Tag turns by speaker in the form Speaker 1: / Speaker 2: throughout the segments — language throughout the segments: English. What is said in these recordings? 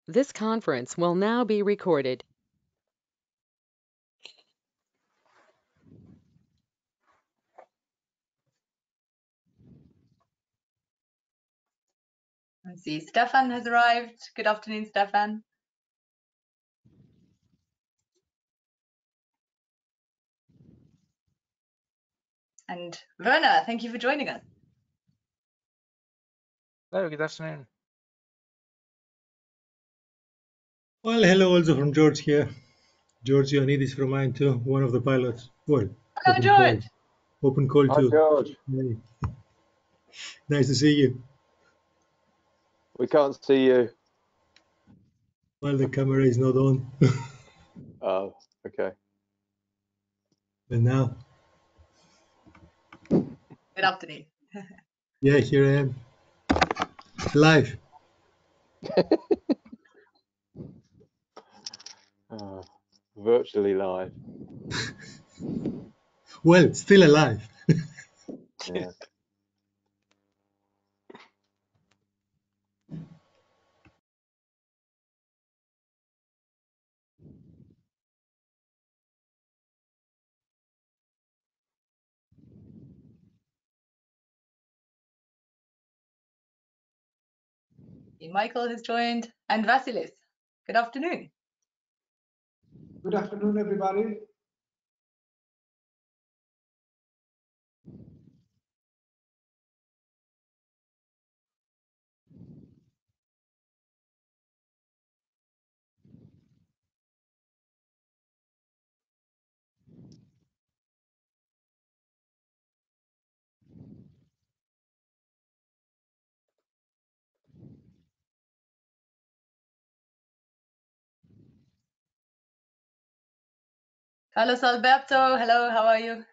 Speaker 1: This conference will now be recorded.
Speaker 2: I see Stefan has arrived. Good afternoon, Stefan. And Werner, thank you for joining us.
Speaker 3: Hello, good afternoon.
Speaker 4: Well, hello also from George here. George Ioannidis from mine too, one of the pilots. Well,
Speaker 2: Hello, George.
Speaker 4: Open call
Speaker 3: Hi,
Speaker 4: too.
Speaker 3: George.
Speaker 4: Hey. Nice to see you.
Speaker 3: We can't see you.
Speaker 4: Well, the camera is not on.
Speaker 3: Oh, okay.
Speaker 4: And now,
Speaker 2: Good afternoon.
Speaker 4: yeah, here I am. Live.
Speaker 3: Virtually live.
Speaker 4: Well, still alive.
Speaker 3: Yeah.
Speaker 2: Michael has joined, and Vasilis. Good afternoon.
Speaker 5: Good afternoon, everybody.
Speaker 2: Carlos Alberto, hello, how are you?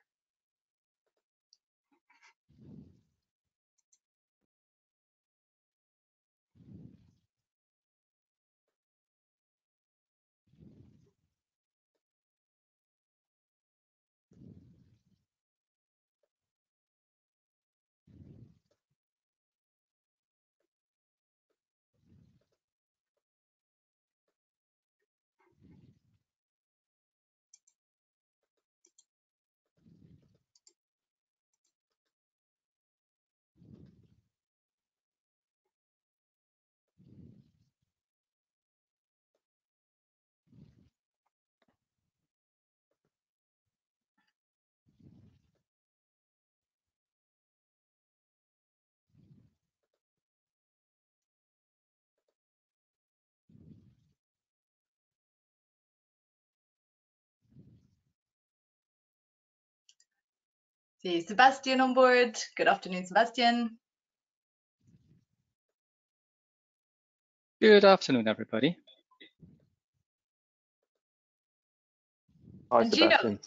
Speaker 2: See Sebastian on board. Good afternoon, Sebastian.
Speaker 6: Good afternoon, everybody.
Speaker 3: Hi,
Speaker 2: And Gino.
Speaker 3: Sebastian.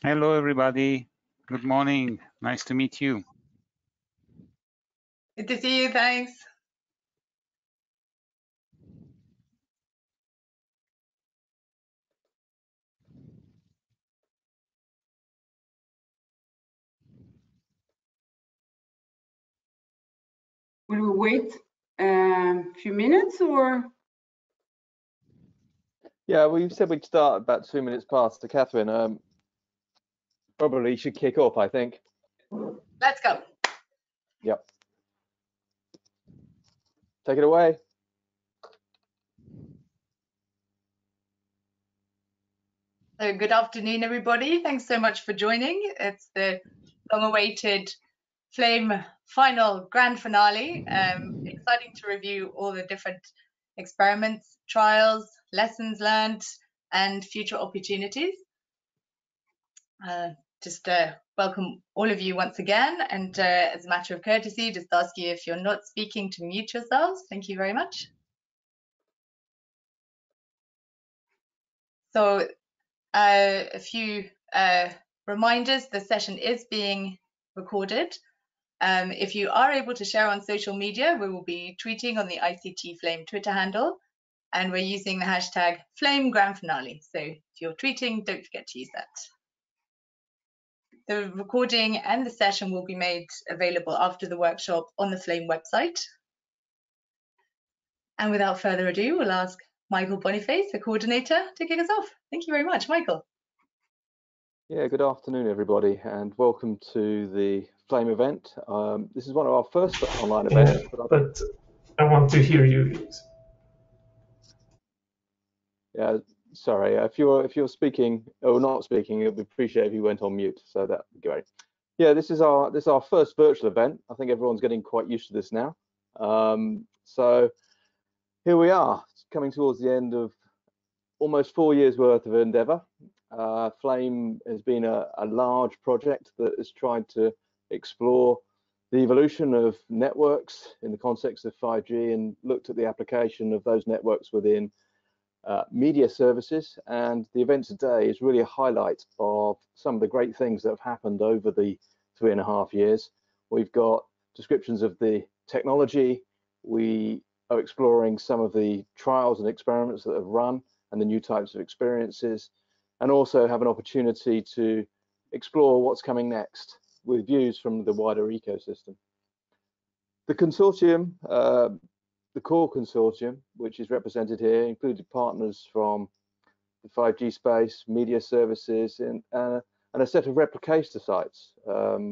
Speaker 7: Hello, everybody. Good morning. Nice to meet you.
Speaker 2: Good to see you, thanks.
Speaker 8: Will we wait a few minutes or?
Speaker 3: Yeah, well, you said we'd start about 2 minutes past. So, Catherine, probably should kick off, I think.
Speaker 2: Let's go.
Speaker 3: Yep. Take it away.
Speaker 2: So good afternoon, everybody. Thanks so much for joining. It's the long-awaited Flame final grand finale. Exciting to review all the different experiments, trials, lessons learned, and future opportunities. Just welcome all of you once again, and as a matter of courtesy, just ask you if you're not speaking to mute yourselves. Thank you very much. So a few reminders, the session is being recorded. If you are able to share on social media, we will be tweeting on the ICT Flame Twitter handle, and we're using the hashtag Flame Grand Finale. So if you're tweeting, don't forget to use that. The recording and the session will be made available after the workshop on the Flame website. And without further ado, we'll ask Michael Boniface, the coordinator, to kick us off. Thank you very much, Michael.
Speaker 3: Yeah, good afternoon, everybody, and welcome to the Flame event. This is one of our first online events.
Speaker 6: But I want to hear you.
Speaker 3: Yeah, sorry. If you're speaking or not speaking, it would be appreciated if you went on mute. So that would be great. Yeah, this is our first virtual event. I think everyone's getting quite used to this now. So here we are, coming towards the end of almost 4 years worth of endeavour. Flame has been a large project that has tried to explore the evolution of networks in the context of 5G and looked at the application of those networks within media services. And the event today is really a highlight of some of the great things that have happened over the 3.5 years. We've got descriptions of the technology. We are exploring some of the trials and experiments that have run and the new types of experiences, and also have an opportunity to explore what's coming next with views from the wider ecosystem. The consortium, the core consortium, which is represented here, included partners from the 5G space, media services, and a set of replicator sites,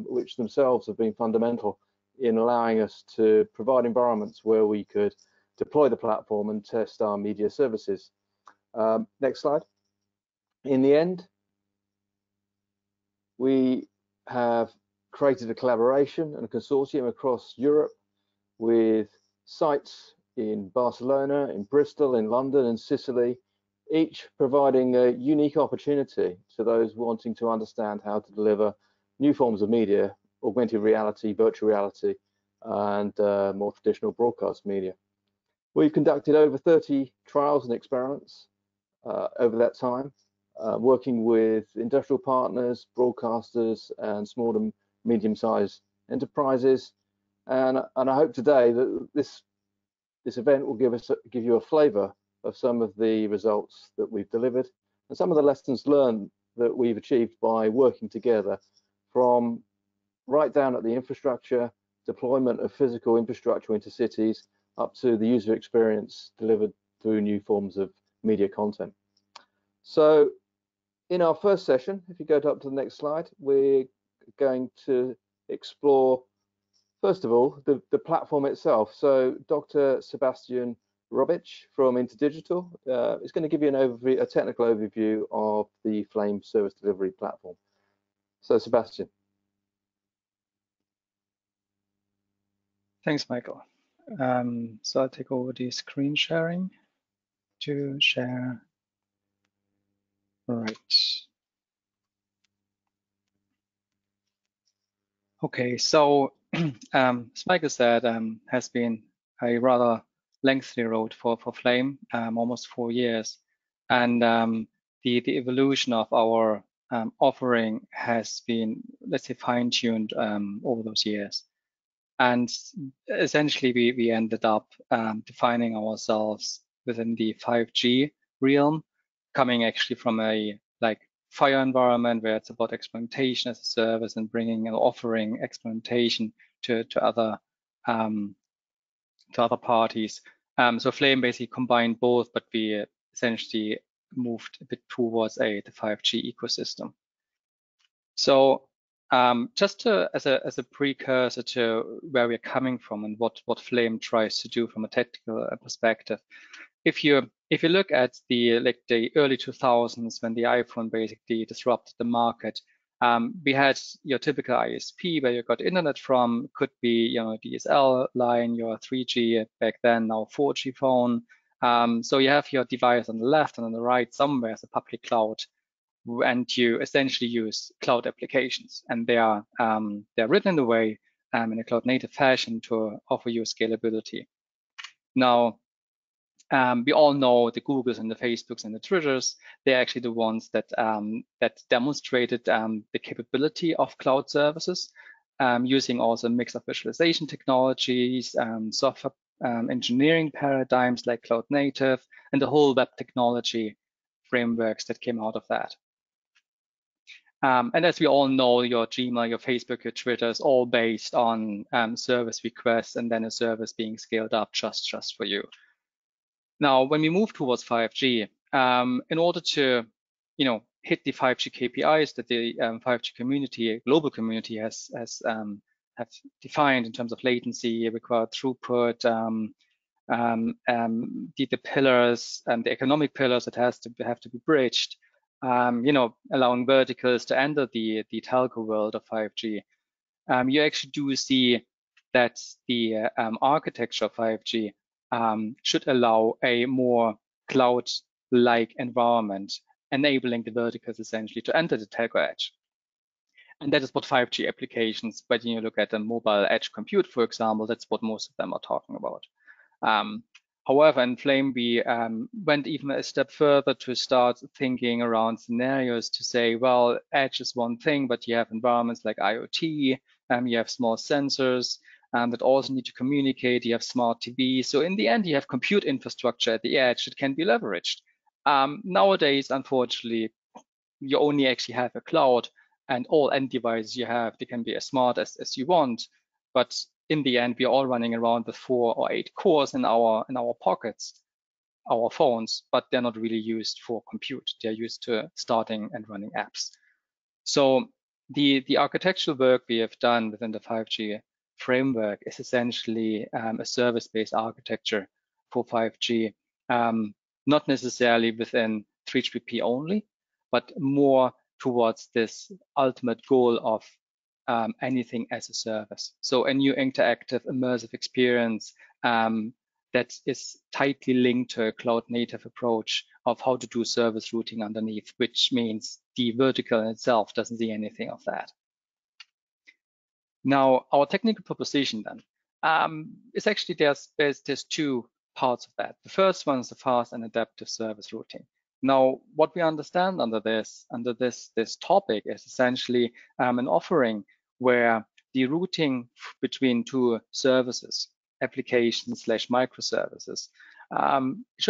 Speaker 3: which themselves have been fundamental in allowing us to provide environments where we could deploy the platform and test our media services. Next slide. In the end, we have created a collaboration and a consortium across Europe with sites in Barcelona, in Bristol, in London, and Sicily, each providing a unique opportunity to those wanting to understand how to deliver new forms of media, augmented reality, virtual reality, and more traditional broadcast media. We've conducted over 30 trials and experiments over that time, working with industrial partners, broadcasters, and small and medium-sized enterprises. And I hope today that this event will give you a flavour of some of the results that we've delivered and some of the lessons learned that we've achieved by working together, from right down at the infrastructure, deployment of physical infrastructure into cities, up to the user experience delivered through new forms of media content. So in our first session, if you go up to the next slide, we're going to explore, first of all, the platform itself. So Dr. Sebastian Robic from Interdigital is going to give you an overview, a technical overview of the Flame service delivery platform. So Sebastian.
Speaker 9: Thanks, Michael. So I'll take over the screen sharing to share. All right. Okay, so as Michael said, has been a rather lengthy road for Flame, almost 4 years. And the evolution of our offering has been, let's say, fine-tuned over those years. And essentially, we ended up defining ourselves within the 5G realm, coming actually from a FIRE environment where it's about experimentation as a service and bringing and offering experimentation to other parties. So Flame basically combined both, but we essentially moved a bit towards the 5G ecosystem. So just as a precursor to where we're coming from and what Flame tries to do from a technical perspective, if you look at the early 2000s, when the iPhone basically disrupted the market, we had your typical ISP where you got internet from, could be DSL line, your 3G back then, now 4G phone. So you have your device on the left, and on the right somewhere is a public cloud, and you essentially use cloud applications, and they're written in a way in a cloud native fashion to offer you scalability. Now, we all know the Googles and the Facebooks and the Twitters. They're actually the ones that demonstrated the capability of cloud services, using also a mix of visualization technologies, software engineering paradigms like cloud native, and the whole web technology frameworks that came out of that. And as we all know, your Gmail, your Facebook, your Twitter is all based on service requests and then a service being scaled up just for you. Now, when we move towards 5G, in order to, hit the 5G KPIs that the 5G community, global community has defined in terms of latency, required throughput, the pillars and the economic pillars that have to be bridged, allowing verticals to enter the telco world of 5G. You actually do see that the architecture of 5G should allow a more cloud-like environment, enabling the verticals essentially to enter the telco edge. And that is what 5G applications, when you look at a mobile edge compute, for example, that's what most of them are talking about. However, in Flame, we went even a step further to start thinking around scenarios to say, well, edge is one thing, but you have environments like IoT, you have small sensors that also need to communicate, you have smart TV. So in the end, you have compute infrastructure at the edge that can be leveraged. Nowadays, unfortunately, you only actually have a cloud, and all end devices you have, they can be as smart as you want, but in the end, we're all running around with 4 or 8 cores in our pockets, our phones, but they're not really used for compute. They're used to starting and running apps. So the architectural work we have done within the 5G framework is essentially a service-based architecture for 5G, not necessarily within 3GPP only, but more towards this ultimate goal of anything as a service. So a new interactive, immersive experience that is tightly linked to a cloud-native approach of how to do service routing underneath, which means the vertical in itself doesn't see anything of that. Now, our technical proposition then is actually there's 2 parts of that. The first one is the fast and adaptive service routing. Now, what we understand under this topic is essentially an offering where the routing between 2 services, applications / microservices,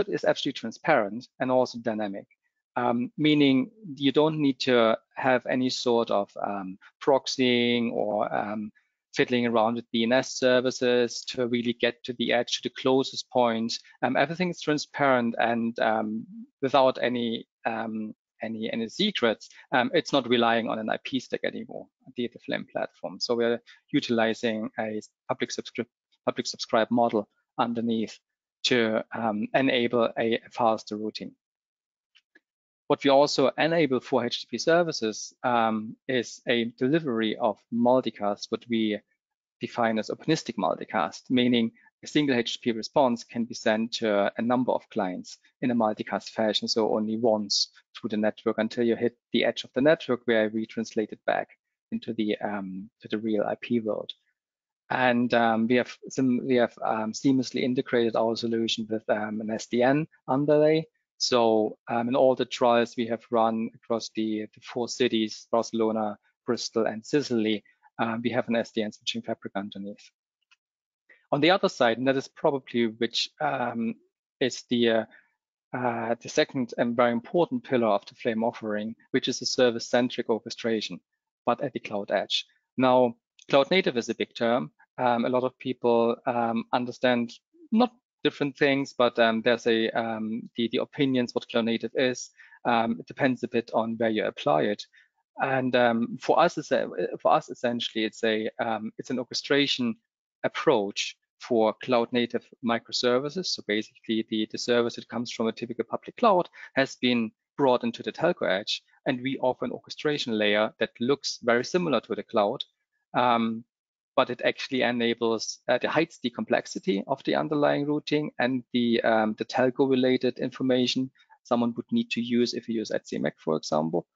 Speaker 9: is absolutely transparent and also dynamic. Meaning you don't need to have any sort of proxying or fiddling around with DNS services to really get to the edge, to the closest point. Everything is transparent and without any secrets. It's not relying on an IP stack anymore, the Flame platform. So we're utilizing a public subscribe model underneath to enable a faster routing. What we also enable for HTTP services is a delivery of multicast, what we define as openistic multicast, meaning a single HTTP response can be sent to a number of clients in a multicast fashion, so only once through the network until you hit the edge of the network where I retranslate it back into the to the real IP world. And we have seamlessly integrated our solution with an SDN underlay. So in all the trials we have run across the 4 cities, Barcelona, Bristol, and Sicily, we have an SDN switching fabric underneath. On the other side, and that is probably which is the second and very important pillar of the Flame offering, which is a service-centric orchestration, but at the cloud edge. Now, cloud native is a big term. A lot of people understand not different things, but there's the opinions what cloud native is. It depends a bit on where you apply it. And for us, essentially, it's an orchestration approach for cloud native microservices. So basically, the service that comes from a typical public cloud has been brought into the telco edge, and we offer an orchestration layer that looks very similar to the cloud. But it actually enables, it hides the complexity of the underlying routing and the telco-related information someone would need to use if you use HCMAC, for example.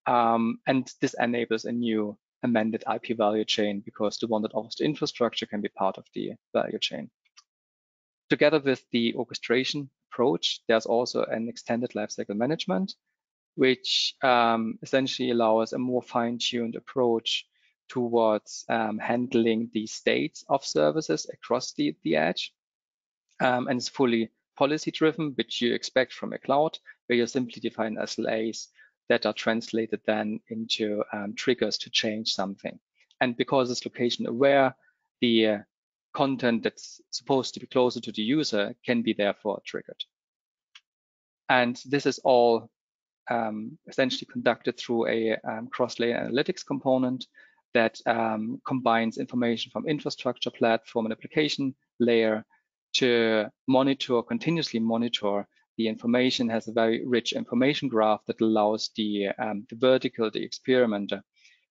Speaker 9: And this enables a new amended IP value chain because the one that offers the infrastructure can be part of the value chain. Together with the orchestration approach, there's also an extended lifecycle management, which essentially allows a more fine-tuned approach towards handling the states of services across the edge. And it's fully policy-driven, which you expect from a cloud, where you simply define SLAs that are translated then into triggers to change something. And because it's location aware, the content that's supposed to be closer to the user can be therefore triggered. And this is all essentially conducted through a cross-layer analytics component that combines information from infrastructure, platform, and application layer to continuously monitor the information. Has a very rich information graph that allows the vertical, the experimenter,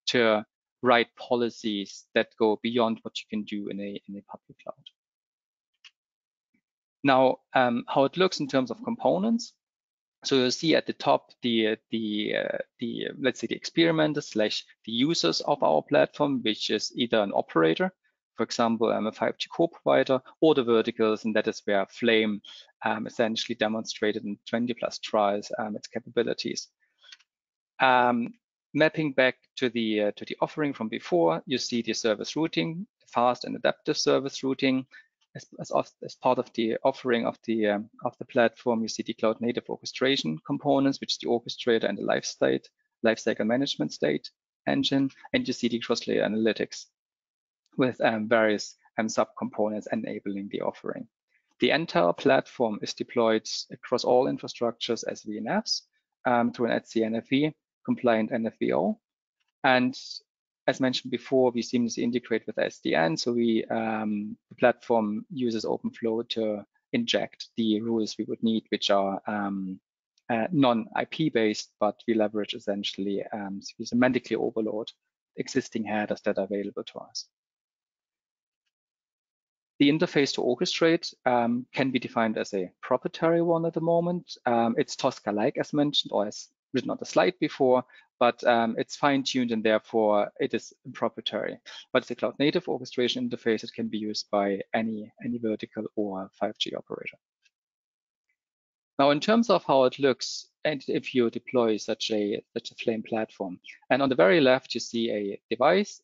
Speaker 9: to write policies that go beyond what you can do in a public cloud. Now, how it looks in terms of components. So you'll see at the top let's say the experimenter / the users of our platform, which is either an operator, for example, a 5G core provider, or the verticals, and that is where Flame essentially demonstrated in 20+ trials its capabilities. Mapping back to the offering from before, you see the service routing, fast and adaptive service routing. As part of the offering of the platform, you see the cloud native orchestration components, which is the orchestrator and the lifecycle management state engine, and you see the cross-layer analytics with various subcomponents enabling the offering. The entire platform is deployed across all infrastructures as VNFs through an ETSI NFV compliant NFVO, and as mentioned before, we seamlessly integrate with SDN, so the platform uses OpenFlow to inject the rules we would need, which are non-IP based, but we leverage essentially we semantically overload existing headers that are available to us. The interface to orchestrate can be defined as a proprietary one at the moment. It's Tosca-like, as mentioned, or as written on the slide before, but it's fine-tuned and therefore it is proprietary. But it's a cloud-native orchestration interface that can be used by any vertical or 5G operator. Now, in terms of how it looks, and if you deploy such a Flame platform, and on the very left you see a device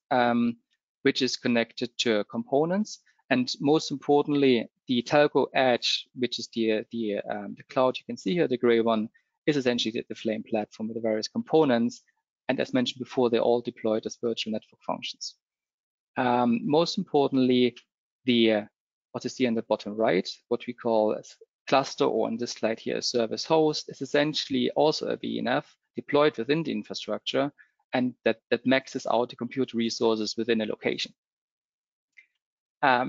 Speaker 9: which is connected to components, and most importantly, the telco edge, which is the cloud you can see here, the gray one, is essentially the Flame platform with the various components. And as mentioned before, they're all deployed as virtual network functions. Most importantly, what you see on the bottom right, what we call as cluster, or on this slide here, a service host, is essentially also a VNF deployed within the infrastructure, and that maxes out the compute resources within a location.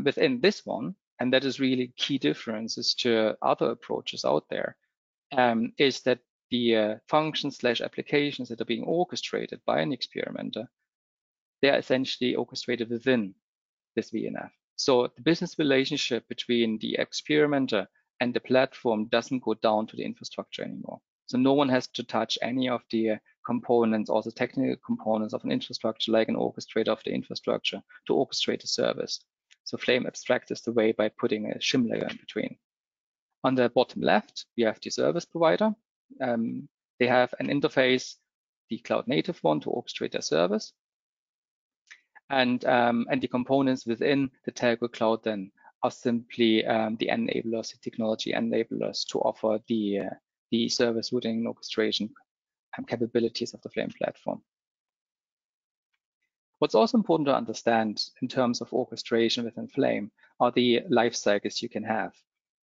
Speaker 9: Within this one, and that is really key differences to other approaches out there, is that the functions / applications that are being orchestrated by an experimenter, they are essentially orchestrated within this VNF. So the business relationship between the experimenter and the platform doesn't go down to the infrastructure anymore. So no one has to touch any of the components or the technical components of an infrastructure, like an orchestrator of the infrastructure, to orchestrate a service. So Flame abstracts the way by putting a shim layer in between. On the bottom left, we have the service provider. They have an interface, the cloud native one, to orchestrate their service. And the components within the telco cloud then are simply the enablers, the technology enablers to offer the service routing and orchestration capabilities of the Flame platform. What's also important to understand in terms of orchestration within Flame are the life cycles you can have.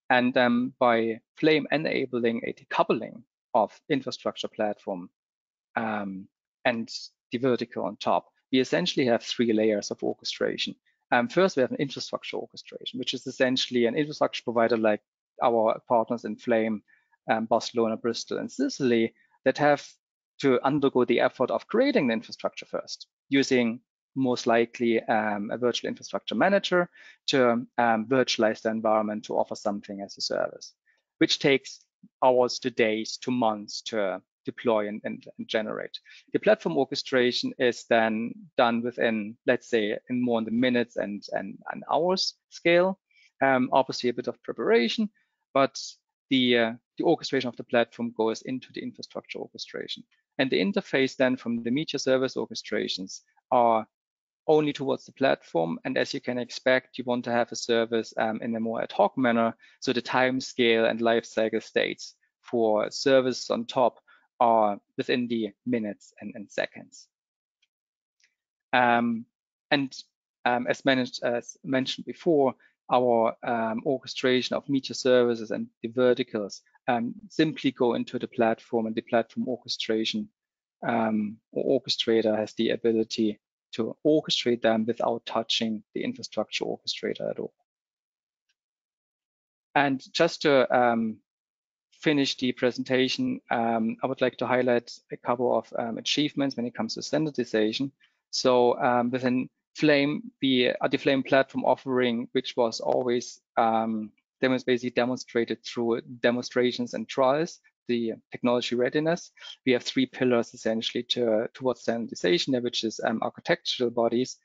Speaker 9: And by Flame enabling a decoupling of infrastructure platform and the vertical on top, we essentially have 3 layers of orchestration. First, we have an infrastructure orchestration, which is essentially an infrastructure provider like our partners in Flame, Barcelona, Bristol, and Sicily, that have to undergo the effort of creating the infrastructure first, using most likely a virtual infrastructure manager to virtualize the environment to offer something as a service, which takes hours to days to months to deploy and generate. The platform orchestration is then done within, let's say, more in the minutes and hours scale. Obviously a bit of preparation, but the orchestration of the platform goes into the infrastructure orchestration. And the interface then from the media service orchestrations are only towards the platform. And as you can expect, you want to have a service in a more ad hoc manner. So the time scale and lifecycle states for service on top are within the minutes and seconds. As mentioned before, our orchestration of media services and the verticals simply go into the platform, and the platform orchestration or orchestrator has the ability to orchestrate them without touching the infrastructure orchestrator at all. And just to finish the presentation, I would like to highlight a couple of achievements when it comes to standardization. So within Flame, the Flame platform offering, which was always basically demonstrated through demonstrations and trials, the technology readiness. We have three pillars essentially towards standardization, which is architectural bodies,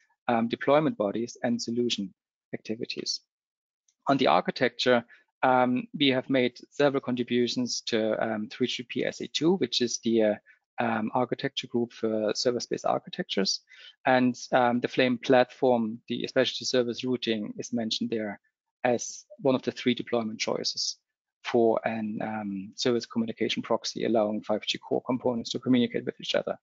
Speaker 9: deployment bodies, and solution activities. On the architecture, we have made several contributions to 3GPP SA2, which is the architecture group for service-based architectures. And the Flame platform, especially service routing, is mentioned there as one of the three deployment choices for an service communication proxy, allowing 5G core components to communicate with each other.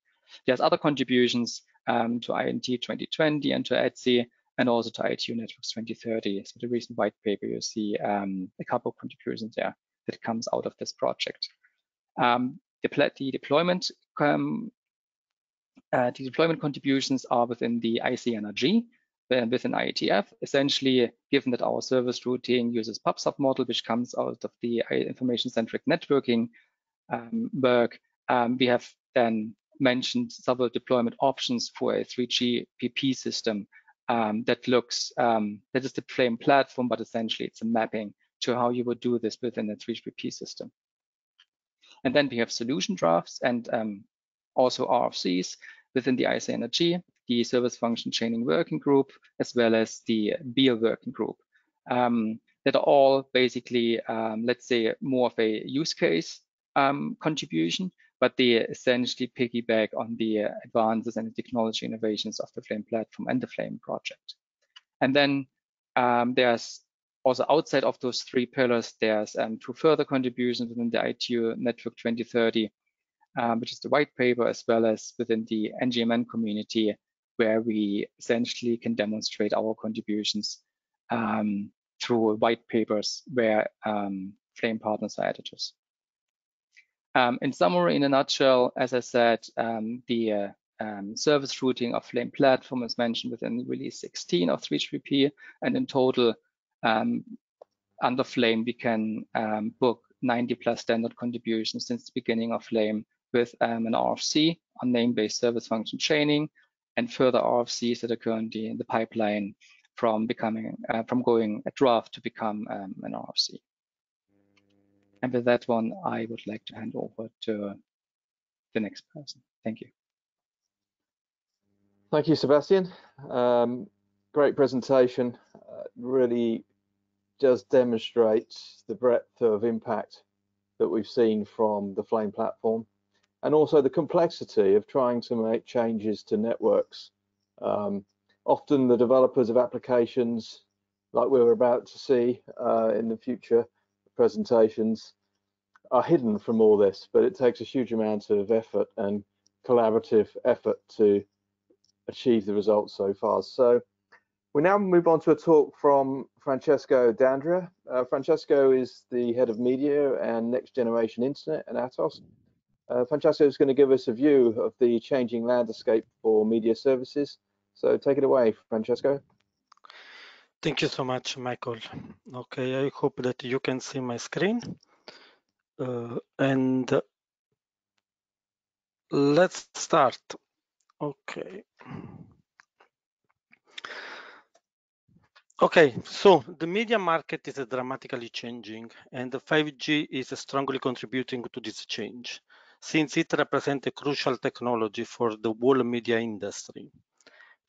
Speaker 9: There's other contributions to INT 2020 and to ETSI, and also to ITU Networks 2030. So the recent white paper, you see a couple of contributions there that comes out of this project. The deployment contributions are within the ICNRG, within IETF, essentially, given that our service routing uses PubSub model, which comes out of the information-centric networking work, we have then mentioned several deployment options for a 3GPP system that is the Flame platform, but essentially it's a mapping to how you would do this within a 3GPP system. And then we have solution drafts and also RFCs within the ICNRG, the Service Function Chaining Working Group, as well as the BIA Working Group, that are all basically, let's say, more of a use case contribution, but they essentially piggyback on the advances and the technology innovations of the Flame platform and the Flame project. And then there's also, outside of those three pillars, there's two further contributions within the ITU Network 2030, which is the white paper, as well as within the NGMN community, where we essentially can demonstrate our contributions through white papers where Flame partners are editors. In summary, in a nutshell, as I said, the service routing of Flame platform is mentioned within release 16 of 3GPP, and in total, under Flame, we can book 90+ standard contributions since the beginning of Flame, with an RFC on name-based service function chaining, and further RFCs that are currently in the pipeline from going a draft to become an RFC. And with that one, I would like to hand over to the next person. Thank you.
Speaker 3: Thank you, Sebastian. Great presentation. Really does demonstrate the breadth of impact that we've seen from the Flame platform, and also the complexity of trying to make changes to networks. Often the developers of applications, like we were about to see in the future presentations, are hidden from all this, but it takes a huge amount of effort and collaborative effort to achieve the results so far. So we now move on to a talk from Francesco D'Andrea. Francesco is the head of media and next generation internet at Atos. Francesco is going to give us a view of the changing landscape for media services. So take it away, Francesco.
Speaker 10: Thank you so much, Michael. Okay, I hope that you can see my screen. And let's start. Okay. Okay, so the media market is dramatically changing, and 5G is strongly contributing to this change, since it represents a crucial technology for the whole media industry.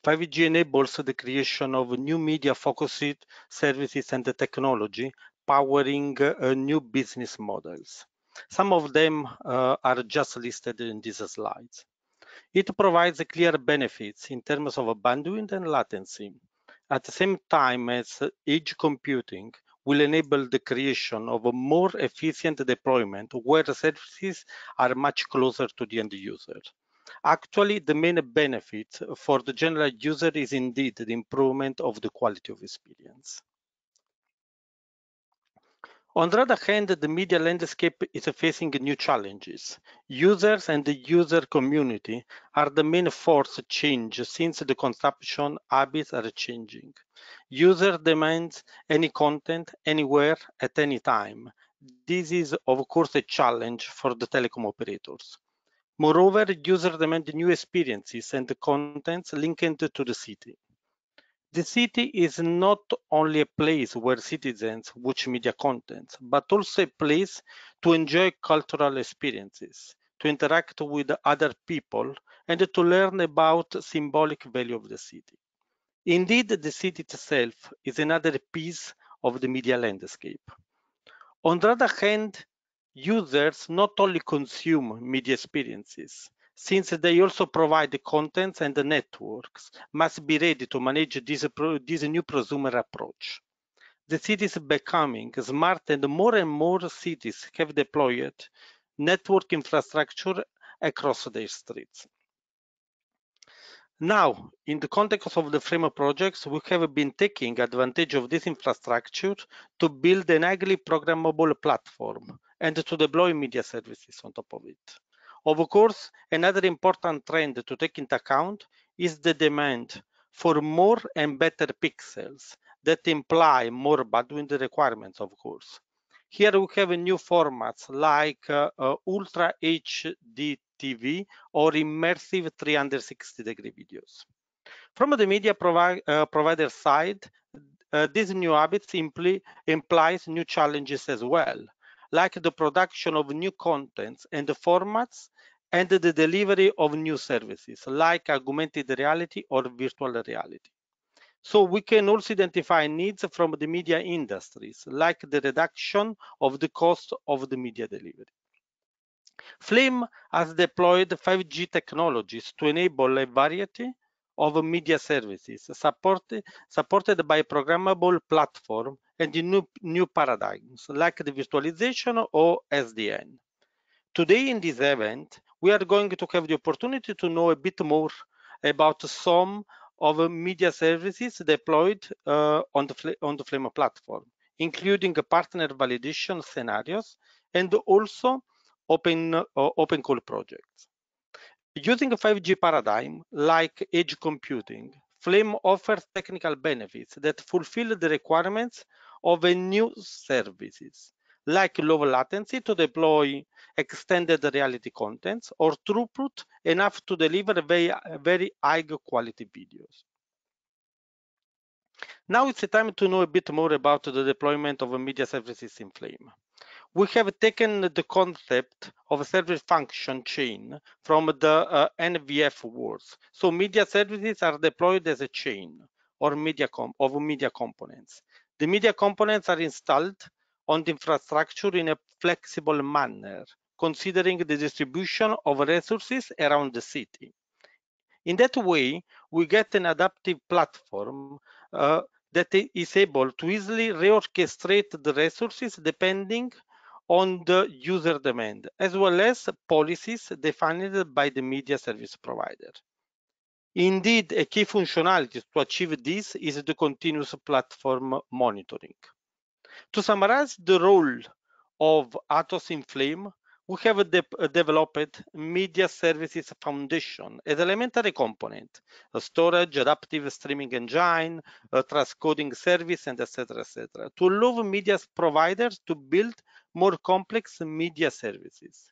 Speaker 10: 5G enables the creation of new media-focused services and the technology, powering new business models. Some of them are just listed in these slides. It provides clear benefits in terms of bandwidth and latency. At the same time as edge computing, will enable the creation of a more efficient deployment where the services are much closer to the end user. Actually, the main benefit for the general user is indeed the improvement of the quality of experience. On the other hand, the media landscape is facing new challenges. Users and the user community are the main force change since the consumption habits are changing. User demands any content, anywhere, at any time. This is, of course, a challenge for the telecom operators. Moreover, users demand new experiences and contents linked to the city. The city is not only a place where citizens watch media content, but also a place to enjoy cultural experiences, to interact with other people, and to learn about symbolic value of the city. Indeed, the city itself is another piece of the media landscape. On the other hand, users not only consume media experiences, since they also provide the contents, and the networks must be ready to manage this new prosumer approach. The city is becoming smart, and more cities have deployed network infrastructure across their streets. Now, in the context of the framework projects, we have been taking advantage of this infrastructure to build an highly programmable platform and to deploy media services on top of it. Of course, another important trend to take into account is the demand for more and better pixels that imply more bandwidth requirements, of course. Here we have new formats like Ultra HD TV or immersive 360-degree videos. From the media provider side, these new habits simply implies new challenges as well, like the production of new contents and the formats and the delivery of new services like augmented reality or virtual reality. So we can also identify needs from the media industries, like the reduction of the cost of the media delivery. Flame has deployed 5G technologies to enable a variety of media services supported by a programmable platform and new paradigms like the virtualization or SDN. Today in this event, we are going to have the opportunity to know a bit more about some of media services deployed on the Flame platform, including partner validation scenarios and also open call projects. Using a 5G paradigm like edge computing, Flame offers technical benefits that fulfill the requirements of a new services, like low latency to deploy extended reality contents or throughput enough to deliver very high quality videos. Now it's time to know a bit more about the deployment of media services in Flame. We have taken the concept of a service function chain from the NVF words. So media services are deployed as a chain or media components. The media components are installed on the infrastructure in a flexible manner, considering the distribution of resources around the city. In that way, we get an adaptive platform that is able to easily reorchestrate the resources depending on the user demand, as well as policies defined by the media service provider. Indeed, a key functionality to achieve this is the continuous platform monitoring. To summarize the role of Atos in Flame, we have developed Media Services Foundation as elementary component, a storage, adaptive streaming engine, a transcoding service, and etc., to allow media providers to build more complex media services.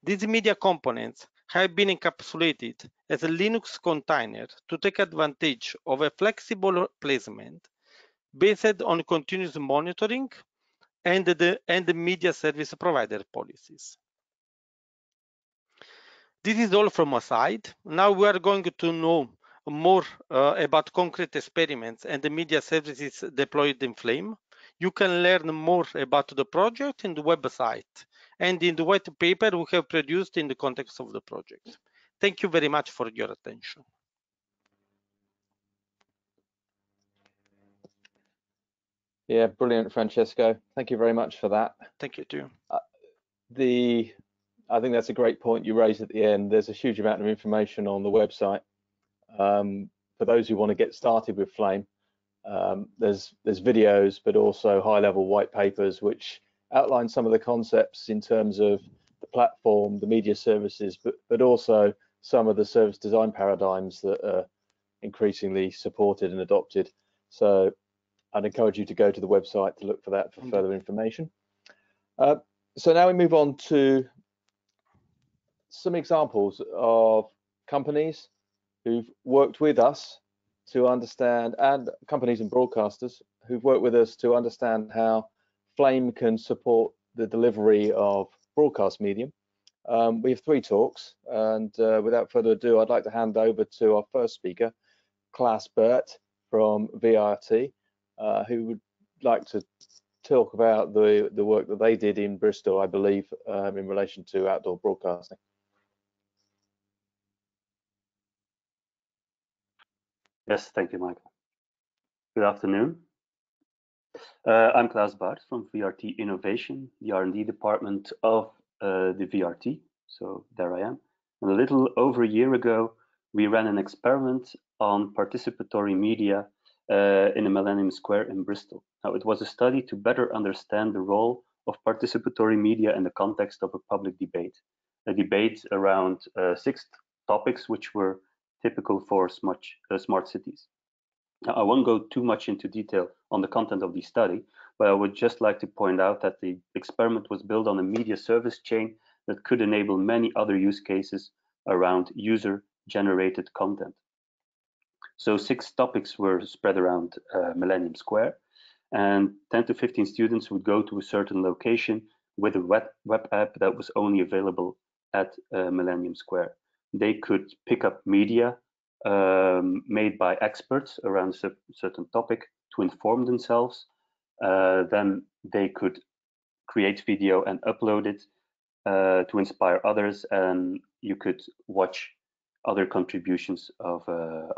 Speaker 10: These media components have been encapsulated as a Linux container to take advantage of a flexible placement based on continuous monitoring and the media service provider policies. This is all from my side. Now we are going to know more about concrete experiments and the media services deployed in Flame. You can learn more about the project in the website and in the white paper we have produced in the context of the project. Thank you very much for your attention.
Speaker 3: Yeah, brilliant, Francesco. Thank you very much for that.
Speaker 10: Thank you too.
Speaker 3: I think that's a great point you raised at the end. There's a huge amount of information on the website. For those who want to get started with Flame, there's videos, but also high-level white papers which outline some of the concepts in terms of the platform, the media services, but also some of the service design paradigms that are increasingly supported and adopted. So I'd encourage you to go to the website to look for that for further information. So now we move on to some examples of companies who've worked with us to understand, and companies and broadcasters who've worked with us to understand how Flame can support the delivery of broadcast medium. We have 3 talks, and without further ado, I'd like to hand over to our first speaker, Klaas Bert from VRT, who would like to talk about the work that they did in Bristol, I believe, in relation to outdoor broadcasting.
Speaker 11: Yes, thank you, Michael. Good afternoon. I'm Klaas Baert from VRT Innovation, the R&D department of the VRT. So there I am. And a little over a year ago, we ran an experiment on participatory media in the Millennium Square in Bristol. Now, it was a study to better understand the role of participatory media in the context of a public debate. A debate around 6 topics which were typical for smart cities. Now, I won't go too much into detail on the content of the study, but I would just like to point out that the experiment was built on a media service chain that could enable many other use cases around user-generated content. So 6 topics were spread around Millennium Square, and 10 to 15 students would go to a certain location with a web app that was only available at Millennium Square. They could pick up media made by experts around a certain topic to inform themselves. Then they could create video and upload it to inspire others, and you could watch other contributions of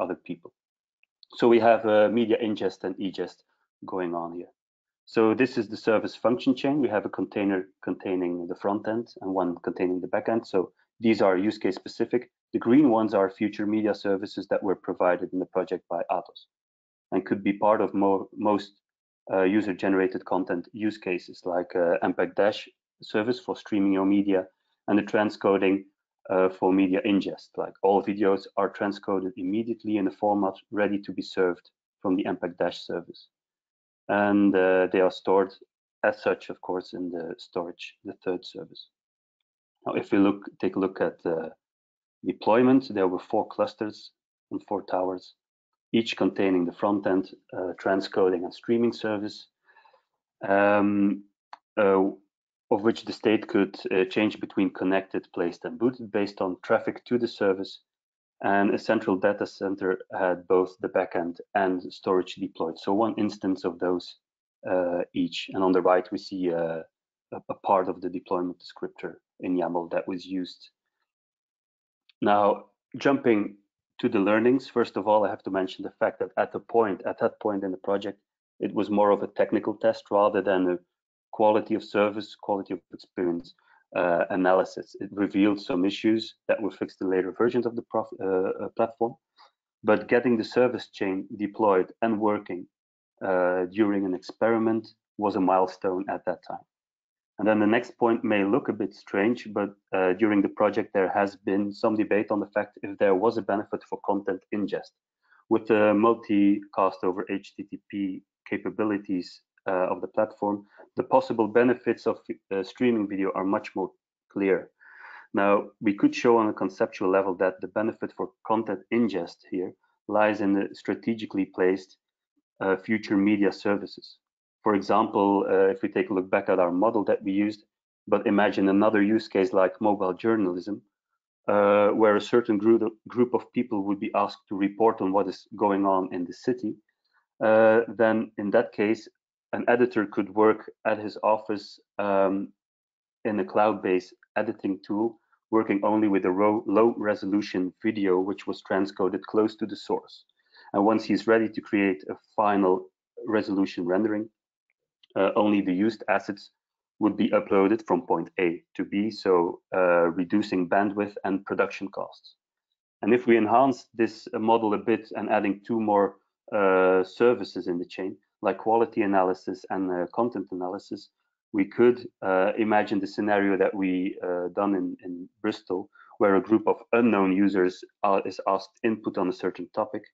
Speaker 11: other people. So we have media ingest and egest going on here. So this is the service function chain. We have a container containing the front end and one containing the back end. So these are use case specific. The green ones are future media services that were provided in the project by Atos and could be part of most user-generated content use cases like MPEG-Dash service for streaming your media and the transcoding for media ingest. Like all videos are transcoded immediately in a format ready to be served from the MPEG-Dash service. And they are stored as such, of course, in the storage, the third service. Now, if we take a look at the deployment, there were 4 clusters and 4 towers, each containing the front end transcoding and streaming service, of which the state could change between connected, placed, and booted based on traffic to the service. And a central data center had both the backend and storage deployed. So 1 instance of those each. And on the right, we see a part of the deployment descriptor in YAML that was used. Now, jumping to the learnings, first of all, I have to mention the fact that at that point in the project, it was more of a technical test rather than a quality of service, quality of experience analysis. It revealed some issues that were fixed in later versions of the platform, but getting the service chain deployed and working during an experiment was a milestone at that time. And then the next point may look a bit strange, but during the project there has been some debate on the fact if there was a benefit for content ingest. With the multicast over HTTP capabilities of the platform, the possible benefits of streaming video are much more clear. Now, we could show on a conceptual level that the benefit for content ingest here lies in the strategically placed future media services. For example, if we take a look back at our model that we used, but imagine another use case like mobile journalism, where a certain group of people would be asked to report on what is going on in the city, then in that case, an editor could work at his office in a cloud-based editing tool, working only with a low-resolution video, which was transcoded close to the source. And once he's ready to create a final resolution rendering, only the used assets would be uploaded from point A to B, so reducing bandwidth and production costs. And if we enhance this model a bit and adding two more services in the chain, like quality analysis and content analysis, we could imagine the scenario that we done in Bristol, where a group of unknown users is asked input on a certain topic.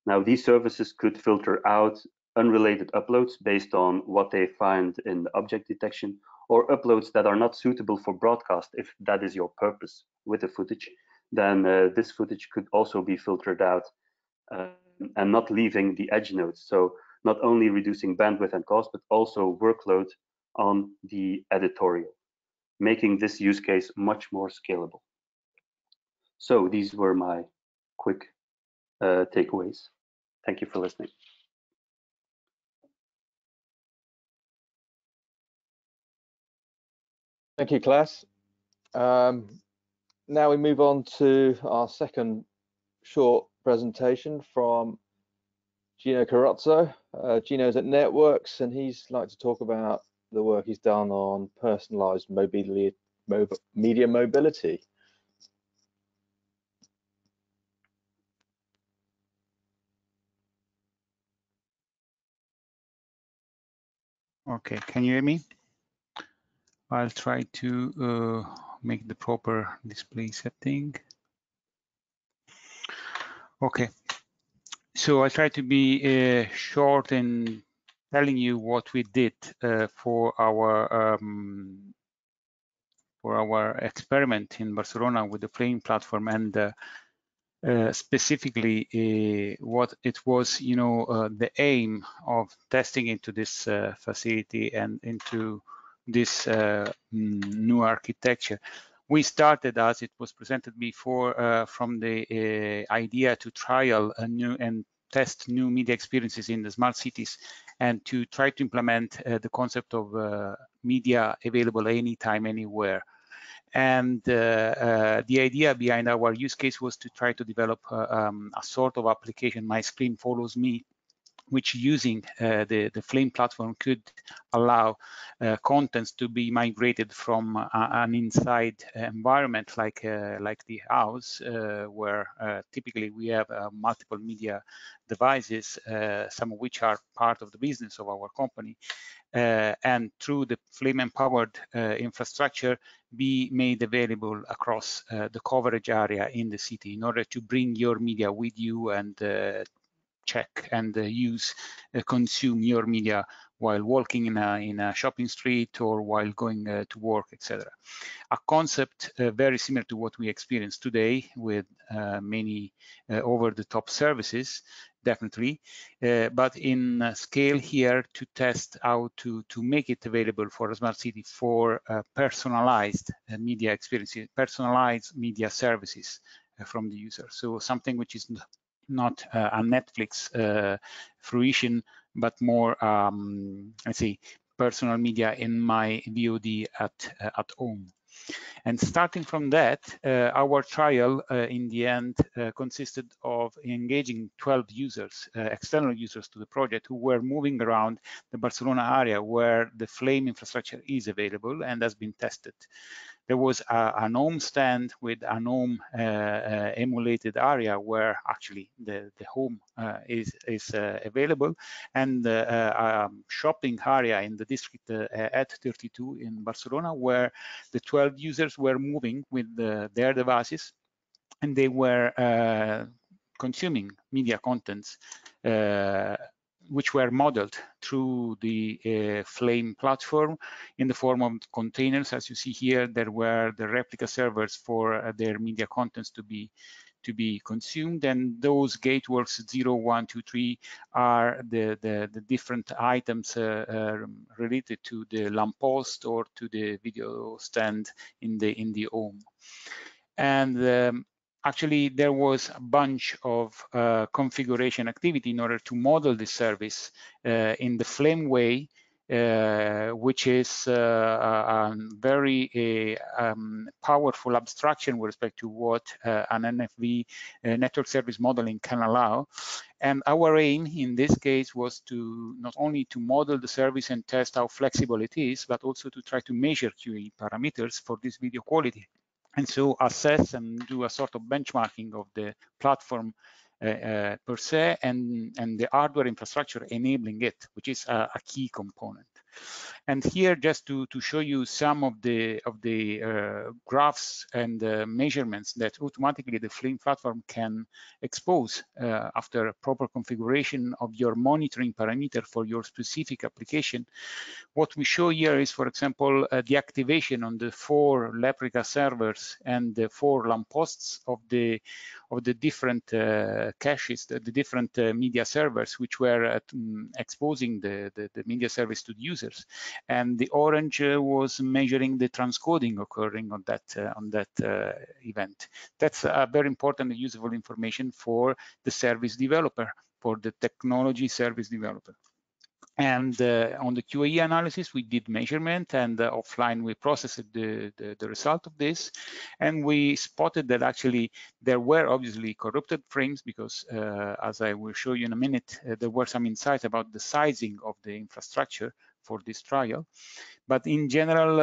Speaker 11: Now, these services could filter out unrelated uploads based on what they find in the object detection, or uploads that are not suitable for broadcast. If that is your purpose with the footage, then this footage could also be filtered out and not leaving the edge nodes. So not only reducing bandwidth and cost, but also workload on the editorial, making this use case much more scalable. So these were my quick takeaways. Thank you for listening.
Speaker 3: Thank you, Klaas. Now we move on to our second short presentation from Gino Carrozzo. Gino's at Nextworks, and he's like to talk about the work he's done on personalized media mobility.
Speaker 7: Okay, can you hear me? I'll try to make the proper display setting. Okay, so I try to be short in telling you what we did for our experiment in Barcelona with the Flame platform, and specifically what it was, the aim of testing into this facility and into this new architecture. We started, as it was presented before, from the idea to trial a new and test new media experiences in the smart cities, and to try to implement the concept of media available anytime, anywhere. And the idea behind our use case was to try to develop a sort of application, My Screen Follows Me, which using the Flame platform could allow contents to be migrated from an inside environment like the house, where typically we have multiple media devices, some of which are part of the business of our company, and through the Flame-empowered infrastructure be made available across the coverage area in the city in order to bring your media with you and check and use, consume your media while walking in a shopping street or while going to work, etc. A concept very similar to what we experience today with many over-the-top services, definitely, but in scale here to test how to make it available for a smart city for personalized media experiences, personalized media services from the user. So something which is not a Netflix fruition, but more, let's say, personal media in my VOD at home. And starting from that, our trial in the end consisted of engaging 12 users, external users to the project, who were moving around the Barcelona area where the Flame infrastructure is available and has been tested. There was an home stand with an home emulated area where actually the home is available, and a shopping area in the district at 32 in Barcelona, where the 12 users were moving with their devices, and they were consuming media contents which were modeled through the Flame platform in the form of containers. As you see here, there were the replica servers for their media contents to be consumed, and those gateworks 0, 1, 2, 3 are the different items related to the lamppost or to the video stand in the home. And actually, there was a bunch of configuration activity in order to model this service in the Flame way, which is a very powerful abstraction with respect to what an NFV network service modeling can allow. And our aim in this case was to not only to model the service and test how flexible it is, but also to try to measure QA parameters for this video quality. And so assess and do a sort of benchmarking of the platform per se and the hardware infrastructure enabling it, which is a key component. And here, just to show you some of the graphs and measurements that automatically the Flame platform can expose after proper configuration of your monitoring parameter for your specific application. What we show here is, for example, the activation on the 4 Leprica servers and the 4 lampposts of the different caches, the different media servers, which were exposing the media service to the users. And the orange was measuring the transcoding occurring on that event. That's a very important and useful information for the service developer, for the technology service developer. And on the QAE analysis, we did measurement, and offline we processed the result of this. And we spotted that actually there were obviously corrupted frames because, as I will show you in a minute, there were some insights about the sizing of the infrastructure for this trial. But in general,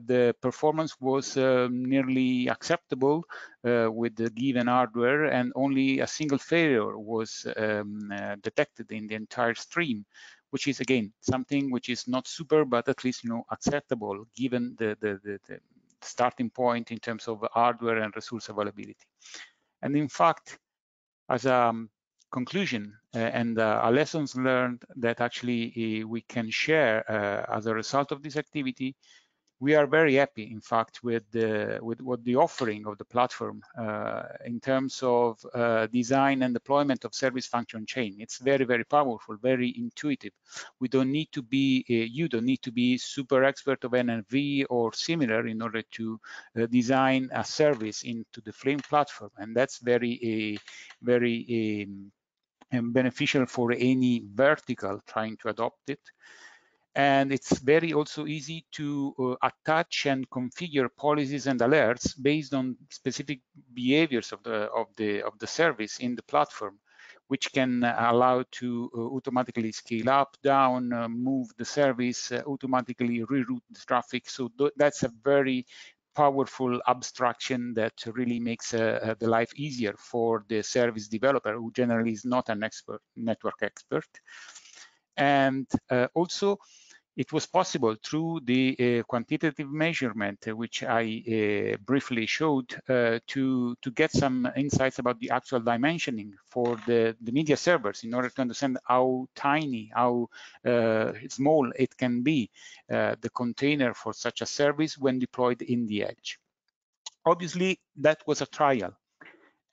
Speaker 7: the performance was nearly acceptable with the given hardware, and only a single failure was detected in the entire stream, which is again something which is not super, but at least acceptable given the starting point in terms of hardware and resource availability. And in fact, as a conclusion and a lessons learned that actually we can share as a result of this activity, we are very happy, in fact, with what the offering of the platform in terms of design and deployment of service function chain. It's very, very powerful, very intuitive. We don't need to be, you don't need to be super expert of NFV or similar in order to design a service into the Flame platform, and that's very beneficial for any vertical trying to adopt it. And it's very also easy to attach and configure policies and alerts based on specific behaviors of the service in the platform, which can allow to automatically scale up, down, move the service, automatically reroute the traffic. So that's a very powerful abstraction that really makes the life easier for the service developer, who generally is not an expert, network expert. And also, it was possible through the quantitative measurement, which I briefly showed, to get some insights about the actual dimensioning for the media servers in order to understand how tiny, how small it can be, the container for such a service when deployed in the edge. Obviously, that was a trial,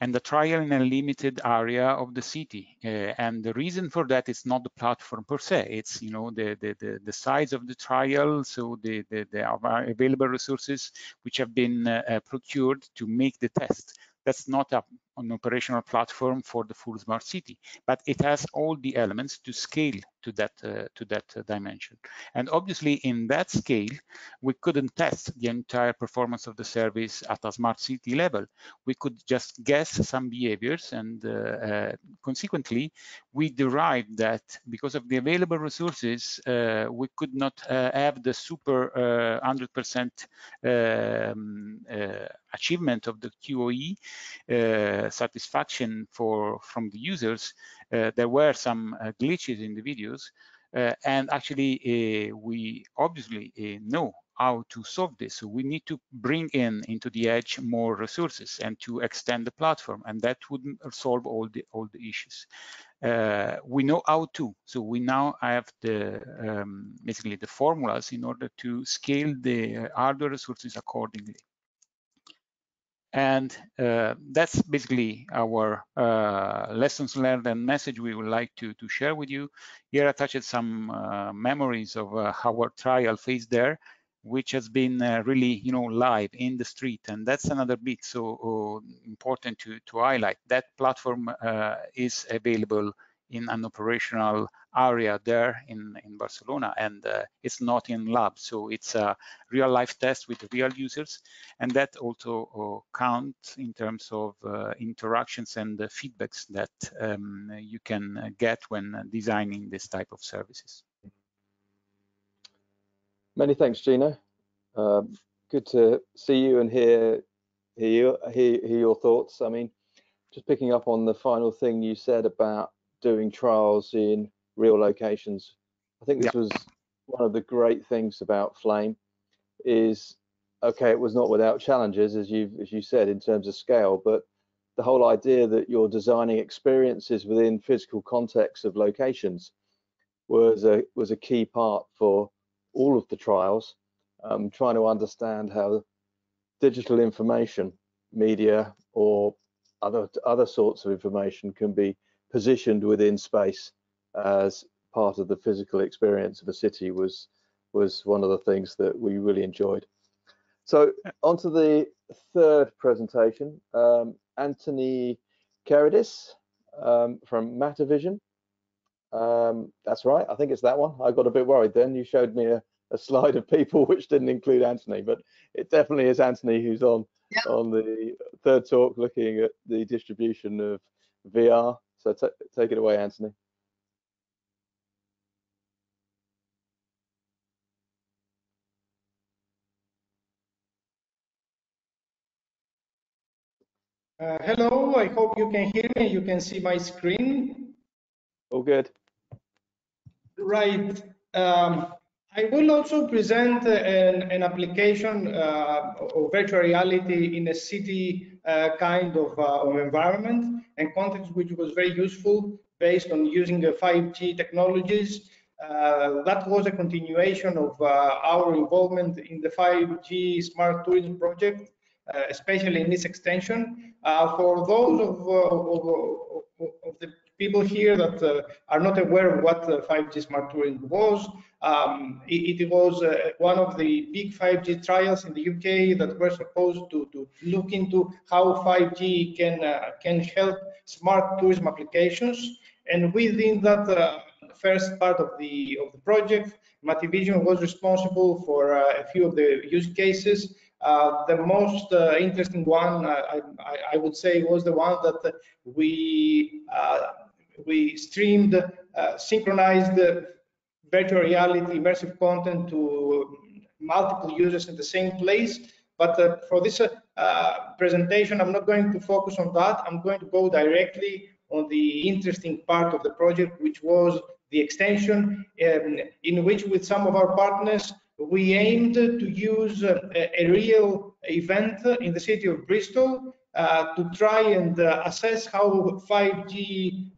Speaker 7: and the trial in a limited area of the city. And the reason for that is not the platform per se, it's the size of the trial, so the available resources which have been procured to make the test. That's not an operational platform for the full smart city, but it has all the elements to scale to that dimension. And obviously, in that scale, we couldn't test the entire performance of the service at a smart city level. We could just guess some behaviors, and consequently, we derived that because of the available resources, we could not have the super 100% achievement of the QoE satisfaction from the users. There were some glitches in the videos, and actually we obviously know how to solve this. So we need to bring into the edge more resources and to extend the platform, and that would solve all the issues. We know how to, so we now have basically the formulas in order to scale the hardware resources accordingly. And that's basically our lessons learned and message we would like to share with you. Here attached some memories of our trial phase there, which has been really, live in the street. And that's another bit so important to highlight. That platform is available in an operational area there in Barcelona, and it's not in lab, so it's a real life test with real users, and that also counts in terms of interactions and the feedbacks that you can get when designing this type of services.
Speaker 3: Many thanks, Gino. Good to see you and hear your thoughts. I mean, just picking up on the final thing you said about doing trials in real locations. I think this was one of the great things about Flame is, okay, it was not without challenges, as you said, in terms of scale, but the whole idea that you're designing experiences within physical contexts of locations was a key part for all of the trials, trying to understand how digital information, media, or other sorts of information can be positioned within space as part of the physical experience of a city was one of the things that we really enjoyed. So on to the third presentation, Anthony Keridis from Matavision. That's right, I think it's that one. I got a bit worried then. You showed me a slide of people which didn't include Anthony, but it definitely is Anthony who's on the third talk looking at the distribution of VR. So take it away, Anthony.
Speaker 12: Hello, I hope you can hear me. You can see my screen.
Speaker 3: All good.
Speaker 12: Right. I will also present an application of virtual reality in a city kind of environment and context, which was very useful based on using the 5G technologies. That was a continuation of our involvement in the 5G smart tourism project, especially in this extension. For those of the people here that are not aware of what 5G smart tourism was, it was one of the big 5G trials in the UK that were supposed to look into how 5G can help smart tourism applications. And within that first part of the project, Matavision was responsible for a few of the use cases. The most interesting one, I would say, was the one that we streamed, synchronized virtual reality immersive content to multiple users in the same place. But for this presentation, I'm not going to focus on that. I'm going to go directly on the interesting part of the project, which was the extension, in which with some of our partners, we aimed to use a real event in the city of Bristol to try and assess how 5G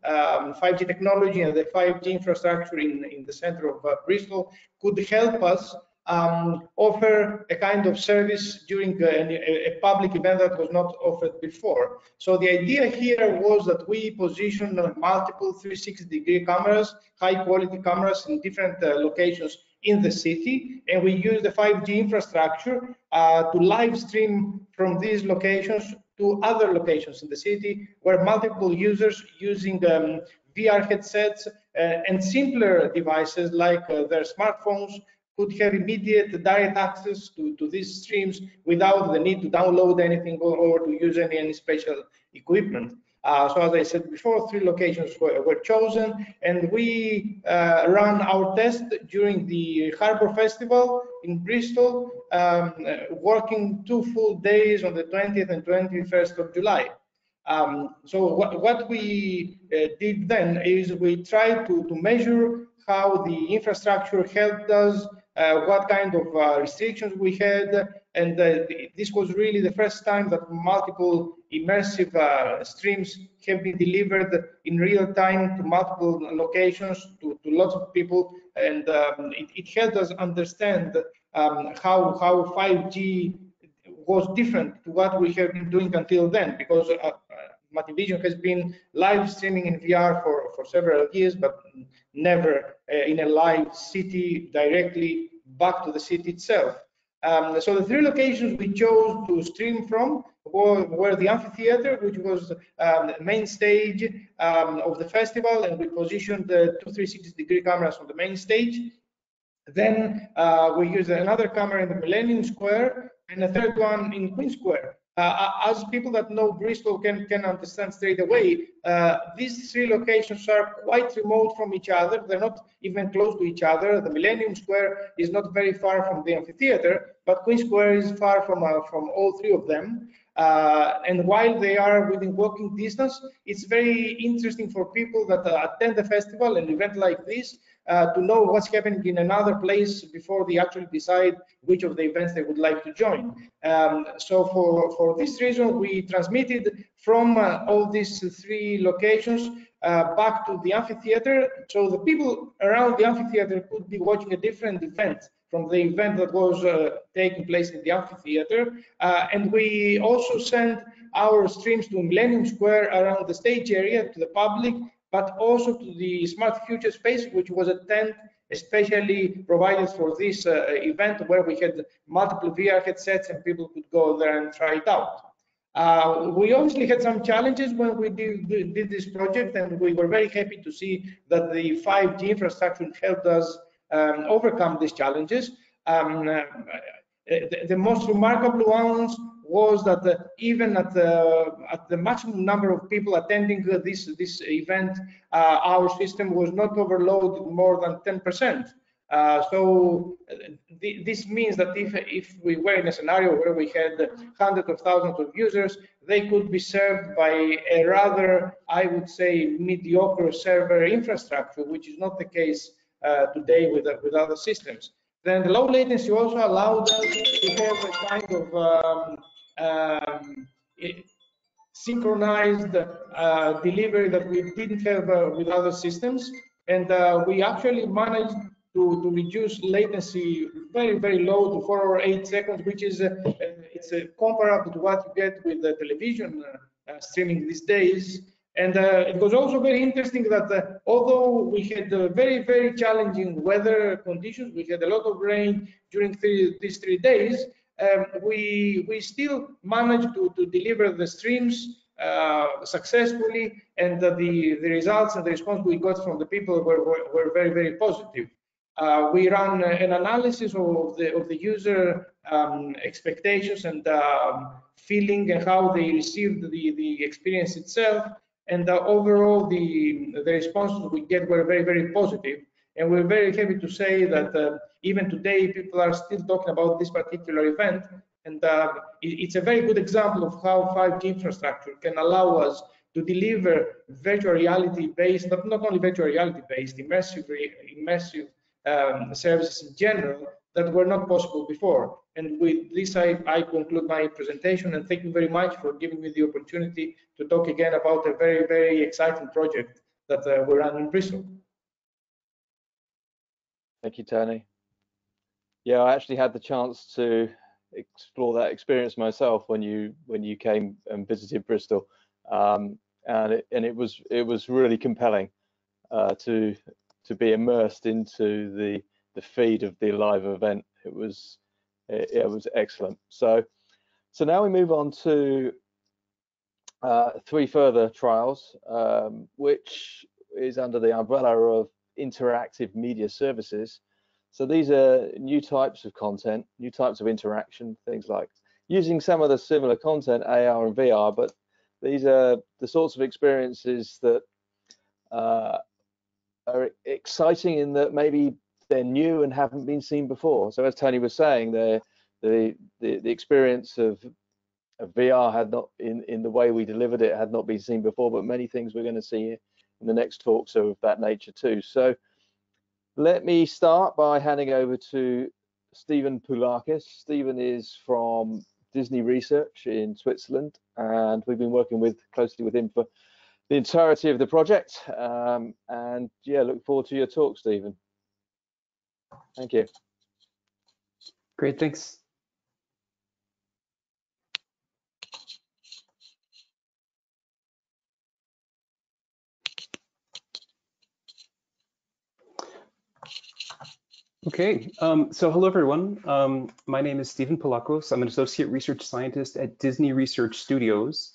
Speaker 12: technology and the 5G infrastructure in the center of Bristol could help us offer a kind of service during a public event that was not offered before. So the idea here was that we position multiple 360-degree cameras, high-quality cameras in different locations in the city, and we use the 5G infrastructure to live stream from these locations to other locations in the city where multiple users using VR headsets and simpler devices like their smartphones could have immediate direct access to these streams without the need to download anything or to use any special equipment. So as I said before, 3 locations were chosen, and we ran our test during the Harbour Festival in Bristol, working 2 full days on the 20th and 21st of July. So what we did then is we tried to measure how the infrastructure helped us, what kind of restrictions we had, and this was really the first time that multiple immersive streams have been delivered in real time to multiple locations, to lots of people, and it helped us understand how 5G was different to what we have been doing until then, because Matavision has been live streaming in VR for several years, but never in a live city directly back to the city itself. So the three locations we chose to stream from were the amphitheater, which was the main stage of the festival, and we positioned the two 360-degree cameras on the main stage. Then we used another camera in the Millennium Square and a third one in Queen Square. As people that know Bristol can understand straight away, these three locations are quite remote from each other. They're not even close to each other. The Millennium Square is not very far from the amphitheater, but Queen Square is far from all three of them. And while they are within walking distance, it's very interesting for people that attend the festival, an event like this, to know what's happening in another place before they actually decide which of the events they would like to join. So for this reason, we transmitted from all these three locations back to the amphitheater, so the people around the amphitheater could be watching a different event from the event that was taking place in the amphitheater. And we also sent our streams to Millennium Square around the stage area to the public, but also to the Smart Future space, which was a tent especially provided for this event, where we had multiple VR headsets and people could go there and try it out. We obviously had some challenges when we did this project, and we were very happy to see that the 5G infrastructure helped us overcome these challenges. The most remarkable ones was that even at the maximum number of people attending this event, our system was not overloaded more than 10%. So this means that if we were in a scenario where we had hundreds of thousands of users, they could be served by a rather, I would say, mediocre server infrastructure, which is not the case today with other systems. Then the low latency also allowed us to have a kind of synchronized delivery that we didn't have with other systems, and we actually managed to reduce latency very, very low to 4 or 8 seconds, which is it's comparable to what you get with the television streaming these days. And it was also very interesting that although we had very, very challenging weather conditions, we had a lot of rain during these 3 days, we still managed to deliver the streams successfully, and the results and the response we got from the people were very, very positive. We ran an analysis of the user expectations and feeling and how they received the experience itself. And overall, the responses we get were very, very positive. And we're very happy to say that even today, people are still talking about this particular event. And it's a very good example of how 5G infrastructure can allow us to deliver virtual reality-based, but not only virtual reality-based, immersive services in general that were not possible before. And with this, I conclude my presentation, and thank you very much for giving me the opportunity to talk again about a very, very exciting project that we run in Bristol.
Speaker 3: Thank you, Tony. Yeah, I actually had the chance to explore that experience myself when you came and visited Bristol, and it was really compelling to be immersed into the feed of the live event. It was excellent. So now we move on to 3 further trials, which is under the umbrella of interactive media services. So these are new types of content, new types of interaction, things like using some of the similar content, AR and VR, but these are the sorts of experiences that are exciting in that maybe they're new and haven't been seen before. So as Tony was saying, the experience of VR had not, in the way we delivered it, had not been seen before, but many things we're going to see in the next talks are of that nature too. So let me start by handing over to Stephen Poulakis. Stephen is from Disney Research in Switzerland, and we've been working closely with him for the entirety of the project. And yeah, look forward to your talk, Stephen. Thank you.
Speaker 13: Great, thanks. Okay, so hello everyone. My name is Stephen Polakos. I'm an associate research scientist at Disney Research Studios.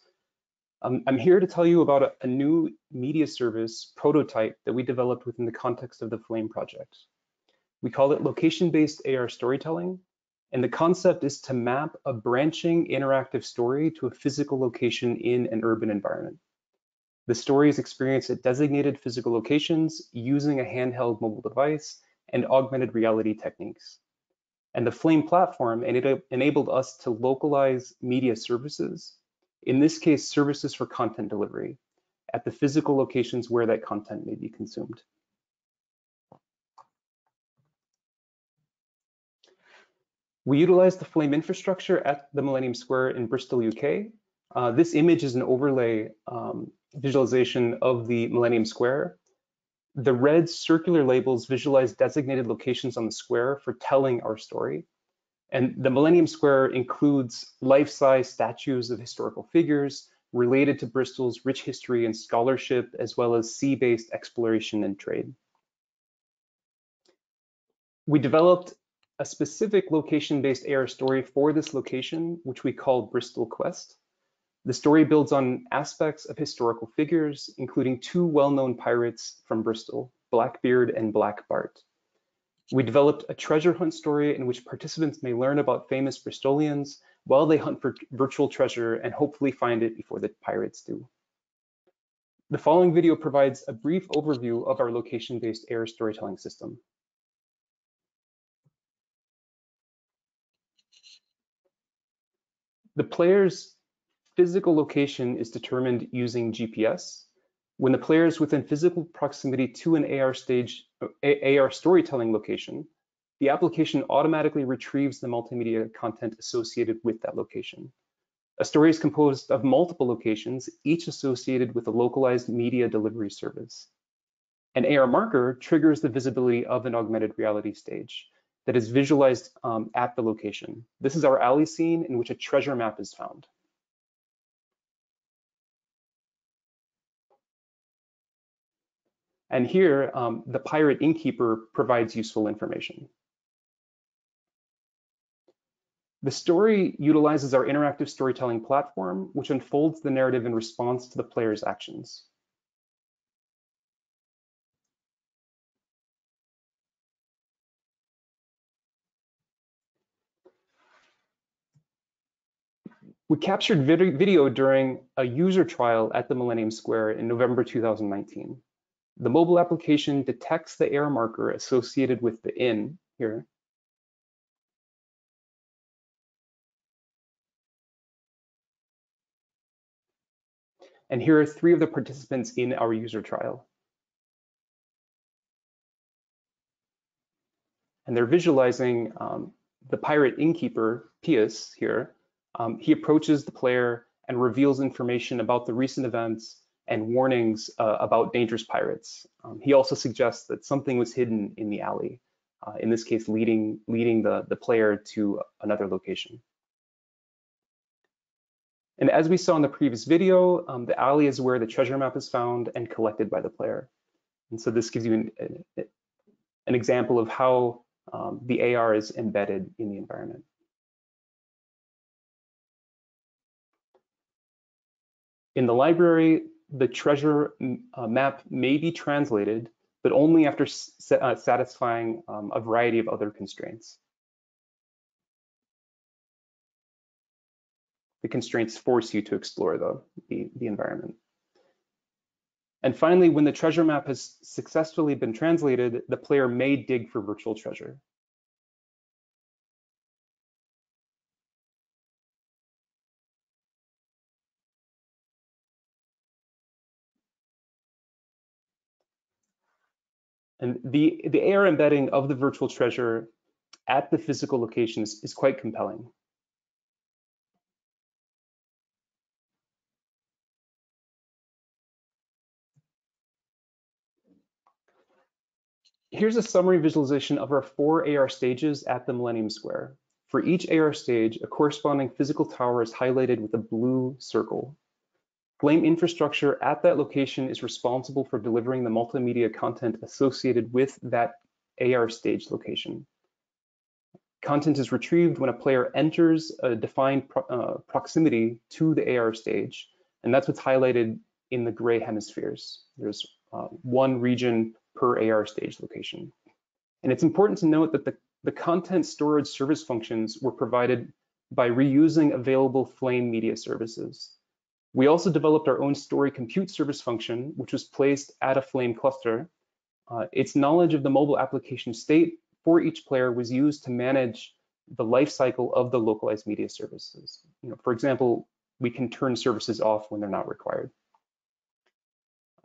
Speaker 13: I'm here to tell you about a new media service prototype that we developed within the context of the Flame project. We call it location-based AR storytelling, and the concept is to map a branching interactive story to a physical location in an urban environment. The story is experienced at designated physical locations using a handheld mobile device and augmented reality techniques. And the Flame platform enabled us to localize media services, in this case, services for content delivery, at the physical locations where that content may be consumed. We utilized the Flame infrastructure at the Millennium Square in Bristol, UK. This image is an overlay visualization of the Millennium Square. The red circular labels visualize designated locations on the square for telling our story. And the Millennium Square includes life-size statues of historical figures related to Bristol's rich history and scholarship, as well as sea-based exploration and trade. We developed a specific location-based AR story for this location, which we call Bristol Quest. The story builds on aspects of historical figures, including two well-known pirates from Bristol, Blackbeard and Black Bart. We developed a treasure hunt story in which participants may learn about famous Bristolians while they hunt for virtual treasure and hopefully find it before the pirates do. The following video provides a brief overview of our location-based AR storytelling system. The player's physical location is determined using GPS. When the player is within physical proximity to an AR storytelling location, the application automatically retrieves the multimedia content associated with that location. A story is composed of multiple locations, each associated with a localized media delivery service. An AR marker triggers the visibility of an augmented reality stage that is visualized at the location. This is our alley scene in which a treasure map is found. And here, the pirate innkeeper provides useful information. The story utilizes our interactive storytelling platform, which unfolds the narrative in response to the player's actions. We captured video during a user trial at the Millennium Square in November 2019. The mobile application detects the AR marker associated with the inn here. And here are three of the participants in our user trial. And they're visualizing the pirate innkeeper, Pius, here. He approaches the player and reveals information about the recent events and warnings about dangerous pirates. He also suggests that something was hidden in the alley, in this case, leading the player to another location. And as we saw in the previous video, the alley is where the treasure map is found and collected by the player. And so this gives you an example of how the AR is embedded in the environment. In the library, the treasure map may be translated, but only after satisfying a variety of other constraints. The constraints force you to explore the environment. And finally, when the treasure map has successfully been translated, the player may dig for virtual treasure. And the AR embedding of the virtual treasure at the physical locations is quite compelling. Here's a summary visualization of our 4 AR stages at the Millennium Square. For each AR stage, a corresponding physical tower is highlighted with a blue circle. Flame infrastructure at that location is responsible for delivering the multimedia content associated with that AR stage location. Content is retrieved when a player enters a defined proximity to the AR stage, and that's what's highlighted in the gray hemispheres. There's one region per AR stage location. And it's important to note that the content storage service functions were provided by reusing available Flame media services. We also developed our own story compute service function, which was placed at a Flame cluster. Its knowledge of the mobile application state for each player was used to manage the life cycle of the localized media services. For example, we can turn services off when they're not required.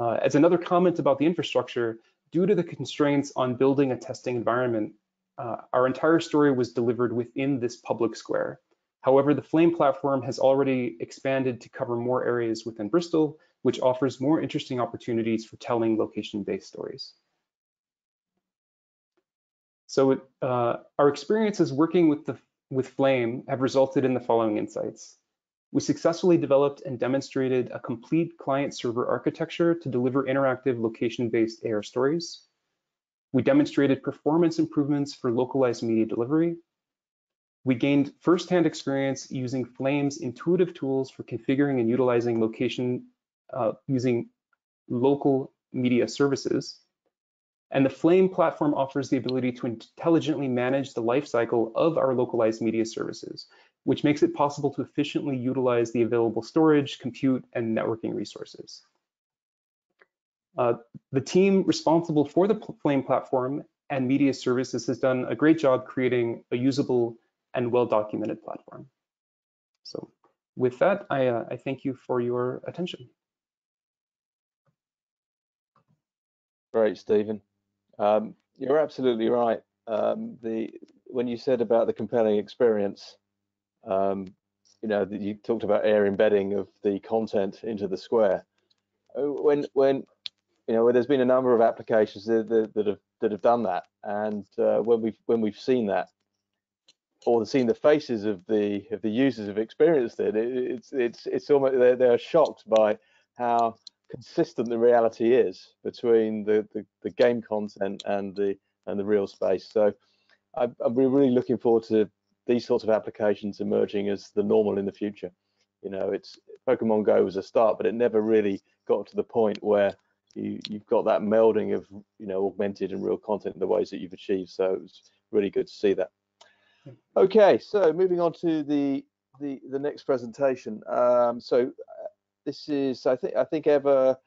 Speaker 13: As another comment about the infrastructure, due to the constraints on building a testing environment, our entire story was delivered within this public square. However, the Flame platform has already expanded to cover more areas within Bristol, which offers more interesting opportunities for telling location-based stories. So our experiences working with Flame have resulted in the following insights. We successfully developed and demonstrated a complete client-server architecture to deliver interactive location-based AR stories. We demonstrated performance improvements for localized media delivery. We gained firsthand experience using Flame's intuitive tools for configuring and utilizing location using local media services. And the Flame platform offers the ability to intelligently manage the lifecycle of our localized media services, which makes it possible to efficiently utilize the available storage, compute, and networking resources. The team responsible for the Flame platform and media services has done a great job creating a usable and well-documented platform. So with that, I thank you for your attention.
Speaker 3: Great, Stephen. You're absolutely right. When you said about the compelling experience, you talked about AR embedding of the content into the square. When there's been a number of applications that have done that, and when we've seen that, or seen the faces of the users who've experienced it, it's almost they're shocked by how consistent the reality is between the game content and the real space. So I'm really looking forward to these sorts of applications emerging as the normal in the future. It's Pokemon Go was a start, but it never really got to the point where you've got that melding of augmented and real content in the ways that you've achieved. So it was really good to see that. Okay, so moving on to the next presentation. This is I think Eva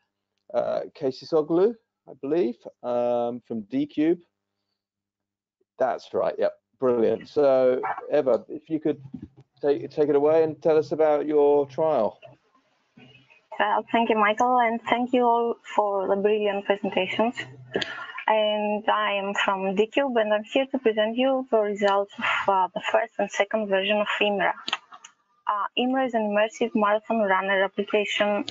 Speaker 3: Kasisoglu, I believe, from D-Cube. That's right. Yep, brilliant. So Eva, if you could take it away and tell us about your trial.
Speaker 14: Thank you, Michael, and thank you all for the brilliant presentations. And I am from D-Cube, and I'm here to present you the results of the first and second version of IMRA. IMRA is an immersive marathon runner application.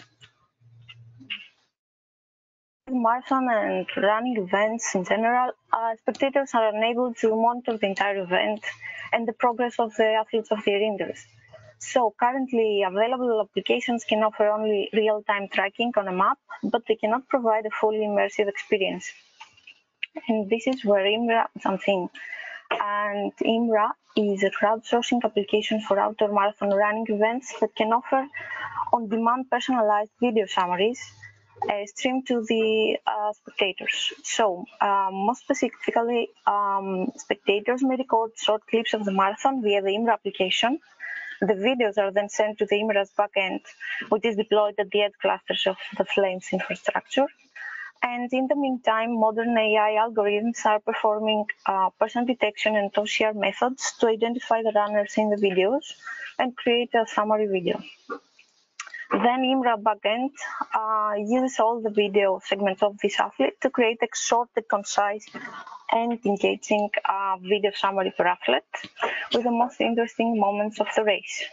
Speaker 14: Marathon and running events in general, spectators are unable to monitor the entire event and the progress of the athletes of their interest. So currently available applications can offer only real-time tracking on a map, but they cannot provide a fully immersive experience. And this is where IMRA comes in. And IMRA is a crowdsourcing application for outdoor marathon running events that can offer on-demand personalized video summaries streamed to the spectators. So more specifically, spectators may record short clips of the marathon via the IMRA application. The videos are then sent to the IMRA's backend, which is deployed at the edge clusters of the Flames infrastructure. And in the meantime, modern AI algorithms are performing person detection and OCR methods to identify the runners in the videos and create a summary video. Then IMRA backend uses all the video segments of this athlete to create a short, concise, and engaging video summary per athlete with the most interesting moments of the race.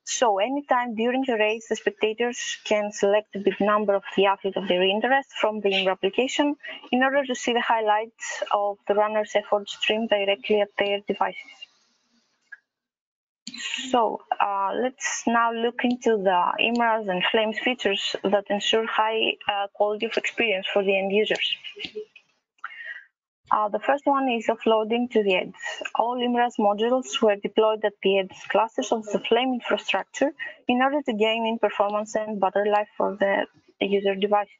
Speaker 14: So anytime during the race, the spectators can select a big number of the athletes of their interest from the IMRA application in order to see the highlights of the runner's effort streamed directly at their devices. So let's now look into the IMRA's and Flames features that ensure high quality of experience for the end users. The first one is offloading to the edge. All IMRA's modules were deployed at the edge clusters of the Flame infrastructure in order to gain in performance and battery life for the user devices.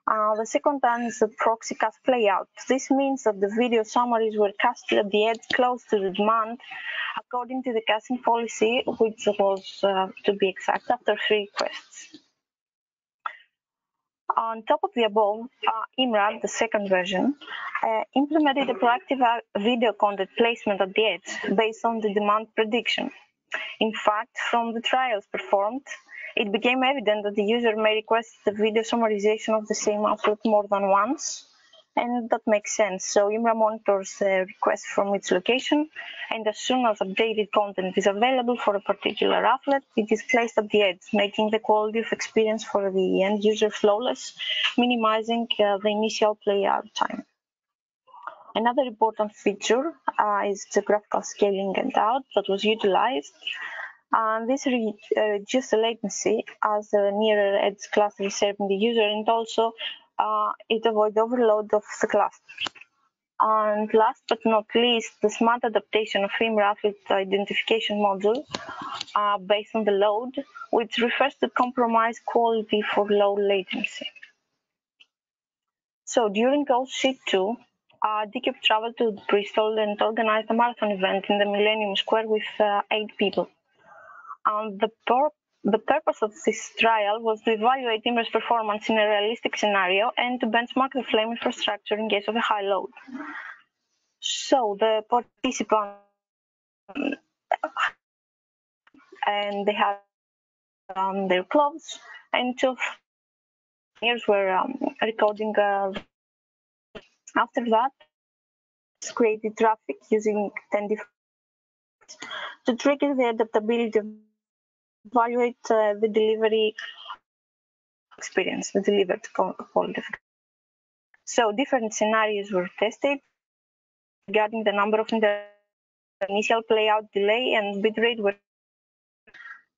Speaker 14: The second one is the proxy cast playout. This means that the video summaries were casted at the edge close to the demand according to the casting policy, which was, to be exact, after 3 requests. On top of the above, IMRA, the second version, implemented a proactive video content placement at the edge based on the demand prediction. In fact, from the trials performed, it became evident that the user may request the video summarization of the same output more than once, and that makes sense. So IMRA monitors the request from its location, and as soon as updated content is available for a particular outlet, it is placed at the edge, making the quality of experience for the end user flawless, minimizing the initial play-out time. Another important feature is the graphical scaling and out that was utilized. This reduced the latency as the nearer edge cluster is serving the user, and also it avoids overload of the cluster. And last but not least, the smart adaptation of IMRA with identification module based on the load, which refers to compromise quality for low latency. So during OC2, DCube traveled to Bristol and organized a marathon event in the Millennium Square with 8 people. The purpose of this trial was to evaluate IMRA's performance in a realistic scenario and to benchmark the Flame infrastructure in case of a high load. So the participants and they had their clothes, and 2 engineers were recording. After that, created traffic using 10 different to trigger the adaptability, evaluate the delivery experience, the delivered quality. So different scenarios were tested regarding the number of initial playout delay and bitrate were,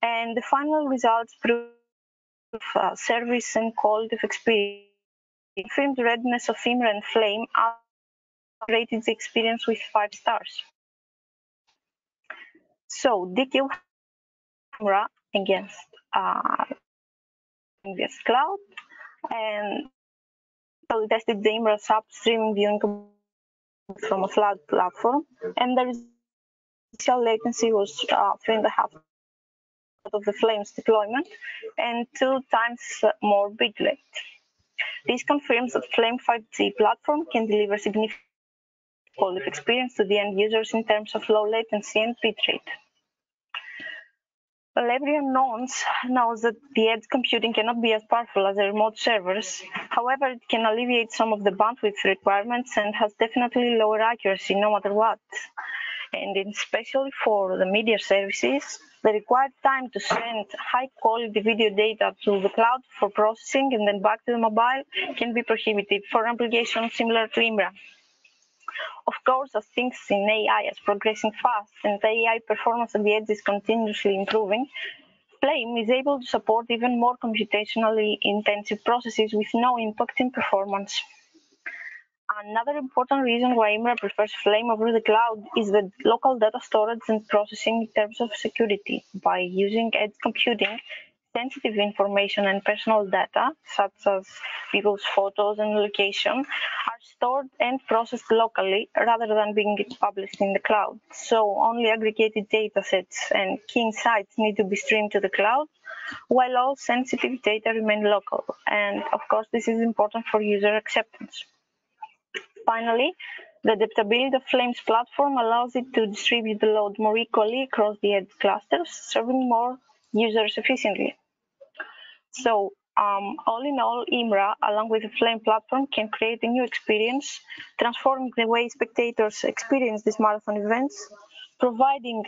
Speaker 14: and the final results prove service and quality of experience. Confirmed readiness of IMRA and Flame rated the experience with 5 stars. So DCube IMRA against Cloud, and so we tested the IMRA upstream viewing from a cloud platform, and the initial latency was 3.5 of the Flame's deployment and 2 times more bitrate. This confirms that Flame 5G platform can deliver significant quality of experience to the end users in terms of low latency and bitrate. Well, everyone knows that the edge computing cannot be as powerful as the remote servers. However, it can alleviate some of the bandwidth requirements and has definitely lower accuracy no matter what. And especially for the media services, the required time to send high-quality video data to the cloud for processing and then back to the mobile can be prohibitive for applications similar to IMRA. Of course, as things in AI is progressing fast and AI performance at the edge is continuously improving, Flame is able to support even more computationally intensive processes with no impact in performance. Another important reason why IMRA prefers Flame over the cloud is the local data storage and processing in terms of security. By using edge computing, sensitive information and personal data, such as people's photos and location, are stored and processed locally rather than being published in the cloud. So only aggregated data sets and key insights need to be streamed to the cloud, while all sensitive data remain local. And of course, this is important for user acceptance. Finally, the adaptability of Flame's platform allows it to distribute the load more equally across the edge clusters, serving more users efficiently. So, all in all, IMRA, along with the Flame platform, can create a new experience, transforming the way spectators experience these marathon events, providing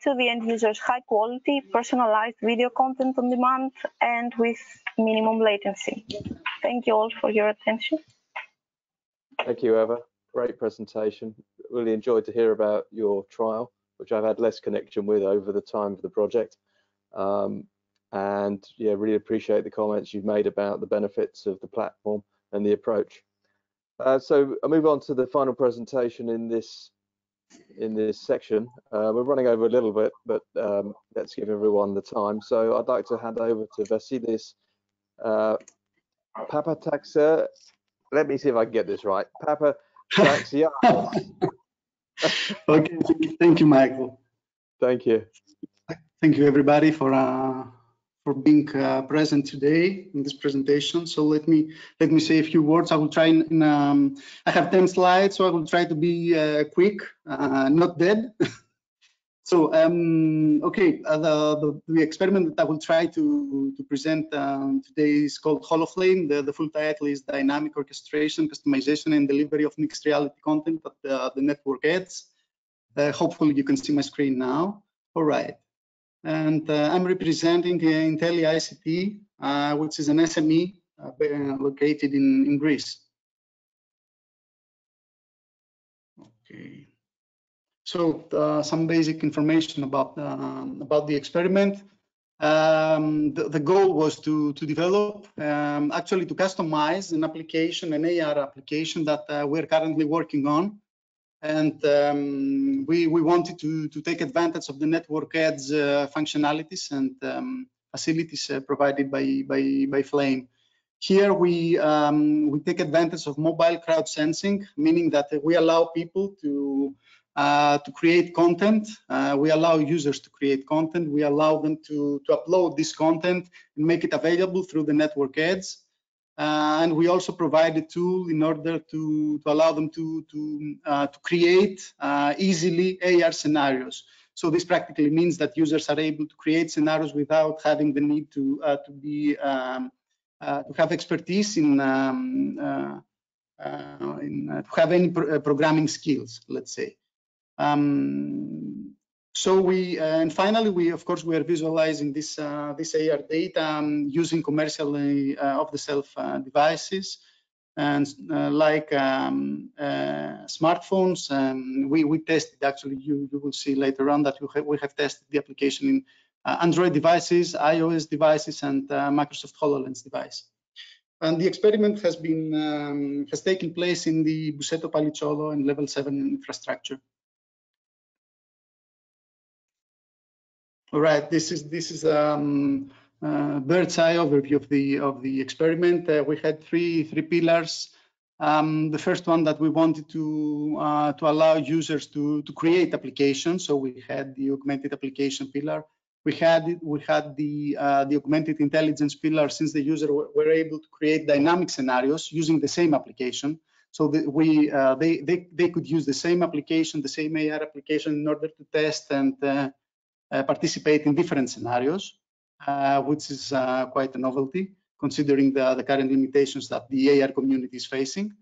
Speaker 14: to the end users high-quality, personalized video content on demand and with minimum latency. Thank you all for your attention.
Speaker 3: Thank you, Eva. Great presentation. Really enjoyed to hear about your trial, which I've had less connection with over the time of the project. And yeah, really appreciate the comments you've made about the benefits of the platform and the approach. So I'll move on to the final presentation in this section. We're running over a little bit, but let's give everyone the time. So I'd like to hand over to Vasilis Papataxa. Let me see if I can get this right. Papataxianos.
Speaker 15: Okay, thank you, Michael.
Speaker 3: Thank you.
Speaker 15: Thank you, everybody, for being present today in this presentation. So let me say a few words. I will try. I have 10 slides, so I will try to be quick, not dead. So okay, the experiment that I will try to present today is called HoloFlame. The full title is Dynamic Orchestration, Customization, and Delivery of Mixed Reality Content at the Network Edge. Hopefully you can see my screen now. All right. And I'm representing Intelli ICT, which is an SME located in Greece. Okay. So some basic information about the experiment. The goal was to develop, actually to customize an application, an AR application that we're currently working on. And we wanted to take advantage of the network edge functionalities and facilities provided by Flame. Here we take advantage of mobile crowd sensing, meaning that we allow people to create content. We allow users to create content. We allow them to upload this content and make it available through the network edge. And we also provide a tool in order to allow them to create easily AR scenarios. So this practically means that users are able to create scenarios without having the need to have expertise in to have any programming skills, let's say. So we and finally we of course we are visualizing this this AR data using commercially off-the-shelf devices and like smartphones. We tested, actually you will see later on that we have tested the application in Android devices, iOS devices, and Microsoft HoloLens device. And the experiment has been has taken place in the Busseto Palicciolo and level 7 infrastructure. All right, this is bird's eye overview of the experiment. We had three pillars. The first one, that we wanted to allow users to create applications. So we had the augmented application pillar. We had the augmented intelligence pillar, since the user were able to create dynamic scenarios using the same application. So that they could use the same application, the same AR application, in order to test and participate in different scenarios, which is quite a novelty, considering the current limitations that the AR community is facing.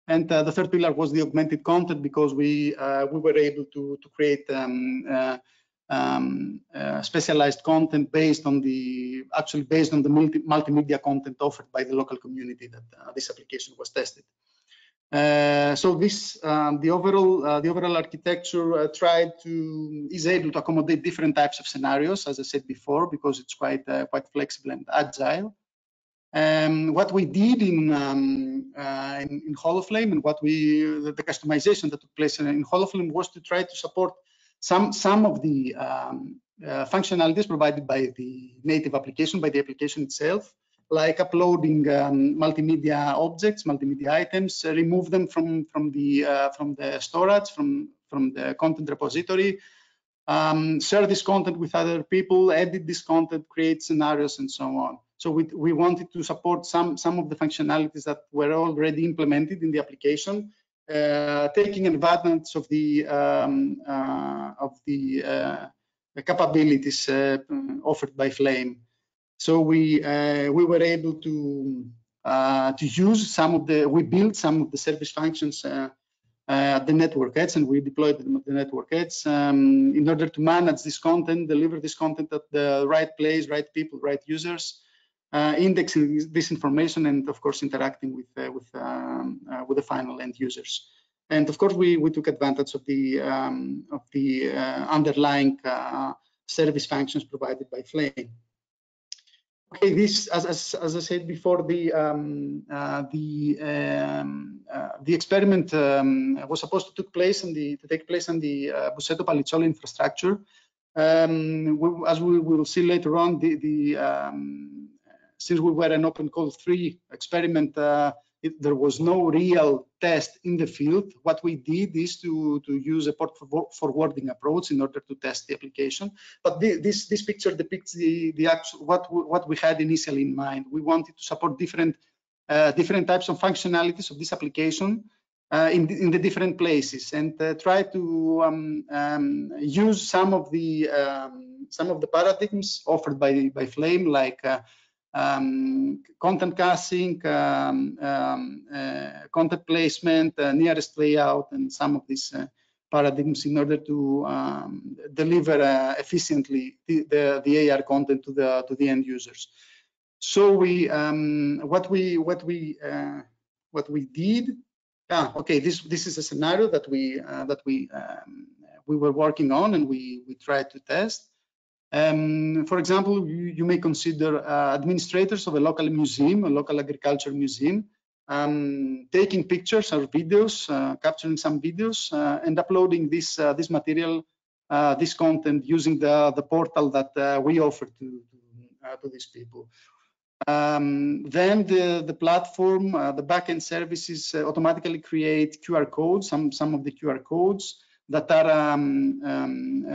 Speaker 15: And the third pillar was the augmented content, because we were able to create specialized content based on the multimedia content offered by the local community that this application was tested. So this the overall architecture is able to accommodate different types of scenarios, as I said before, because it's quite flexible and agile. What we did in HoloFlame, and the customization that took place in HoloFlame, was to try to support some of the functionalities provided by the native application, by the application itself, like uploading multimedia objects, multimedia items, remove them from the storage, from the content repository, share this content with other people, edit this content, create scenarios, and so on. So we wanted to support some of the functionalities that were already implemented in the application, taking advantage of the capabilities offered by Flame. So we were able to use we built some of the service functions at the network edge, and we deployed them at the network edge in order to manage this content, deliver this content at the right place, right people, right users, indexing this information, and of course interacting with the final end users. And of course we took advantage of the underlying service functions provided by Flame. Okay, this, as I said before, the experiment was supposed to take place on the Busseto Palizzolo infrastructure. As we will see later on, since we were an Open Call 3 experiment, there was no real test in the field. What we did is to use a port forwarding approach in order to test the application. But this picture depicts the actual what we had initially in mind. We wanted to support different types of functionalities of this application in the different places, and try to use some of the paradigms offered by Flame, like content caching, content placement, nearest layout, and some of these paradigms in order to deliver efficiently the AR content to the end users. So what we did. Okay, this is a scenario that we were working on and we tried to test. For example, you may consider administrators of a local museum, a local agriculture museum, taking pictures or videos, capturing some videos, and uploading this material, this content using the portal that we offer to these people. Then the platform, the backend services automatically create QR codes, some of the QR codes that are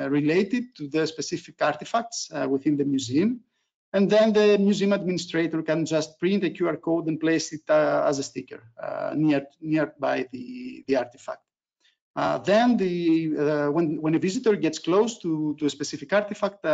Speaker 15: related to the specific artifacts within the museum. And then the museum administrator can just print a QR code and place it as a sticker nearby the artifact. Then when a visitor gets close to a specific artifact,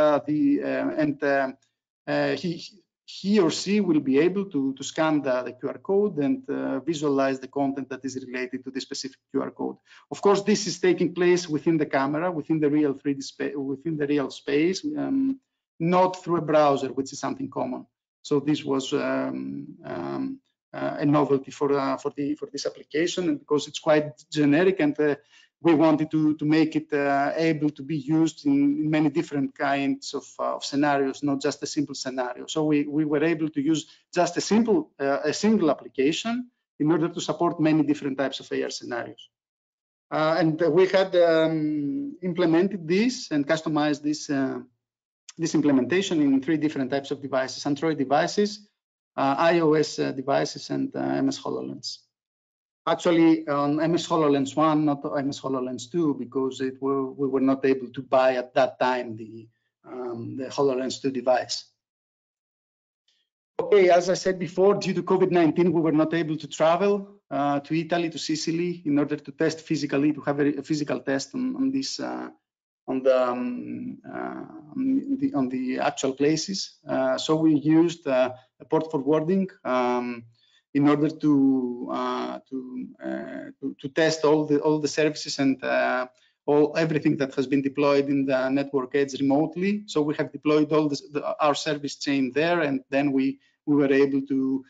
Speaker 15: he or she will be able to scan the QR code and visualize the content that is related to the specific QR code. Of course, this is taking place within the camera, within the real 3D space, within the real space, not through a browser, which is something common. So this was a novelty for this application, and because it's quite generic, and we wanted to make it able to be used in many different kinds of scenarios, not just a simple scenario. So we were able to use just a single application in order to support many different types of AR scenarios. And we had implemented this and customized this implementation in 3 different types of devices: Android devices, iOS devices, and MS HoloLens. Actually, on MS HoloLens 1, not MS HoloLens 2, because we were not able to buy at that time the HoloLens 2 device. Okay, as I said before, due to COVID-19, we were not able to travel to Italy, to Sicily, in order to test physically, to have a physical test on the actual places. So we used a port forwarding in order to test all the services and everything that has been deployed in the network edge remotely. So we have deployed all our service chain there, and then we were able to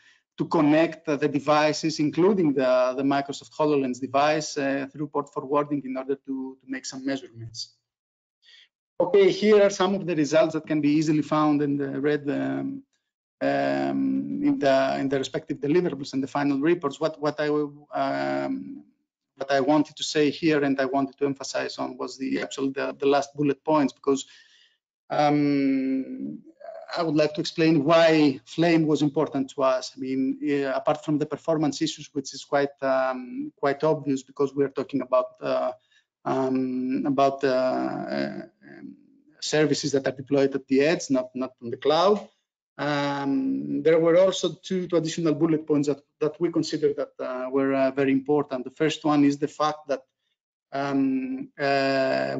Speaker 15: connect the devices, including the Microsoft HoloLens device, through port forwarding in order to make some measurements. Okay, here are some of the results that can be easily found and read in the respective deliverables and the final reports. What I wanted to say here and I wanted to emphasize on was the last bullet points, because I would like to explain why Flame was important to us. I mean, apart from the performance issues, which is quite obvious, because we are talking about services that are deployed at the edge, not on the cloud. There were also two additional bullet points that we consider that were very important. The first one is the fact that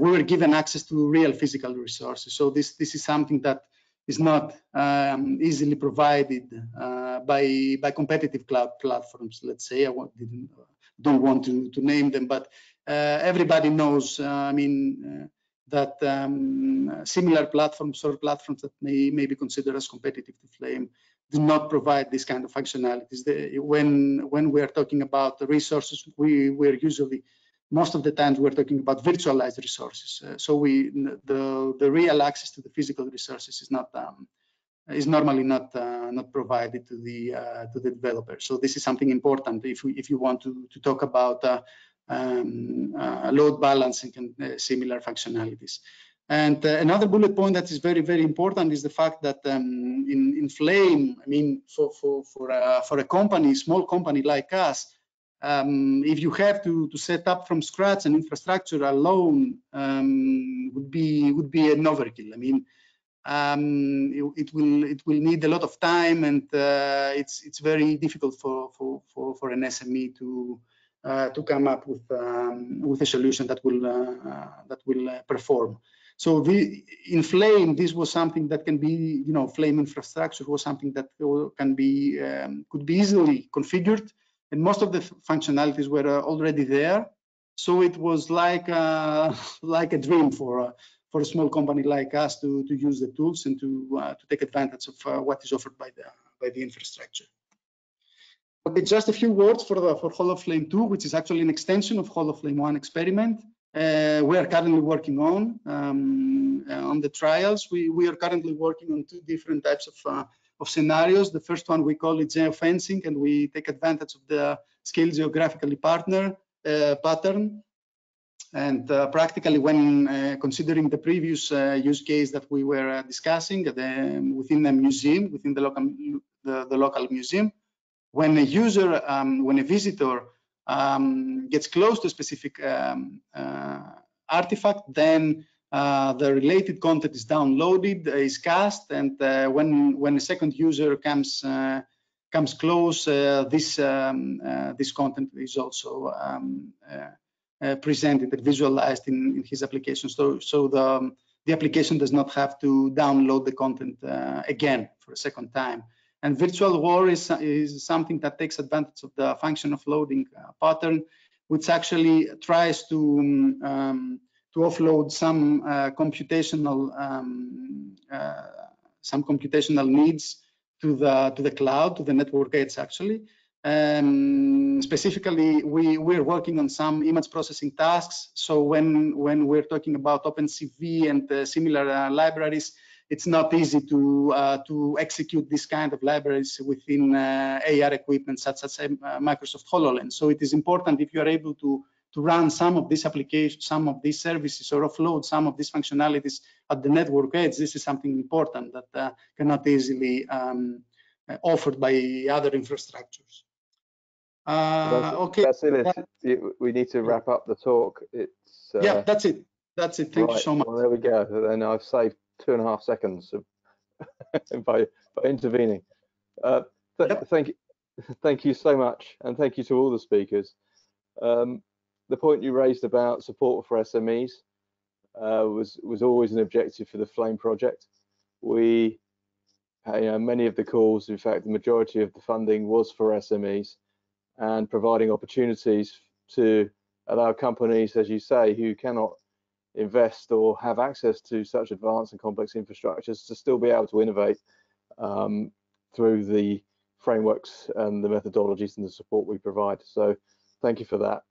Speaker 15: we were given access to real physical resources. So this is something that is not easily provided by competitive cloud platforms. Let's say, don't want to name them, but everybody knows. That similar platforms or platforms that may be considered as competitive to Flame do not provide this kind of functionalities. When we are talking about the resources, we're usually, most of the times, we're talking about virtualized resources. So the real access to the physical resources is not is normally not provided to the developer. So this is something important if you want to talk about load balancing and similar functionalities. And another bullet point that is very, very important is the fact that in Flame, I mean, for a company, small company like us, if you have to set up from scratch an infrastructure alone, would be an overkill. I mean, it will need a lot of time, and it's very difficult for an SME to come up with a solution that will perform. So in Flame, this was something that can be, Flame infrastructure was something that could be easily configured, and most of the functionalities were already there. So it was like a dream for a small company like us to use the tools and to take advantage of what is offered by the infrastructure. Okay, just a few words for HoloFlame 2, which is actually an extension of HoloFlame 1 experiment. We are currently working on the trials. We are currently working on two different types of scenarios. The first one we call it geofencing, and we take advantage of the scale geographically pattern. And practically, when considering the previous use case that we were discussing within a museum, within the local museum, when a user, when a visitor gets close to a specific artifact, then the related content is downloaded, is cached, and when a second user comes close, this content is also presented and visualized in his application. So the application does not have to download the content again for a second time. And virtual war is something that takes advantage of the function of loading pattern, which actually tries to offload some computational needs to the cloud, to the network edge actually. Specifically, we're working on some image processing tasks. So when we're talking about OpenCV and similar libraries, it's not easy to execute this kind of libraries within AR equipment such as Microsoft HoloLens. So it is important if you are able to run some of these applications, some of these services, or offload some of these functionalities at the network edge. This is something important that cannot easily offered by other infrastructures. Okay.
Speaker 3: We need to wrap up the talk.
Speaker 15: Yeah, that's it. That's it. Thank you so much.
Speaker 3: Well, there we go. Then I've saved 2.5 seconds by intervening. Thank you so much, and thank you to all the speakers. The point you raised about support for SMEs was always an objective for the Flame project. Many of the calls, in fact, the majority of the funding was for SMEs and providing opportunities to allow companies, as you say, who cannot invest or have access to such advanced and complex infrastructures to still be able to innovate through the frameworks and the methodologies and the support we provide. So thank you for that.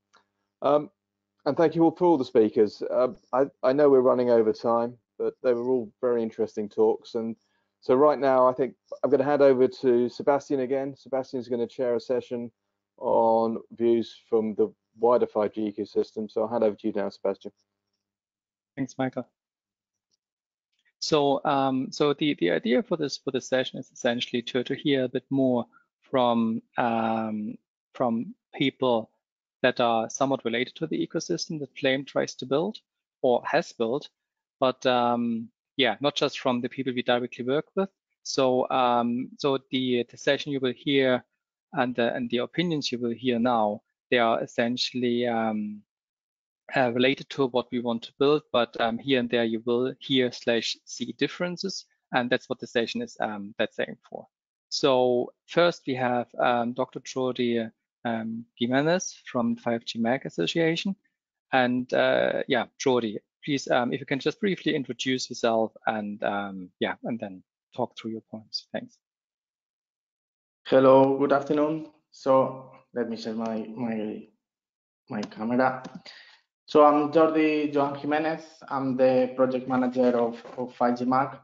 Speaker 3: And thank you all for all the speakers. I know we're running over time, but they were all very interesting talks. And so right now, I think I'm going to hand over to Sebastian again. Sebastian is going to chair a session on views from the wider 5G ecosystem. So I'll hand over to you now, Sebastian.
Speaker 9: Thanks, Michael. So, the idea for this session is essentially to hear a bit more from people that are somewhat related to the ecosystem that Flame tries to build or has built, but yeah, not just from the people we directly work with. So, the session you will hear and the opinions you will hear now, they are essentially related to what we want to build, but here and there you will hear/see differences, and that's what the session is that's aimed for. So first we have Dr. Jordi Jimenez from 5G Mag Association, and yeah, Jordi, please, if you can just briefly introduce yourself and yeah, and then talk through your points. Thanks.
Speaker 16: Hello, good afternoon. So let me share my camera. So I'm Jordi Joan Jimenez. I'm the project manager of 5G Mag.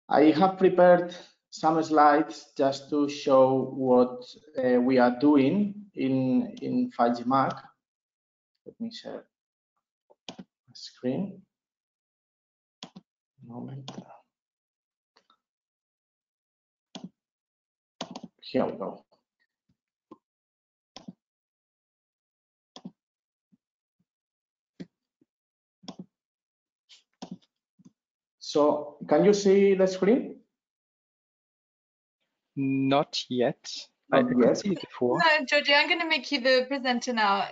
Speaker 16: I have prepared some slides just to show what we are doing in 5G MAC. Let me share my screen. Moment. Here we go. So can you see the screen?
Speaker 9: Not yet. I could see it before.
Speaker 2: No, Georgie, I'm going to make you the presenter now,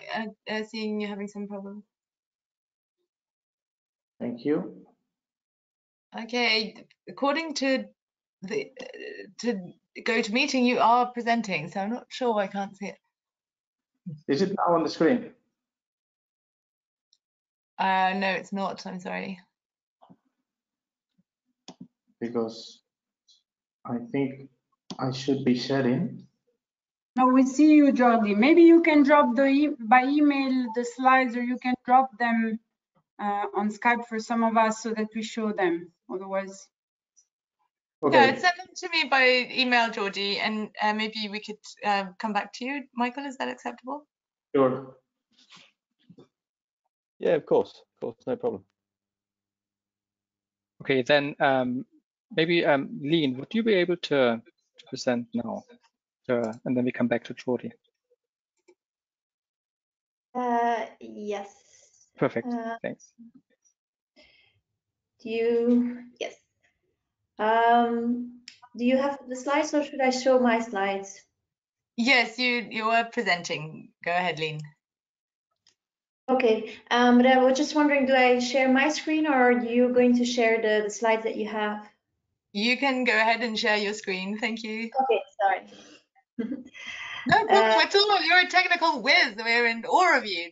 Speaker 2: seeing you're having some problems.
Speaker 16: Thank you.
Speaker 2: Okay, according to the GoToMeeting, you are presenting, so I'm not sure why I can't see it.
Speaker 16: Is it now on the screen?
Speaker 2: No, it's not. I'm sorry.
Speaker 16: Because I think I should be sharing.
Speaker 8: No, we see you, Jordi. Maybe you can drop by email the slides, or you can drop them on Skype for some of us so that we show them. Otherwise,
Speaker 2: okay. Yeah, send them to me by email, Georgie, and maybe we could come back to you. Michael, is that acceptable?
Speaker 3: Sure. Yeah, of course, no problem.
Speaker 9: Okay, then maybe Lean, would you be able to present now? And then we come back to Jordi.
Speaker 17: Yes.
Speaker 9: Perfect, thanks.
Speaker 17: Yes. Do you have the slides, or should I show my slides?
Speaker 2: Yes, you are presenting. Go ahead, Lean.
Speaker 17: Okay, but I was just wondering, do I share my screen, or are you going to share the slides that you have?
Speaker 2: You can go ahead and share your screen. Thank you.
Speaker 17: Okay, sorry.
Speaker 2: No problem at all. You're a technical whiz. We're in awe of you.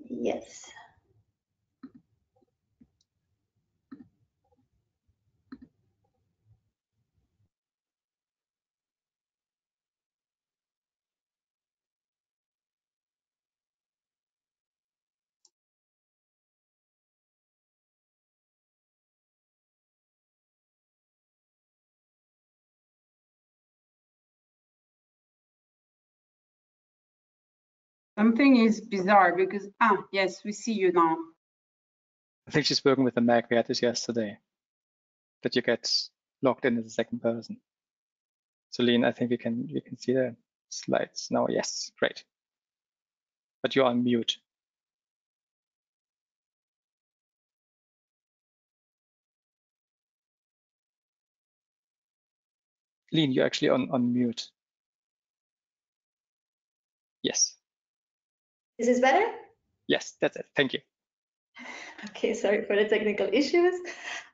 Speaker 17: Yes.
Speaker 8: something is bizarre because, yes, we see you now.
Speaker 9: I think she's working with the Mac. We had this yesterday, that you get logged in as a second person. So Lean, I think you can see the slides now. Yes, great. But you're on mute. Lean, you're actually on mute. Yes.
Speaker 17: Is this better?
Speaker 9: Yes, that's it. Thank you.
Speaker 17: Okay, sorry for the technical issues.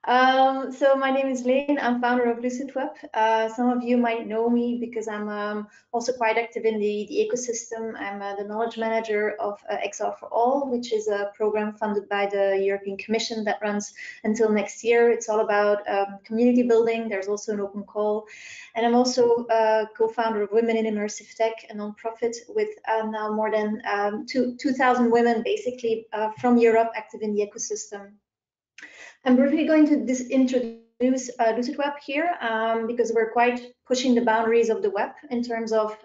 Speaker 17: So my name is Leen. I'm founder of LucidWeb. Some of you might know me because I'm also quite active in the ecosystem. I'm the knowledge manager of XR for All, which is a program funded by the European Commission that runs until next year. It's all about community building. There's also an open call. And I'm also co-founder of Women in Immersive Tech, a nonprofit with now more than 2,000 women, basically from Europe, active in the ecosystem. I'm briefly going to introduce LucidWeb here because we're quite pushing the boundaries of the web in terms of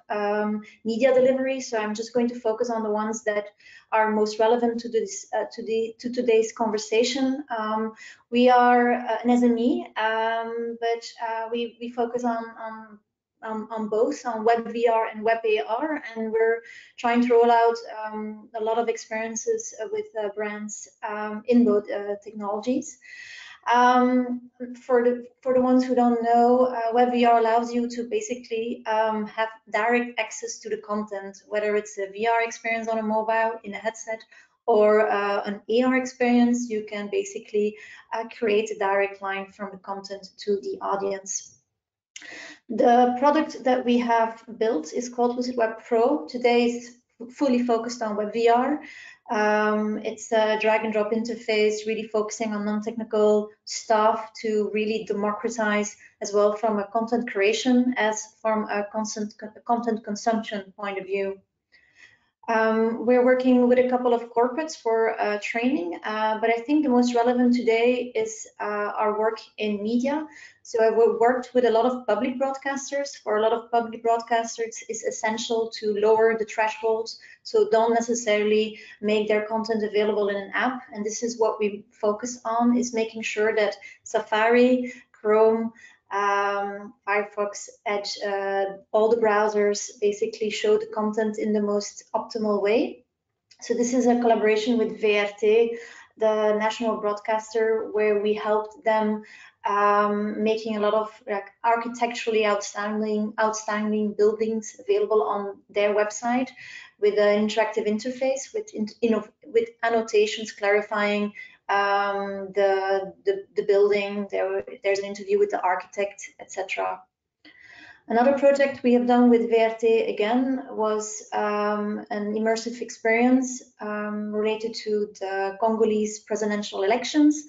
Speaker 17: media delivery. So I'm just going to focus on the ones that are most relevant to this to today's conversation. We are an SME, but we focus on both, on web VR and web AR, and we're trying to roll out a lot of experiences with brands in both technologies. For the ones who don't know, web VR allows you to basically have direct access to the content, whether it's a VR experience on a mobile in a headset or an AR experience. You can basically create a direct line from the content to the audience. The product that we have built is called LucidWeb Pro. Today is fully focused on web VR. It's a drag and drop interface, really focusing on non-technical stuff to really democratize as well from a content creation as from a content consumption point of view. We're working with a couple of corporates for training, but I think the most relevant today is our work in media. So I've worked with a lot of public broadcasters. For a lot of public broadcasters, it's essential to lower the thresholds, so don't necessarily make their content available in an app. And this is what we focus on, is making sure that Safari, Chrome, Firefox, Edge, all the browsers basically show the content in the most optimal way. So this is a collaboration with VRT, the national broadcaster, where we helped them making a lot of architecturally outstanding buildings available on their website with an interactive interface with annotations clarifying the building. There's an interview with the architect, etc. Another project we have done with VRT again was an immersive experience related to the Congolese presidential elections,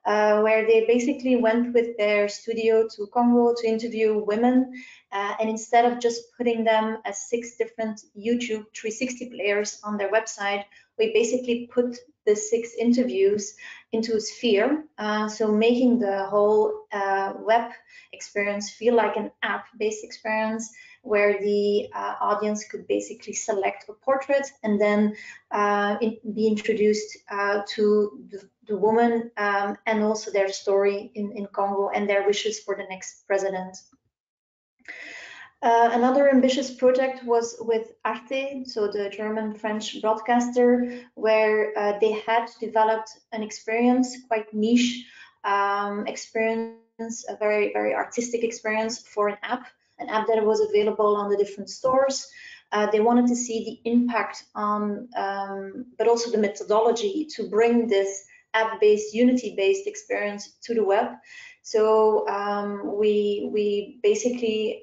Speaker 17: where they basically went with their studio to Congo to interview women, and instead of just putting them as 6 different YouTube 360 players on their website, we basically put the 6 interviews into a sphere, so making the whole web experience feel like an app-based experience where the audience could basically select a portrait and then be introduced to the woman and also their story in Congo and their wishes for the next president. Another ambitious project was with Arte, so the German-French broadcaster, where they had developed an experience, quite niche experience, a very, very artistic experience for an app that was available on the different stores. They wanted to see the impact on, but also the methodology to bring this app-based, Unity-based experience to the web. So we basically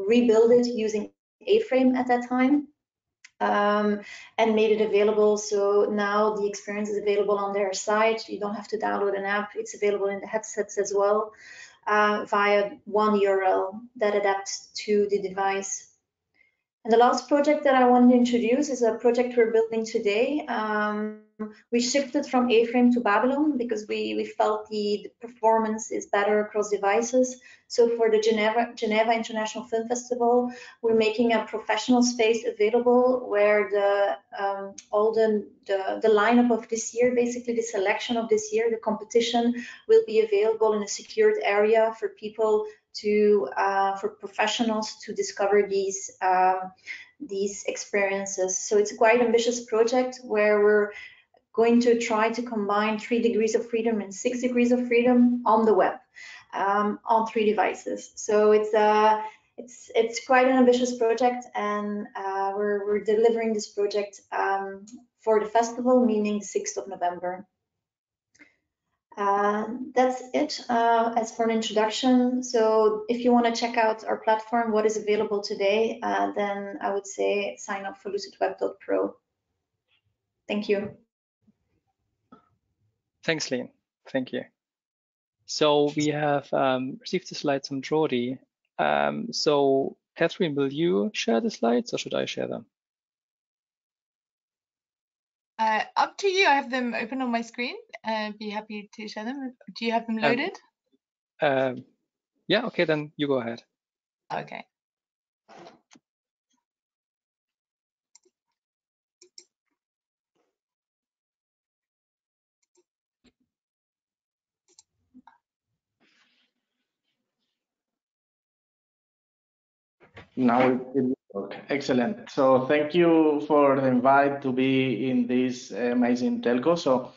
Speaker 17: rebuilt it using A-Frame at that time and made it available. So now the experience is available on their site. You don't have to download an app. It's available in the headsets as well via one URL that adapts to the device. And the last project that I want to introduce is a project we're building today. We shifted from A-Frame to Babylon because we felt the performance is better across devices. So for the Geneva International Film Festival, we're making a professional space available where all the lineup of this year, basically the selection of this year, the competition will be available in a secured area for people to, for professionals to discover these experiences. So it's a quite ambitious project where we're going to try to combine 3 degrees of freedom and 6 degrees of freedom on the web, on 3 devices. So it's quite an ambitious project, and we're delivering this project for the festival, meaning the 6th of November. That's it as for an introduction. So if you want to check out our platform, what is available today, then I would say sign up for lucidweb.pro. Thank you.
Speaker 9: Thanks, Lynn. Thank you. So we have received the slides from Jordi. So Catherine, will you share the slides or should I share them?
Speaker 2: Up to you. I have them open on my screen. Be happy to share them. Do you have them loaded?
Speaker 9: Yeah, okay, then you go ahead.
Speaker 2: Okay.
Speaker 16: Now it will work. Excellent. So thank you for the invite to be in this amazing telco. So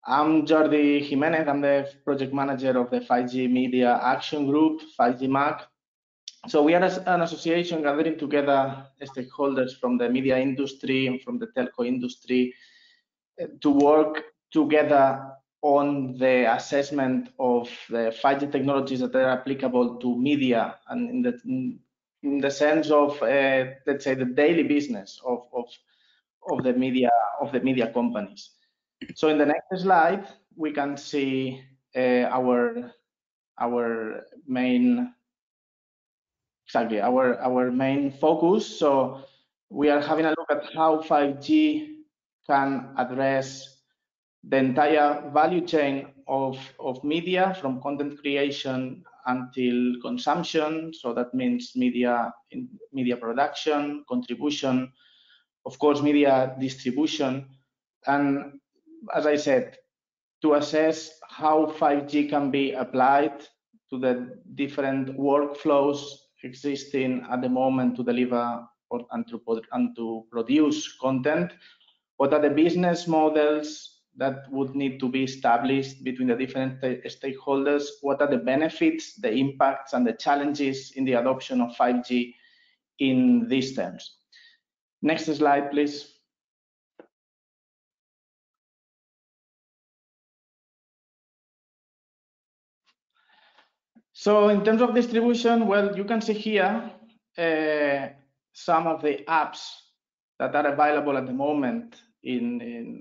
Speaker 16: I'm Jordi Jimenez. I'm the project manager of the 5G Media Action Group, 5G MAC. So we are an association gathering together stakeholders from the media industry and from the telco industry to work together on the assessment of the 5G technologies that are applicable to media and in the sense of let's say the daily business of the media companies. So in the next slide we can see our main focus. So we are having a look at how 5G can address the entire value chain of media, from content creation until consumption. So that means media production, contribution, of course, media distribution. And as I said, to assess how 5G can be applied to the different workflows existing at the moment to deliver and to produce content. What are the business models that would need to be established between the different stakeholders? What are the benefits, the impacts, and the challenges in the adoption of 5G in these terms? Next slide, please. So in terms of distribution, well, you can see here some of the apps that are available at the moment in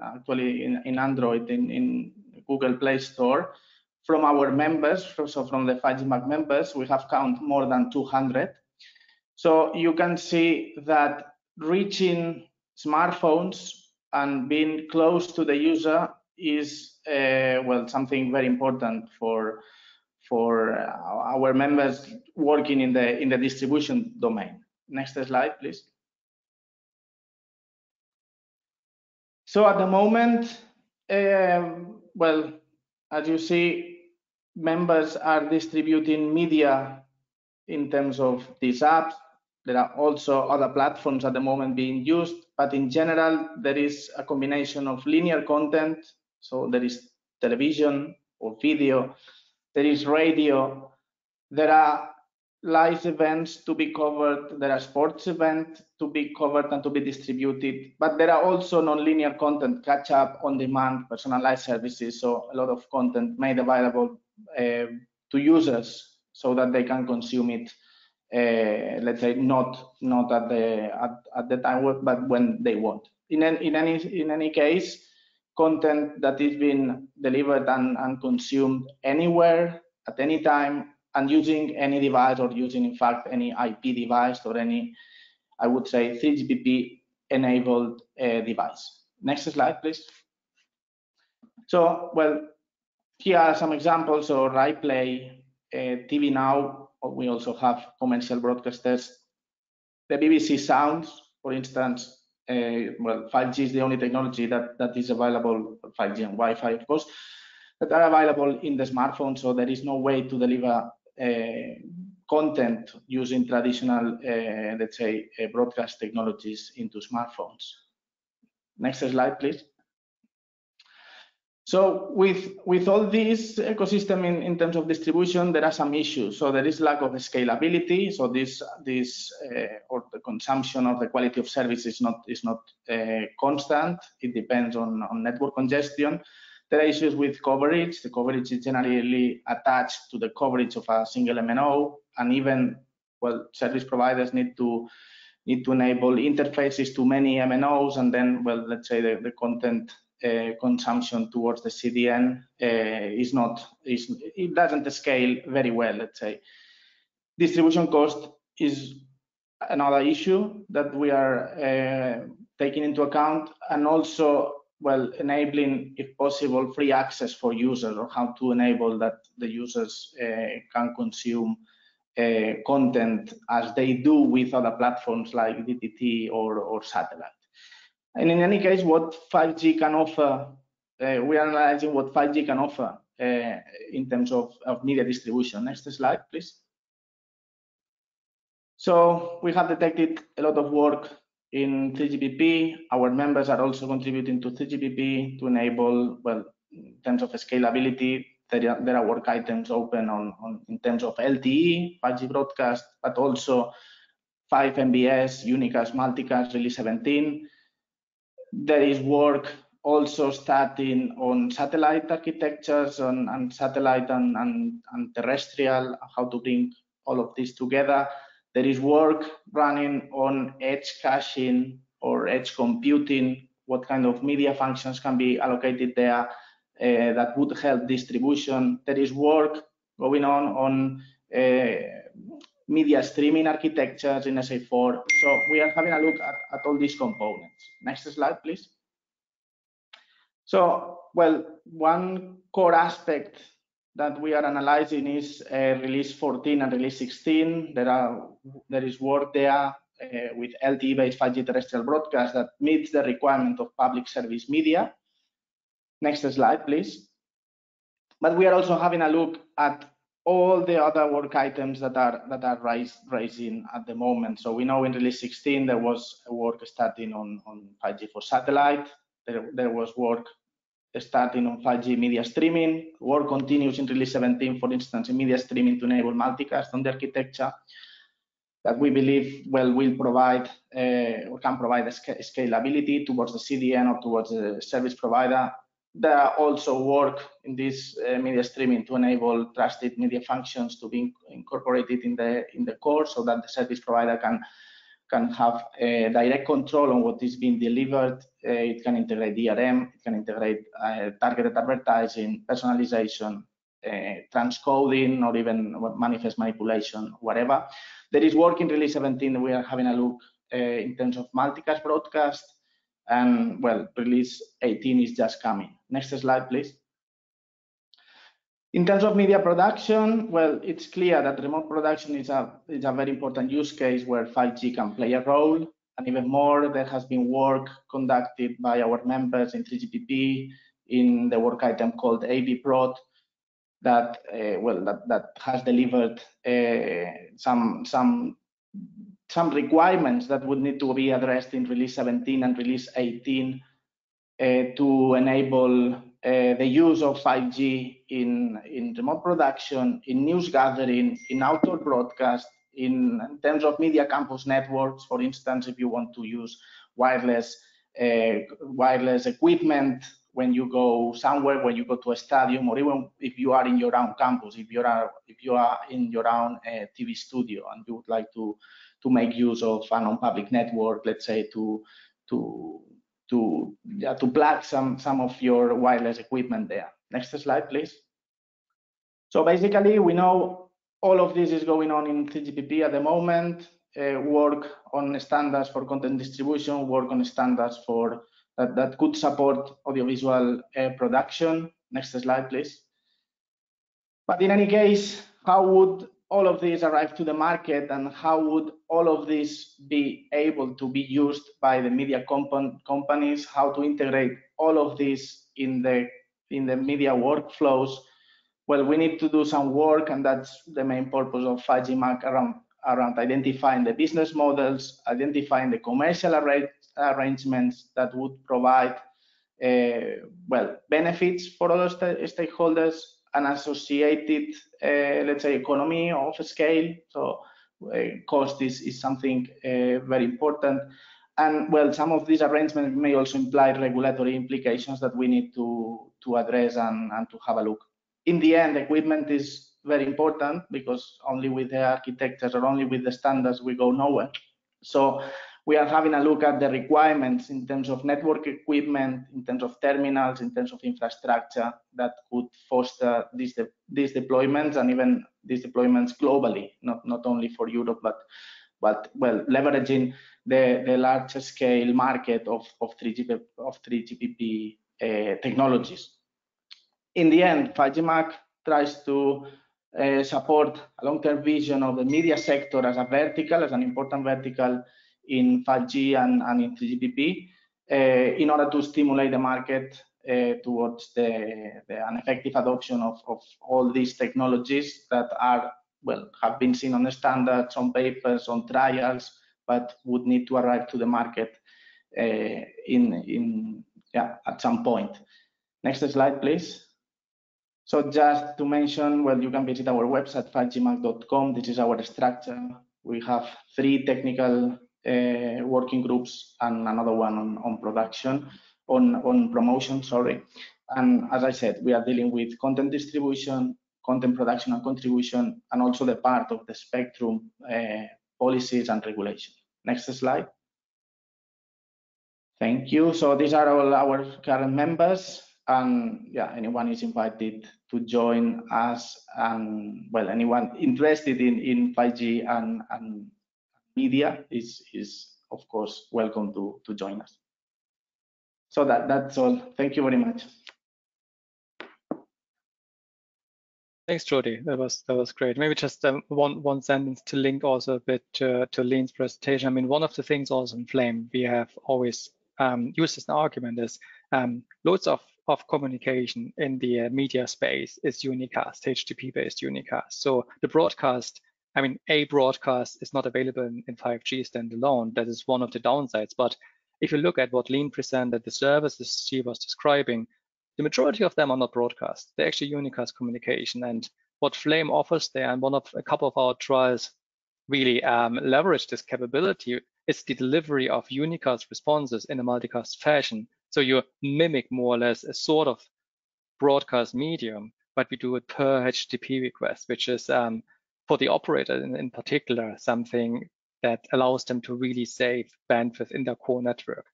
Speaker 16: Android, in Google Play Store from our members. So from the 5G MAC members, we have counted more than 200. So you can see that reaching smartphones and being close to the user is well, something very important for our members working in the distribution domain. Next slide, please. So at the moment, well, as you see, members are distributing media in terms of these apps. There are also other platforms at the moment being used, but in general, there is a combination of linear content. So there is television or video, there is radio, there are live events to be covered, there are sports events to be covered and to be distributed, but there are also non-linear content, catch-up, on-demand, personalized services, so a lot of content made available to users so that they can consume it, let's say, not at the time, but when they want. In any case, content that is being delivered and consumed anywhere, at any time, and using any device, or using, in fact, any IP device or any, I would say, 3GPP enabled device. Next slide, please. So, well, here are some examples. So RaiPlay, TV Now, we also have commercial broadcasters. The BBC Sounds, for instance, well, 5G is the only technology that is available, 5G and Wi-Fi, of course, that are available in the smartphone. So there is no way to deliver content using traditional, let's say, broadcast technologies into smartphones. Next slide, please. So with all this ecosystem in terms of distribution, there are some issues. So there is lack of scalability. So this or the consumption or the quality of service is not constant. It depends on network congestion. There are issues with coverage. The coverage is generally attached to the coverage of a single MNO, and even, well, service providers need to enable interfaces to many MNOs, and then, well, let's say the content consumption towards the CDN it doesn't scale very well, let's say. Distribution cost is another issue that we are taking into account, and also, well, enabling, if possible, free access for users, or how to enable that the users can consume content as they do with other platforms like DTT or satellite. And in any case, what 5G can offer, we are analyzing what 5G can offer in terms of media distribution. Next slide, please. So we have detected a lot of work in 3GPP. Our members are also contributing to 3GPP to enable, well, in terms of scalability, there are work items open in terms of LTE, 5G broadcast, but also 5 Mbps, unicast, multicast, release 17. There is work also starting on satellite architectures, on satellite and terrestrial, how to bring all of this together. There is work running on edge caching or edge computing, what kind of media functions can be allocated there that would help distribution. There is work going on media streaming architectures in SA4. So we are having a look at all these components. Next slide, please. So, well, one core aspect that we are analyzing is release 14 and release 16. There is work there with LTE-based 5G terrestrial broadcast that meets the requirement of public service media. Next slide, please. But we are also having a look at all the other work items that are rising at the moment. So we know in release 16 there was work starting on 5G for satellite. There was work starting on 5G media streaming. Work continues in release 17, for instance, in media streaming to enable multicast on the architecture that we believe will provide or can provide a scalability towards the CDN or towards the service provider. There are also work in this media streaming to enable trusted media functions to be incorporated in the core, so that the service provider can have direct control on what is being delivered. It can integrate DRM, it can integrate targeted advertising, personalization, transcoding, or even manifest manipulation, whatever. There is work in release 17. We are having a look in terms of multicast broadcast, and well, release 18 is just coming. Next slide, please. In terms of media production, well, it's clear that remote production is a very important use case where 5G can play a role. And even more, there has been work conducted by our members in 3GPP in the work item called AV-Prod that that has delivered some requirements that would need to be addressed in release 17 and release 18 to enable the use of 5G in remote production, in news gathering, in outdoor broadcast, in terms of media campus networks. For instance, if you want to use wireless equipment when you go somewhere, when you go to a stadium, or even if you are in your own campus, if you are in your own TV studio and you would like to make use of a non-public network, let's say to plug some of your wireless equipment there. Next slide, please. So basically, we know all of this is going on in 3GPP at the moment. Work on standards for content distribution, work on standards for that could support audiovisual production. Next slide, please. But in any case, how would all of these arrive to the market, and how would all of this be able to be used by the media companies? How to integrate all of this in the media workflows? Well, we need to do some work, and that's the main purpose of 5G MAC around identifying the business models, identifying the commercial arrangements that would provide benefits for all stakeholders, and associated, let's say, economy of scale. So cost is something very important. And well, some of these arrangements may also imply regulatory implications that we need to address and to have a look. In the end, equipment is very important, because only with the architectures or only with the standards we go nowhere. So we are having a look at the requirements in terms of network equipment, in terms of terminals, in terms of infrastructure that could foster these deployments, and even these deployments globally, not only for Europe, but well, leveraging the large scale market of 3GPP technologies. In the end, 5G MAC tries to support a long-term vision of the media sector as a vertical, as an important vertical in 5G and in 3GPP, in order to stimulate the market towards an effective adoption of all these technologies that have been seen on the standards, on papers, on trials, but would need to arrive to the market at some point. Next slide, please. So just to mention, well, you can visit our website, 5gmac.com. This is our structure. We have 3 technical working groups and another one on production, on promotion, sorry. And as I said, we are dealing with content distribution, content production and contribution, and also the part of the spectrum policies and regulation. Next slide. Thank you. So these are all our current members. and yeah, anyone is invited to join us, and well, anyone interested in 5G and media is of course welcome to join us. So that's all. Thank you very much.
Speaker 9: Thanks, Jody. That was great. Maybe just one sentence to link also a bit to Lean's presentation. I mean, one of the things also in Flame we have always used as an argument is loads of communication in the media space is unicast, HTTP-based unicast. So the broadcast, I mean, a broadcast is not available in 5G standalone. That is one of the downsides. But if you look at what Lean presented, the services she was describing, the majority of them are not broadcast. They're actually unicast communication. And what Flame offers there, and a couple of our trials really leverage this capability, is the delivery of unicast responses in a multicast fashion. So you mimic more or less a sort of broadcast medium, but we do it per HTTP request, which is for the operator in particular, something that allows them to really save bandwidth in their core network.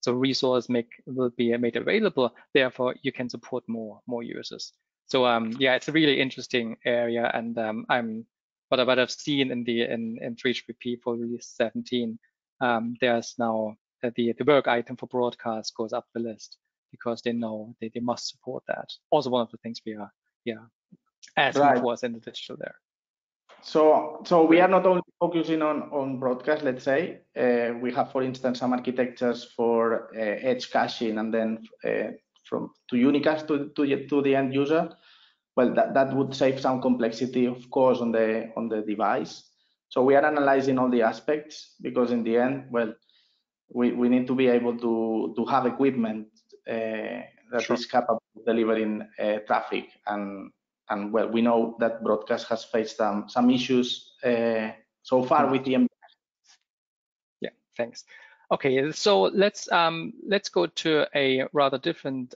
Speaker 9: So resources will be made available. Therefore, you can support more users. So yeah, it's a really interesting area, and what I've seen in 3GPP for release 17, there's now the work item for broadcast goes up the list because they know they must support that. Also, one of the things we are asking for is in the digital there.
Speaker 16: So we are not only focusing on broadcast, let's say. We have, for instance, some architectures for edge caching, and then to unicast to the end user. Well, that would save some complexity, of course, on the device. So we are analyzing all the aspects, because in the end, well, we need to be able to have equipment that is capable of delivering traffic, and well, we know that broadcast has faced some issues so far with the.
Speaker 9: Yeah, thanks. Okay, so let's go to a rather different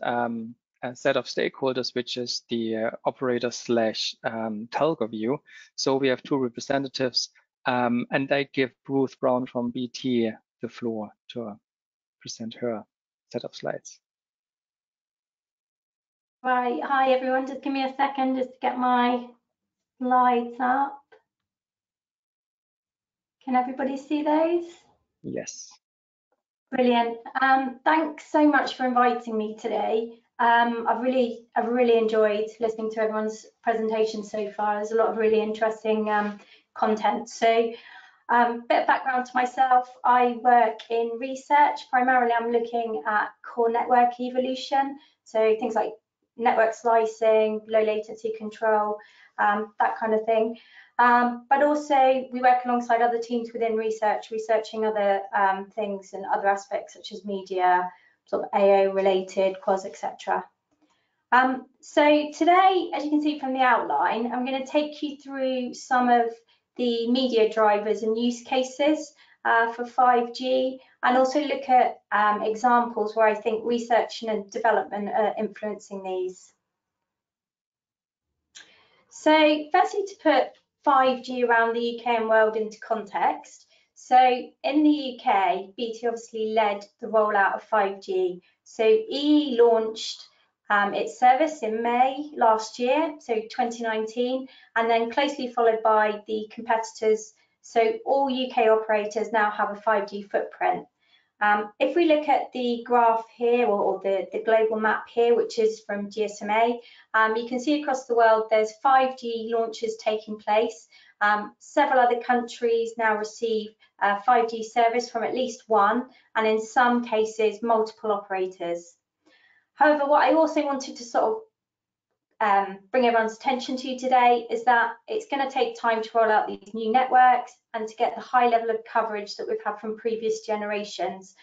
Speaker 9: set of stakeholders, which is the operator / telco view. So we have two representatives, and I give Ruth Brown from BT the floor to present her set of slides.
Speaker 18: Right, hi everyone, just give me a second just to get my slides up. Can everybody see those?
Speaker 9: Yes.
Speaker 18: Brilliant. Thanks so much for inviting me today. I've really enjoyed listening to everyone's presentation so far. There's a lot of really interesting content. So bit of background to myself. I work in research. Primarily, I'm looking at core network evolution. So things like network slicing, low latency control, that kind of thing. But also we work alongside other teams within research, researching other things and other aspects such as media, sort of AO related, quas, etc. So today, as you can see from the outline, I'm going to take you through some of the media drivers and use cases for 5G, and also look at examples where I think research and development are influencing these. So firstly, to put 5G around the UK and world into context. So in the UK, BT obviously led the rollout of 5G. So EE launched its service in May last year, so 2019, and then closely followed by the competitors. So all UK operators now have a 5G footprint. If we look at the graph here, or the global map here, which is from GSMA, you can see across the world there's 5G launches taking place. Several other countries now receive 5G service from at least one, and in some cases, multiple operators. However, what I also wanted to sort of bring everyone's attention to today is that it's going to take time to roll out these new networks and to get the high level of coverage that we've had from previous generations.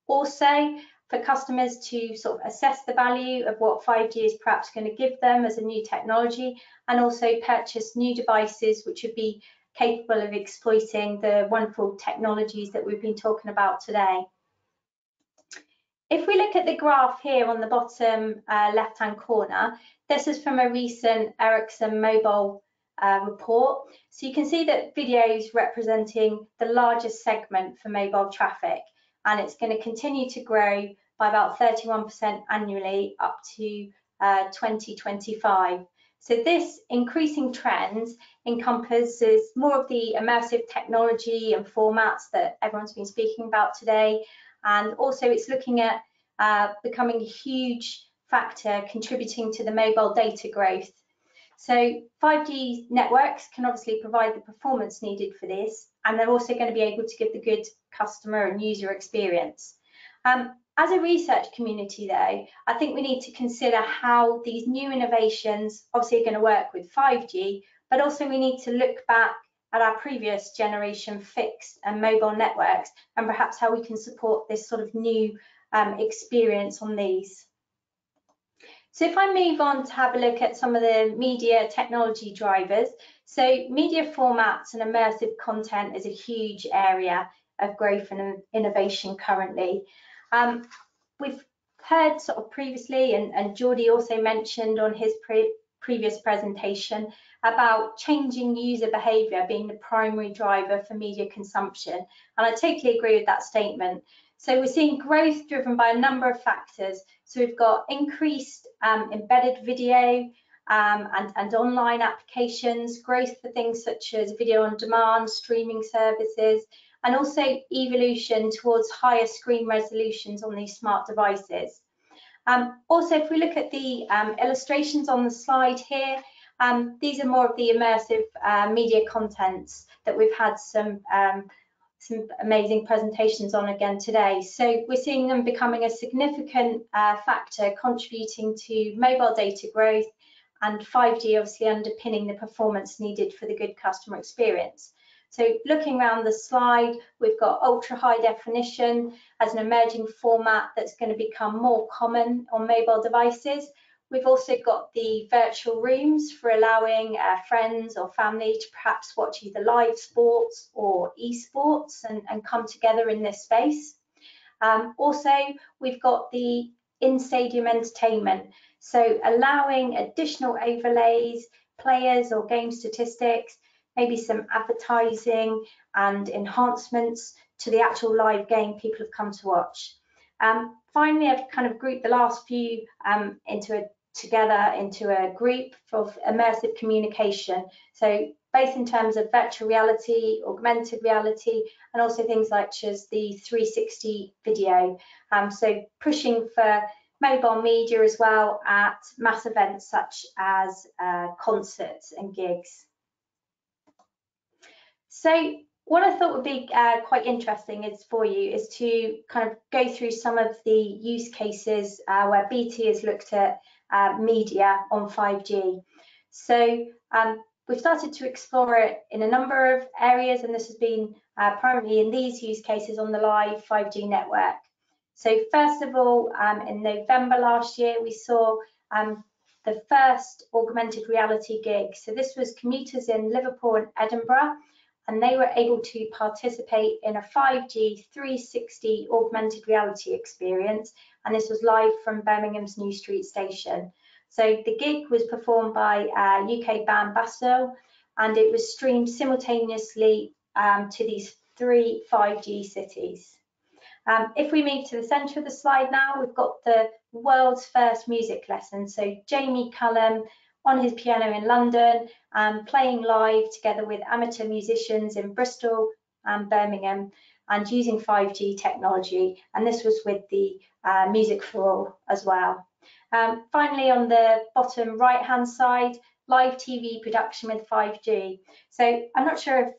Speaker 18: Also, for customers to sort of assess the value of what 5G is perhaps going to give them as a new technology, and also purchase new devices which would be capable of exploiting the wonderful technologies that we've been talking about today. If we look at the graph here on the bottom left-hand corner, this is from a recent Ericsson mobile report. So you can see that video is representing the largest segment for mobile traffic, and it's going to continue to grow by about 31% annually up to 2025. So this increasing trend encompasses more of the immersive technology and formats that everyone's been speaking about today. And also it's looking at becoming a huge factor contributing to the mobile data growth. So 5G networks can obviously provide the performance needed for this, and they're also going to be able to give the good customer and user experience. As a research community though, I think we need to consider how these new innovations obviously are going to work with 5G, but also we need to look back at our previous generation fixed and mobile networks and perhaps how we can support this sort of new experience on these. So if I move on to have a look at some of the media technology drivers, so media formats and immersive content is a huge area of growth and innovation currently. We've heard sort of previously, and Geordie also mentioned on his previous presentation about changing user behaviour being the primary driver for media consumption, and I totally agree with that statement. So we're seeing growth driven by a number of factors. So we've got increased embedded video and online applications, growth for things such as video on demand, streaming services, and also evolution towards higher screen resolutions on these smart devices. Also, if we look at the illustrations on the slide here, these are more of the immersive media contents that we've had some amazing presentations on again today. So we're seeing them becoming a significant factor contributing to mobile data growth, and 5G obviously underpinning the performance needed for the good customer experience. So looking around the slide, we've got ultra high definition as an emerging format that's going to become more common on mobile devices. We've also got the virtual rooms for allowing friends or family to perhaps watch either live sports or esports and come together in this space. Also, we've got the in-stadium entertainment, so allowing additional overlays, players or game statistics, maybe some advertising and enhancements to the actual live game people have come to watch. Finally, I've kind of grouped the last few together into a group of immersive communication. So both in terms of virtual reality, augmented reality, and also things like as the 360 video. So pushing for mobile media as well at mass events such as concerts and gigs. So what I thought would be quite interesting is to kind of go through some of the use cases where BT has looked at media on 5G. So we've started to explore it in a number of areas, and this has been primarily in these use cases on the live 5G network. So first of all, in November last year, we saw the first augmented reality gig. So this was commuters in Liverpool and Edinburgh, and they were able to participate in a 5G 360 augmented reality experience, and this was live from Birmingham's New Street station. So the gig was performed by UK band Bristol, and it was streamed simultaneously to these 3 5G cities. If we move to the centre of the slide now, we've got the world's first music lesson. So Jamie Cullum on his piano in London, playing live together with amateur musicians in Bristol and Birmingham, and using 5G technology. And this was with the Music for All as well. Finally, on the bottom right-hand side, live TV production with 5G. So I'm not sure if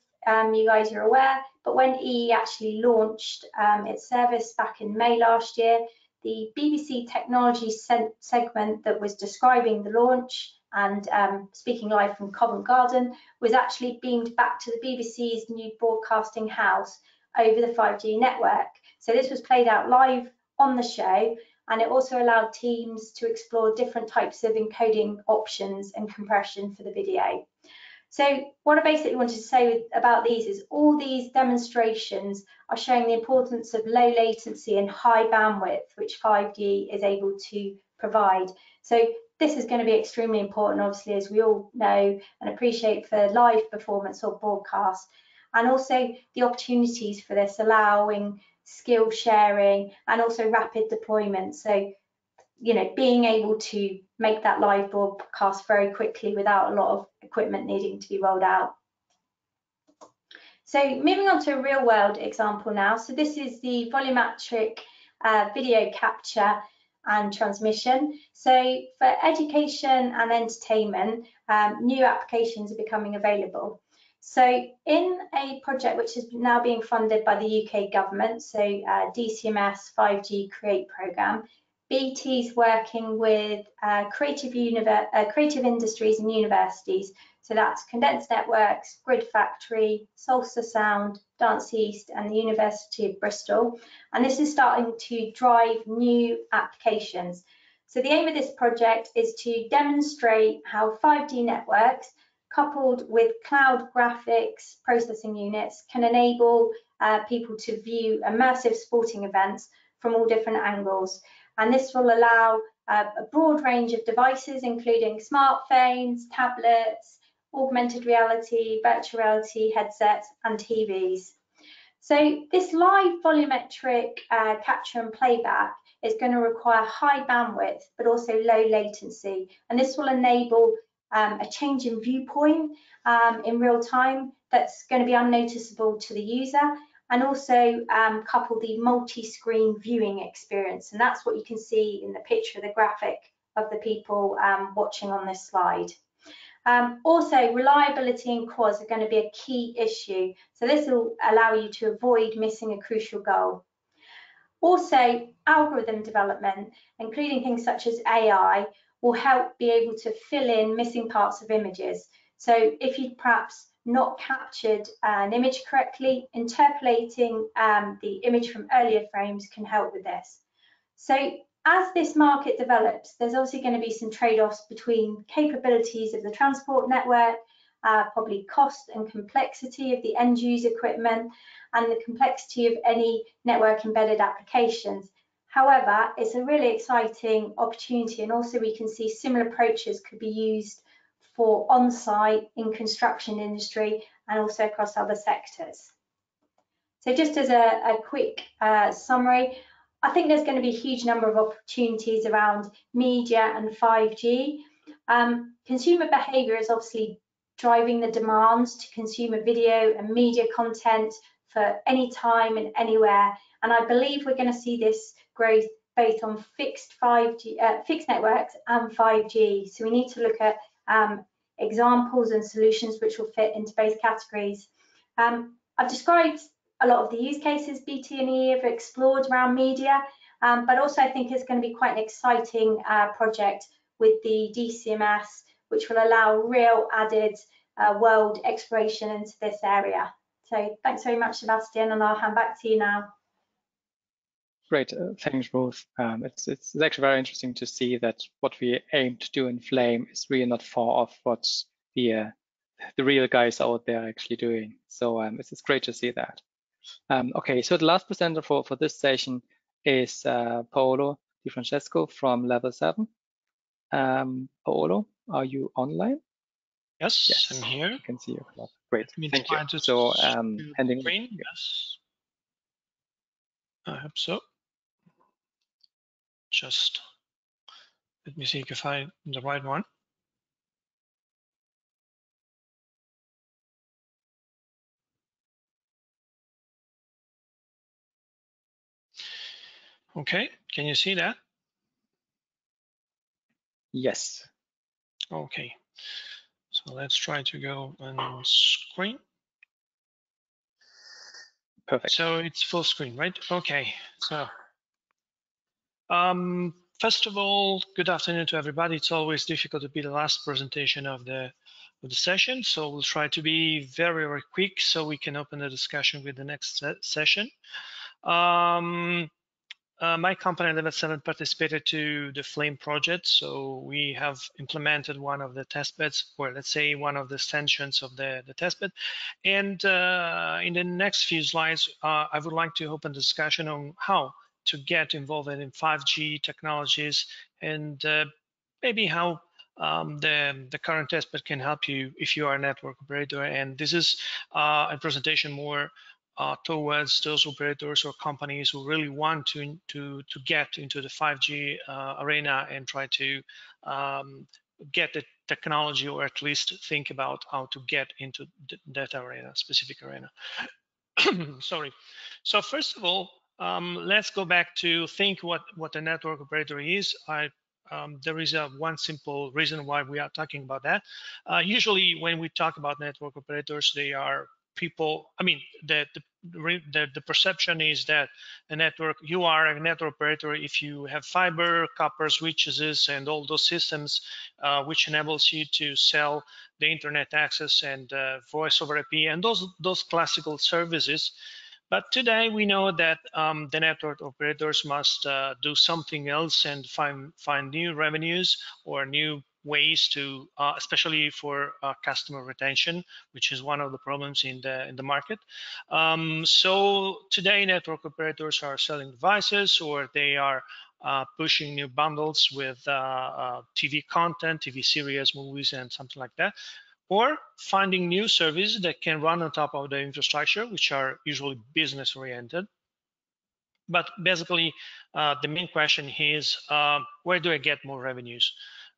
Speaker 18: you guys are aware, but when EE actually launched its service back in May last year, the BBC technology segment that was describing the launch and speaking live from Covent Garden was actually beamed back to the BBC's new broadcasting house over the 5G network. So this was played out live on the show, and it also allowed teams to explore different types of encoding options and compression for the video. So what I basically wanted to say about these is all these demonstrations are showing the importance of low latency and high bandwidth, which 5G is able to provide. So this is going to be extremely important, obviously, as we all know and appreciate, for live performance or broadcast, and also the opportunities for this allowing skill sharing, and also rapid deployment. So, you know, being able to make that live broadcast very quickly without a lot of equipment needing to be rolled out. So moving on to a real world example now. So this is the volumetric video capture and transmission. So for education and entertainment, new applications are becoming available. So in a project which is now being funded by the UK government, so DCMS 5G Create programme, BT's working with creative industries and universities. So that's Condensed Networks, Grid Factory, Salsa Sound, Dance East, and the University of Bristol. And this is starting to drive new applications. So the aim of this project is to demonstrate how 5G networks, coupled with cloud graphics processing units, can enable people to view immersive sporting events from all different angles. And this will allow a broad range of devices, including smartphones, tablets, augmented reality, virtual reality headsets, and TVs. So this live volumetric capture and playback is going to require high bandwidth, but also low latency. And this will enable a change in viewpoint in real time that's going to be unnoticeable to the user, and also couple the multi-screen viewing experience. And that's what you can see in the picture, the graphic of the people watching on this slide. Also, reliability and COS are going to be a key issue. So this will allow you to avoid missing a crucial goal. Also, algorithm development, including things such as AI, will help be able to fill in missing parts of images. So if you've perhaps not captured an image correctly, interpolating the image from earlier frames can help with this. So as this market develops, there's obviously going to be some trade-offs between capabilities of the transport network, probably cost and complexity of the end user equipment, and the complexity of any network embedded applications. However, it's a really exciting opportunity, and also we can see similar approaches could be used for on-site in construction industry and also across other sectors. So just as a quick summary, I think there's going to be a huge number of opportunities around media and 5G. Consumer behaviour is obviously driving the demands to consumer video and media content for any time and anywhere. And I believe we're going to see this growth both on fixed networks and 5G. So we need to look at examples and solutions which will fit into both categories. I've described a lot of the use cases BT and EE have explored around media, but also I think it's going to be quite an exciting project with the DCMS, which will allow real added world exploration into this area. So thanks very much, Sebastian, and I'll hand back to you now.
Speaker 9: Great, thanks, Ruth. It's actually very interesting to see that what we aim to do in Flame is really not far off what the real guys out there are actually doing. So it's great to see that. Okay, so the last presenter for this session is Paolo Di Francesco from Level 7. Paolo, are you online?
Speaker 19: Yes, I'm here.
Speaker 9: I can see your clock. Great, thank you.
Speaker 19: To
Speaker 9: So handing
Speaker 19: screen, yes. I hope so. Just let me see if I find the right one. Okay, can you see that?
Speaker 9: Yes.
Speaker 19: Okay, so let's try to go on screen.
Speaker 9: Perfect.
Speaker 19: So it's full screen, right? Okay, so first of all, good afternoon to everybody. It's always difficult to be the last presentation of the session, so we'll try to be very, very quick so we can open the discussion with the next session. My company, Level 7, participated to the Flame project, so we have implemented one of the testbeds, or let's say one of the extensions of the testbed. And in the next few slides, I would like to open discussion on how to get involved in 5G technologies, and maybe how the current testbed can help you if you are a network operator. And this is a presentation more towards those operators or companies who really want to get into the 5G arena and try to get the technology, or at least think about how to get into that arena, specific arena. Sorry. So first of all, let's go back to think what a network operator is. There is one simple reason why we are talking about that. Usually when we talk about network operators, they are people, I mean, the perception is that a network, you are a network operator if you have fiber, copper switches, and all those systems, which enables you to sell the internet access and voice over IP and those classical services. But today we know that the network operators must do something else and find new revenues or new ways to, especially for customer retention, which is one of the problems in the market. So today network operators are selling devices, or they are pushing new bundles with TV content, TV series, movies, and something like that, or finding new services that can run on top of the infrastructure, which are usually business oriented. But basically, the main question is, where do I get more revenues?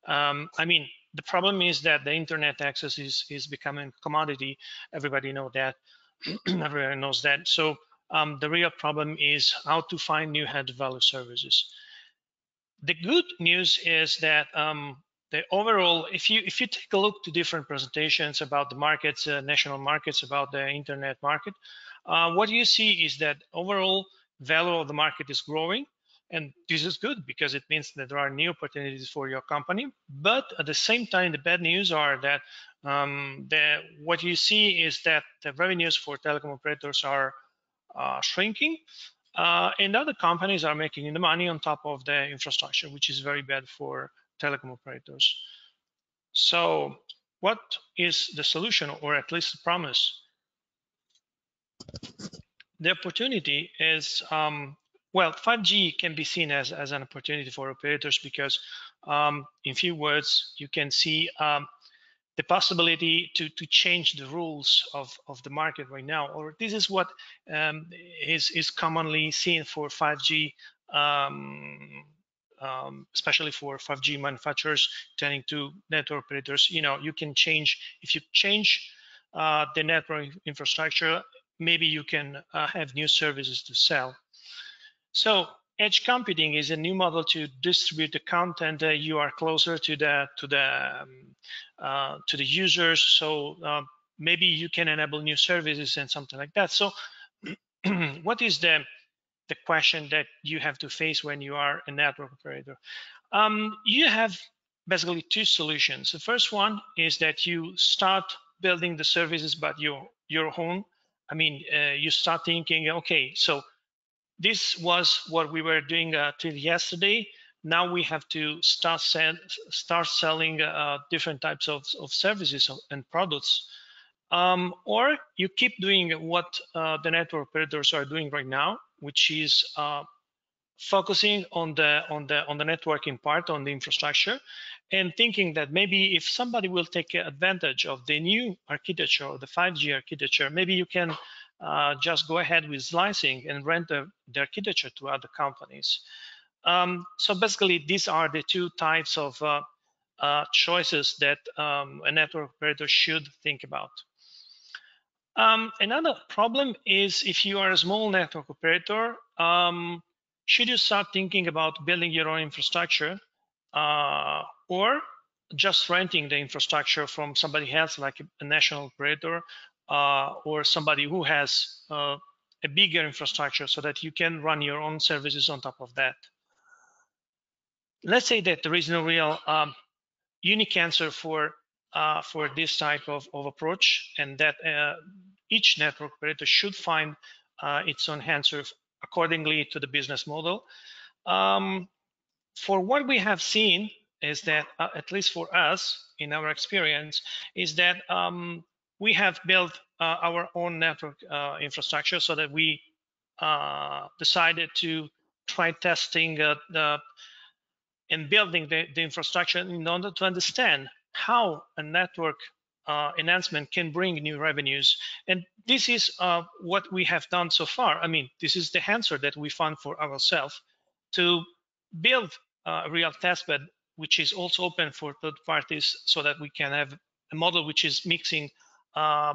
Speaker 19: I mean, the problem is that the internet access is becoming a commodity. Everybody knows that. Everybody knows that. So the real problem is how to find new added value services. The good news is that the overall, if you take a look to different presentations about the markets, national markets, about the internet market, what you see is that overall value of the market is growing, and this is good because it means that there are new opportunities for your company. But at the same time, the bad news are that what you see is that the revenues for telecom operators are shrinking. And other companies are making the money on top of the infrastructure, which is very bad for telecom operators. So what is the solution, or at least the promise? The opportunity is, well, 5G can be seen as an opportunity for operators because in few words, you can see the possibility to change the rules of the market right now, or this is what is commonly seen for 5G, especially for 5G manufacturers turning to network operators. You know, you can change, if you change the network infrastructure, maybe you can have new services to sell. So edge computing is a new model to distribute the content. You are closer to the users, so maybe you can enable new services and something like that. So what is the question that you have to face when you are a network operator? You have basically two solutions. The first one is that you start building the services but your own. I mean, you start thinking, okay, so this was what we were doing till yesterday. Now we have to start selling different types of services and products. Or you keep doing what the network operators are doing right now, which is focusing on the networking part, on the infrastructure, and thinking that maybe if somebody will take advantage of the new architecture, or the 5G architecture, maybe you can just go ahead with slicing and rent the architecture to other companies. So basically, these are the two types of choices that a network operator should think about. Another problem is if you are a small network operator, should you start thinking about building your own infrastructure or just renting the infrastructure from somebody else, like a national operator or somebody who has a bigger infrastructure so that you can run your own services on top of that? Let's say that there is no real unique answer for this type of approach, and that each network operator should find its own answer accordingly to the business model. For what we have seen is that, at least for us, in our experience, is that we have built our own network infrastructure so that we decided to try testing and building the infrastructure in order to understand how a network enhancement can bring new revenues. And this is what we have done so far. I mean, this is the answer that we found for ourselves to build a real testbed, which is also open for third parties, so that we can have a model which is mixing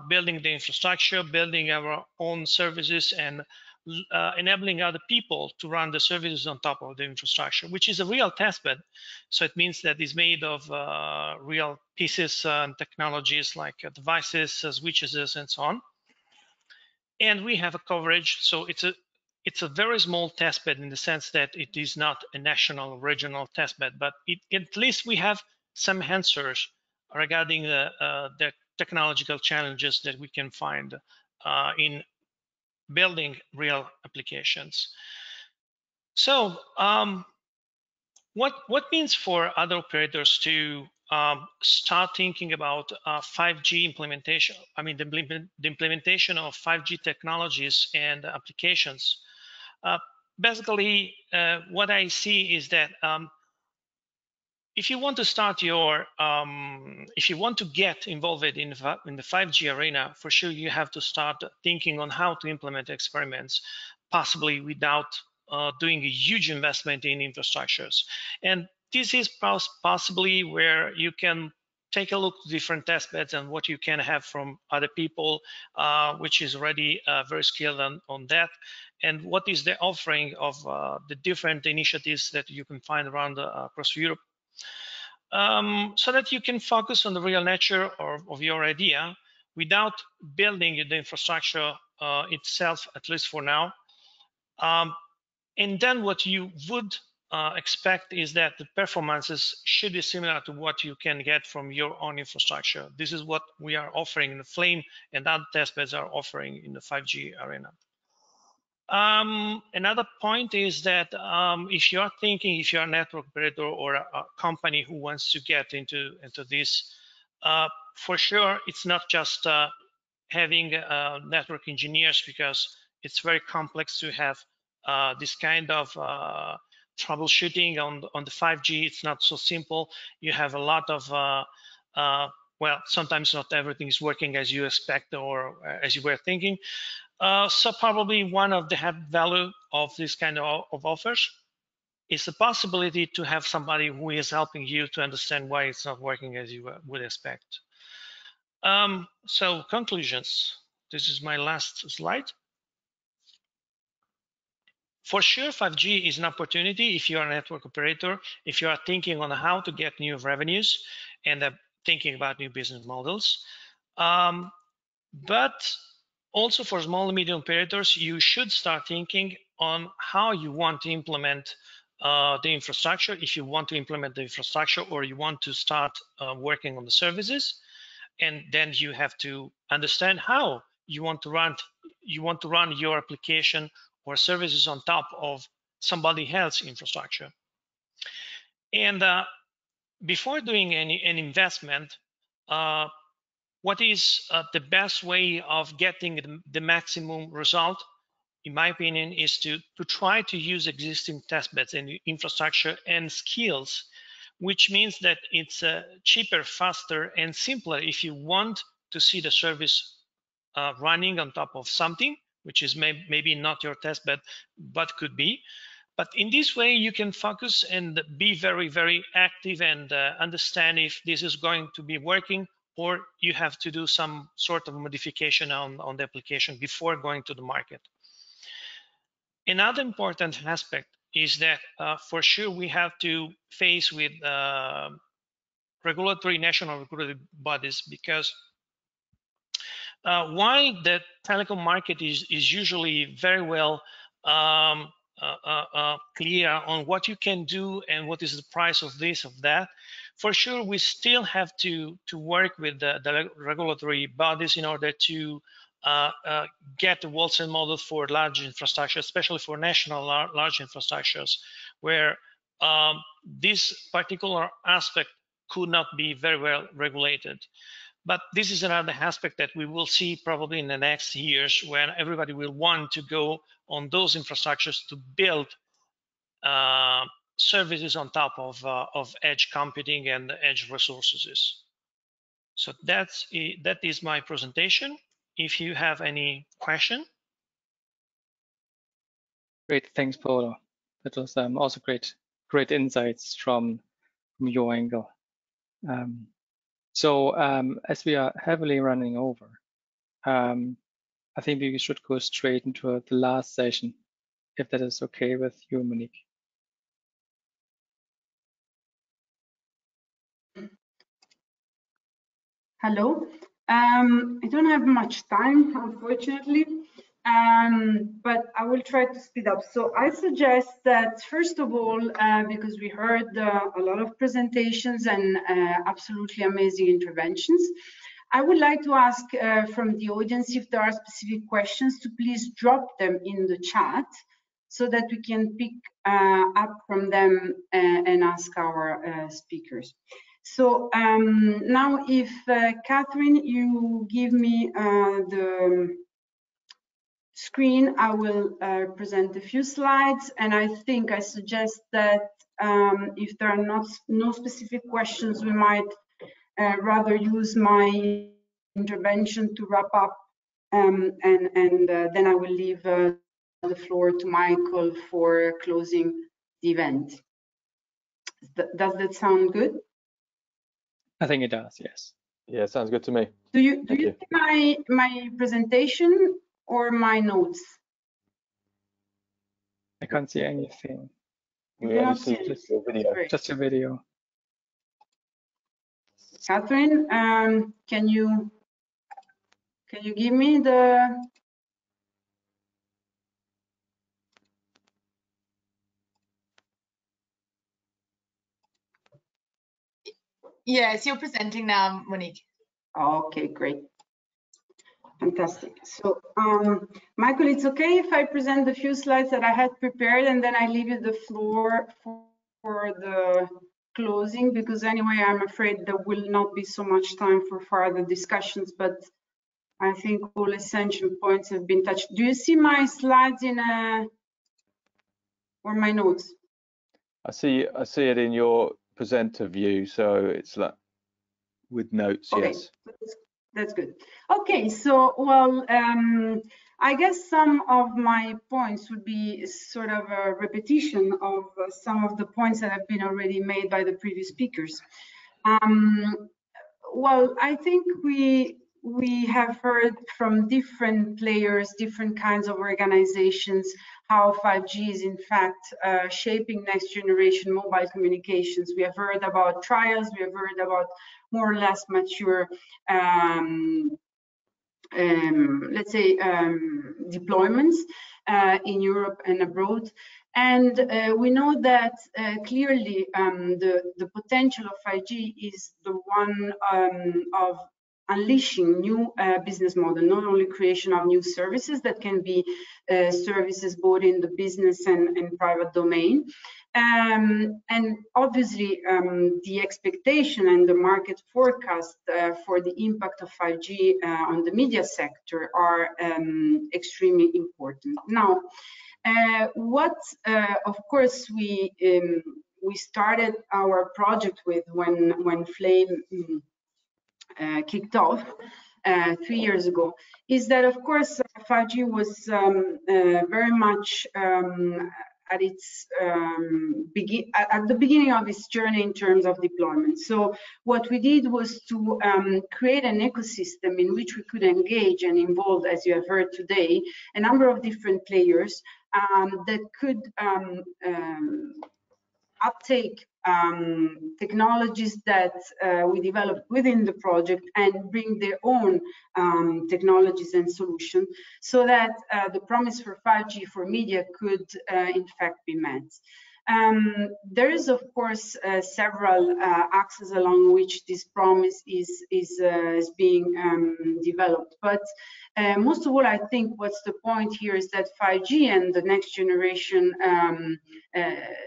Speaker 19: building the infrastructure, building our own services, and enabling other people to run the services on top of the infrastructure, which is a real testbed. So it means that it's made of real pieces and technologies like devices, switches, and so on. And we have a coverage, so it's a very small testbed in the sense that it is not a national regional testbed, but at least we have some answers regarding the technological challenges that we can find in building real applications. So what means for other operators to start thinking about 5G implementation? I mean, the implementation of 5G technologies and applications. Basically, what I see is that if you want to start your, if you want to get involved in the 5G arena, for sure you have to start thinking on how to implement experiments, possibly without doing a huge investment in infrastructures. And this is possibly where you can take a look at different testbeds and what you can have from other people, which is already very skilled on that, and what is the offering of the different initiatives that you can find around across Europe. So that you can focus on the real nature of your idea without building the infrastructure itself, at least for now. And then what you would expect is that the performances should be similar to what you can get from your own infrastructure. This is what we are offering in the Flame, and other testbeds are offering in the 5G arena. Another point is that if you are thinking, if you're a network operator or a company who wants to get into this, for sure, it's not just having network engineers, because it's very complex to have this kind of troubleshooting on the 5G. It's not so simple. You have a lot of well, sometimes not everything is working as you expect or as you were thinking. So probably one of the added value of this kind of offers is the possibility to have somebody who is helping you to understand why it's not working as you would expect. So conclusions. This is my last slide. For sure, 5G is an opportunity if you're a network operator, if you are thinking on how to get new revenues and thinking about new business models. But also for small and medium operators, you should start thinking on how you want to implement the infrastructure, if you want to implement the infrastructure or you want to start working on the services. And then you have to understand how you want to run your application or services on top of somebody else's infrastructure. And before doing any investment, what is the best way of getting the maximum result, in my opinion, is to try to use existing testbeds and infrastructure and skills, which means that it's cheaper, faster, and simpler if you want to see the service running on top of something, which is maybe not your testbed, but could be. But in this way, you can focus and be very, very active and understand if this is going to be working, or you have to do some sort of modification on the application before going to the market. Another important aspect is that for sure we have to face with national regulatory bodies, because while the telecom market is usually very well clear on what you can do and what is the price of this, of that, for sure we still have to work with the regulatory bodies in order to get the wholesale model for large infrastructure, especially for national large infrastructures, where this particular aspect could not be very well regulated. But this is another aspect that we will see probably in the next years, when everybody will want to go on those infrastructures to build services on top of edge computing and edge resources. So that is my presentation. If you have any question.
Speaker 9: Great, thanks, Paolo. That was also great insights from your angle. As we are heavily running over, I think we should go straight into the last session, if that is okay with you, Monique.
Speaker 8: Hello. I don't have much time, unfortunately, but I will try to speed up. So I suggest that, first of all, because we heard a lot of presentations and absolutely amazing interventions, I would like to ask from the audience if there are specific questions to please drop them in the chat so that we can pick up from them and ask our speakers. So now if Catherine, you give me the screen, I will present a few slides, and I suggest that if there are no specific questions, we might rather use my intervention to wrap up, and then I will leave the floor to Michael for closing the event. Does that sound good?
Speaker 9: I think it does, yes.
Speaker 3: Yeah, sounds good to me.
Speaker 8: Do you see my presentation or my notes?
Speaker 9: I can't see anything.
Speaker 3: We only see just your video.
Speaker 9: Just your video.
Speaker 8: Catherine, can you give me the?
Speaker 2: Yes, you're presenting now, Monique.
Speaker 8: Okay, great. Fantastic. So, Michael, it's okay if I present the few slides that I had prepared and then I leave you the floor for the closing, because anyway, I'm afraid there will not be so much time for further discussions, but I think all essential points have been touched. Do you see my slides or my notes?
Speaker 3: I see it in your presenter view, so it's like with notes. Okay. Yes.
Speaker 8: That's good. Okay, so well, I guess some of my points would be sort of a repetition of some of the points that have been already made by the previous speakers. Well, I think we have heard from different players, different kinds of organizations, how 5G is in fact shaping next generation mobile communications. We have heard about trials, we have heard about more or less mature, let's say, deployments in Europe and abroad. And we know that clearly the potential of 5G is the one of unleashing new business model, not only creation of new services that can be services both in the business and private domain. And obviously the expectation and the market forecast for the impact of 5G on the media sector are extremely important. Now, what of course we started our project with when Flame kicked off 3 years ago is that of course 5G was very much at its at the beginning of its journey in terms of deployment. So what we did was to create an ecosystem in which we could engage and involve, as you have heard today, a number of different players that could uptake technologies that we developed within the project and bring their own technologies and solutions so that the promise for 5G for media could in fact be met. There is of course several axes along which this promise is being developed, but most of all, I think what's the point here is that 5G and the next generation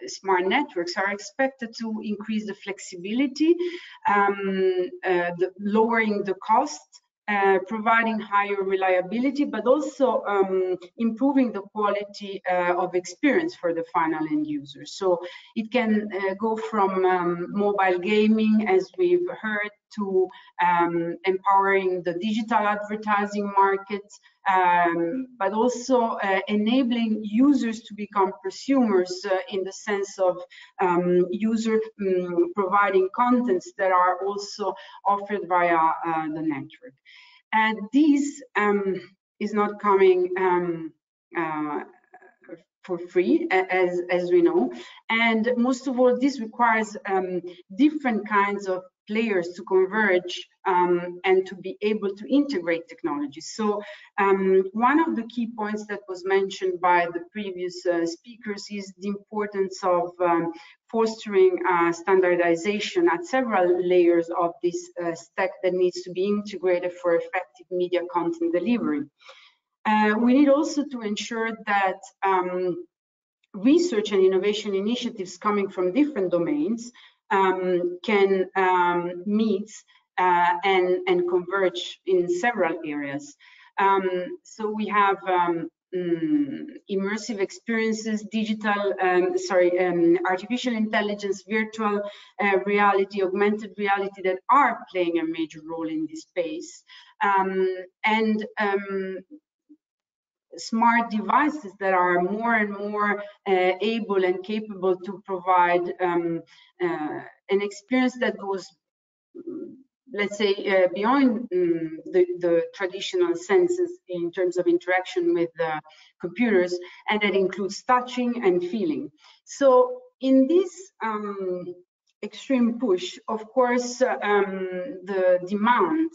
Speaker 8: smart networks are expected to increase the flexibility, lowering the cost, providing higher reliability, but also improving the quality of experience for the final end user. So it can go from mobile gaming, as we've heard, to empowering the digital advertising market, but also enabling users to become prosumers in the sense of user providing contents that are also offered via the network. And this is not coming for free, as we know, and most of all, this requires different kinds of players to converge and to be able to integrate technologies. So one of the key points that was mentioned by the previous speakers is the importance of fostering standardization at several layers of this stack that needs to be integrated for effective media content delivery. We need also to ensure that research and innovation initiatives coming from different domains can meet and converge in several areas. So we have immersive experiences, digital, artificial intelligence, virtual reality, augmented reality that are playing a major role in this space. Smart devices that are more and more able and capable to provide an experience that goes, let's say, beyond the traditional senses in terms of interaction with computers, and that includes touching and feeling. So in this extreme push, of course, the demand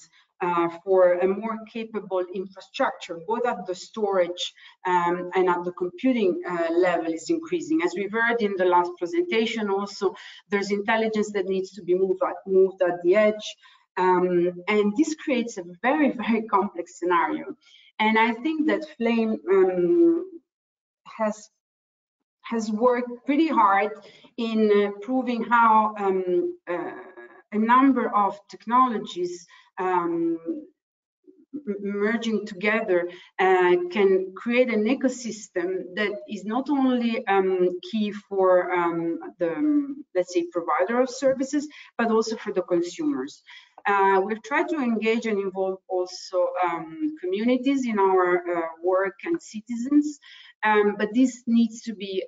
Speaker 8: for a more capable infrastructure, both at the storage and at the computing level, is increasing. As we've heard in the last presentation, also there's intelligence that needs to be moved at the edge, and this creates a very, very complex scenario. And I think that Flame has worked pretty hard in proving how a number of technologies merging together can create an ecosystem that is not only key for the, let's say, provider of services, but also for the consumers. We've tried to engage and involve also communities in our work and citizens, but this needs to be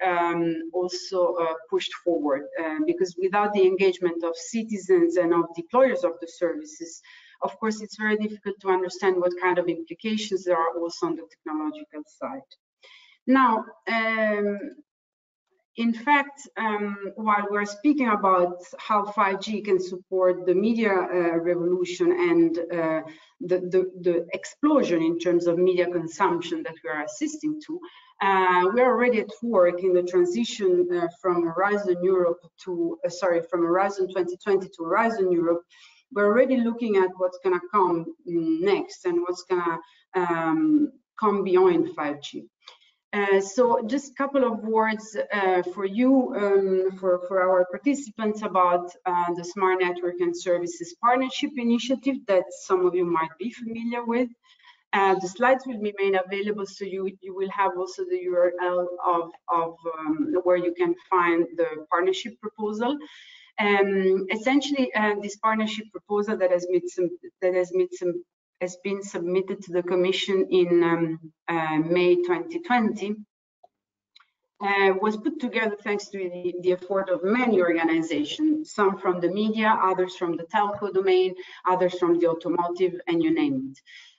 Speaker 8: also pushed forward because without the engagement of citizens and of deployers of the services, of course, it's very difficult to understand what kind of implications there are also on the technological side. Now, in fact, while we're speaking about how 5G can support the media revolution and the explosion in terms of media consumption that we are assisting to, we're already at work in the transition from Horizon Europe to, from Horizon 2020 to Horizon Europe. We're already looking at what's going to come next and what's going to come beyond 5G. So just a couple of words for you, for our participants about the Smart Network and Services Partnership Initiative that some of you might be familiar with. The slides will be made available, so you will have also the URL of where you can find the partnership proposal. Essentially, this partnership proposal that has been submitted to the Commission in May 2020 was put together thanks to the effort of many organizations, some from the media, others from the telco domain, others from the automotive, and you name it.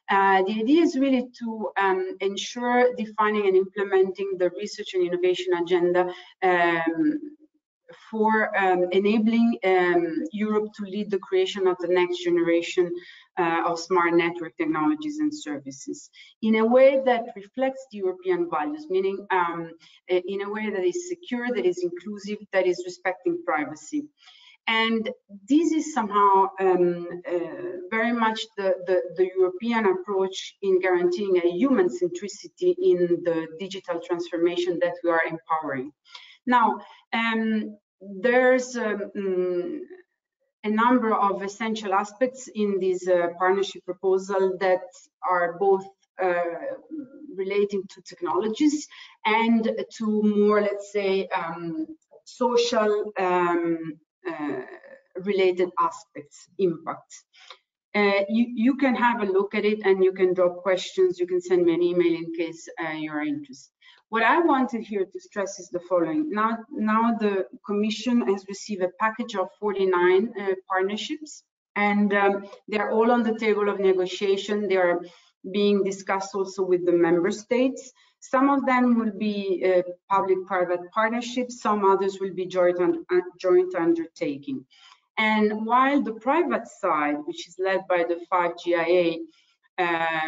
Speaker 8: The idea is really to ensure defining and implementing the research and innovation agenda for enabling Europe to lead the creation of the next generation of smart network technologies and services in a way that reflects the European values, meaning in a way that is secure, that is inclusive, that is respecting privacy. And this is somehow very much the European approach in guaranteeing a human centricity in the digital transformation that we are empowering. Now, there's a number of essential aspects in this partnership proposal that are both relating to technologies and to more, let's say, social related aspects, impacts. You can have a look at it and you can drop questions. You can send me an email in case you're interested. What I wanted here to stress is the following. Now the Commission has received a package of 49 partnerships, and they're all on the table of negotiation. They are being discussed also with the member states. Some of them will be public-private partnerships, some others will be joint undertaking. And while the private side, which is led by the 5GIA,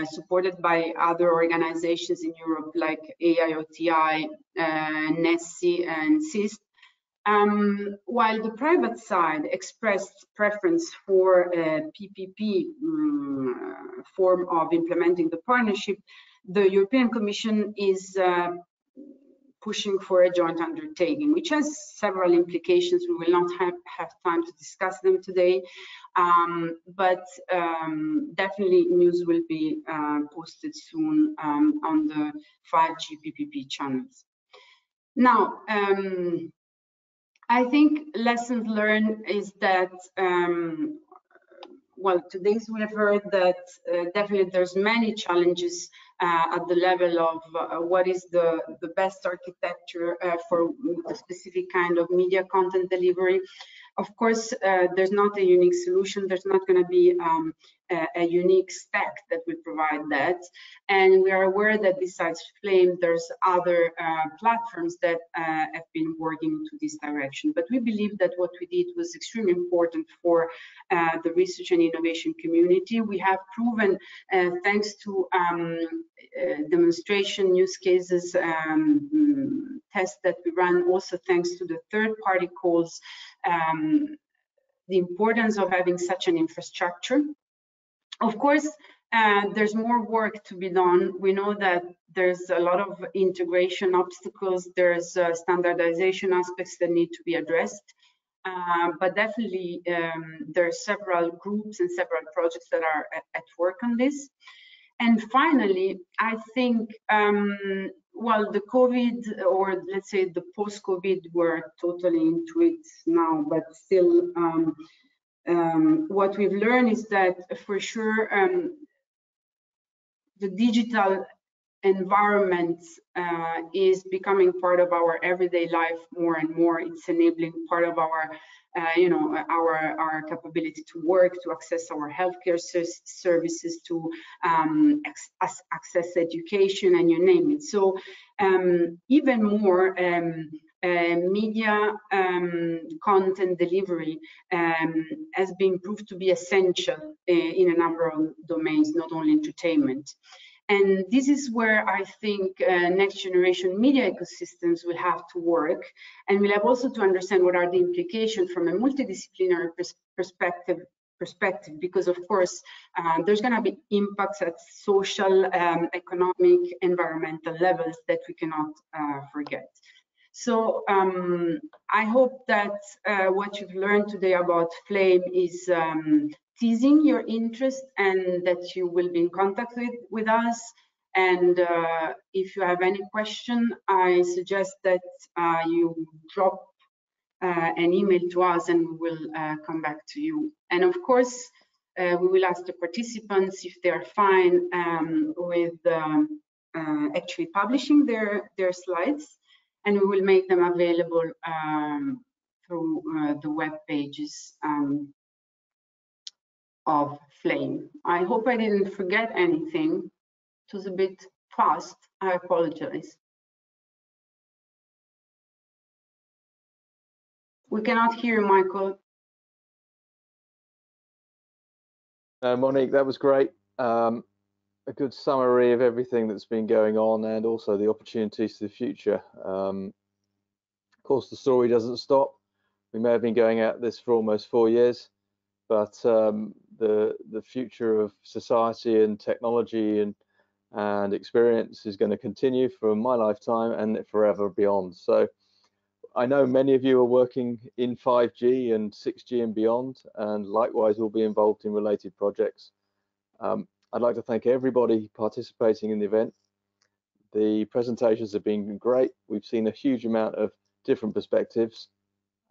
Speaker 8: supported by other organizations in Europe like AIOTI, NESSI, and CIST, while the private side expressed preference for a PPP form of implementing the partnership, the European Commission is pushing for a joint undertaking, which has several implications. We will not have time to discuss them today, but definitely news will be posted soon on the 5G PPP channels. Now, I think lessons learned is that, well, today we have heard that definitely there's many challenges at the level of what is the best architecture for a specific kind of media content delivery. Of course, there's not a unique solution. There's not going to be a unique stack that will provide that. And we are aware that besides Flame, there's other platforms that have been working into this direction. But we believe that what we did was extremely important for the research and innovation community. We have proven, thanks to demonstration use cases, tests that we ran, also thanks to the third-party calls, the importance of having such an infrastructure. Of course, there's more work to be done. We know that there's a lot of integration obstacles. There's standardization aspects that need to be addressed. But definitely, there are several groups and several projects that are at work on this. And finally, I think, well, the COVID, or let's say the post-COVID, we're totally into it now, but still, what we've learned is that for sure, the digital environment is becoming part of our everyday life more and more. It's enabling part of our, you know, our capability to work, to access our healthcare services, to access education, and you name it. So even more, media content delivery has been proved to be essential in a number of domains, not only entertainment. And this is where I think next generation media ecosystems will have to work, and we'll have also to understand what are the implications from a multidisciplinary perspective, because of course there's going to be impacts at social, economic, environmental levels that we cannot forget. So I hope that what you've learned today about Flame is teasing your interest, and that you will be in contact with us. And if you have any question, I suggest that you drop an email to us, and we will come back to you. And of course, we will ask the participants if they are fine with actually publishing their slides, and we will make them available through the web pages of Flame. I hope I didn't forget anything. It was a bit fast. I apologize. We cannot hear you, Michael.
Speaker 3: Monique, that was great. A good summary of everything that's been going on, and also the opportunities to the future. Of course, the story doesn't stop. We may have been going at this for almost 4 years, but the future of society and technology and experience is going to continue for my lifetime and forever beyond. So I know many of you are working in 5G and 6G and beyond, and likewise will be involved in related projects. I'd like to thank everybody participating in the event. The presentations have been great. We've seen a huge amount of different perspectives.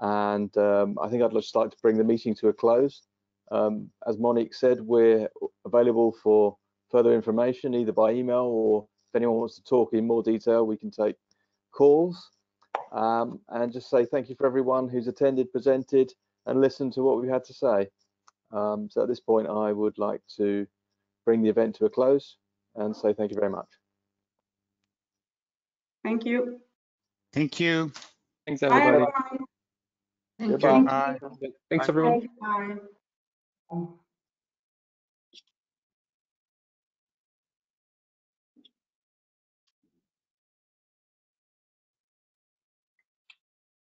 Speaker 3: And I think I'd just like to bring the meeting to a close. As Monique said, we're available for further information, either by email, or if anyone wants to talk in more detail, we can take calls. And just say thank you for everyone who's attended, presented, and listened to what we had to say. So at this point, I would like to bring the event to a close and say thank you very much.
Speaker 8: Thank you.
Speaker 7: Thank you.
Speaker 9: Thanks,
Speaker 8: Bye,
Speaker 9: everybody.
Speaker 8: everyone.
Speaker 3: Goodbye.
Speaker 7: Bye.
Speaker 13: Thanks,
Speaker 7: Bye.
Speaker 13: everyone.
Speaker 8: Bye.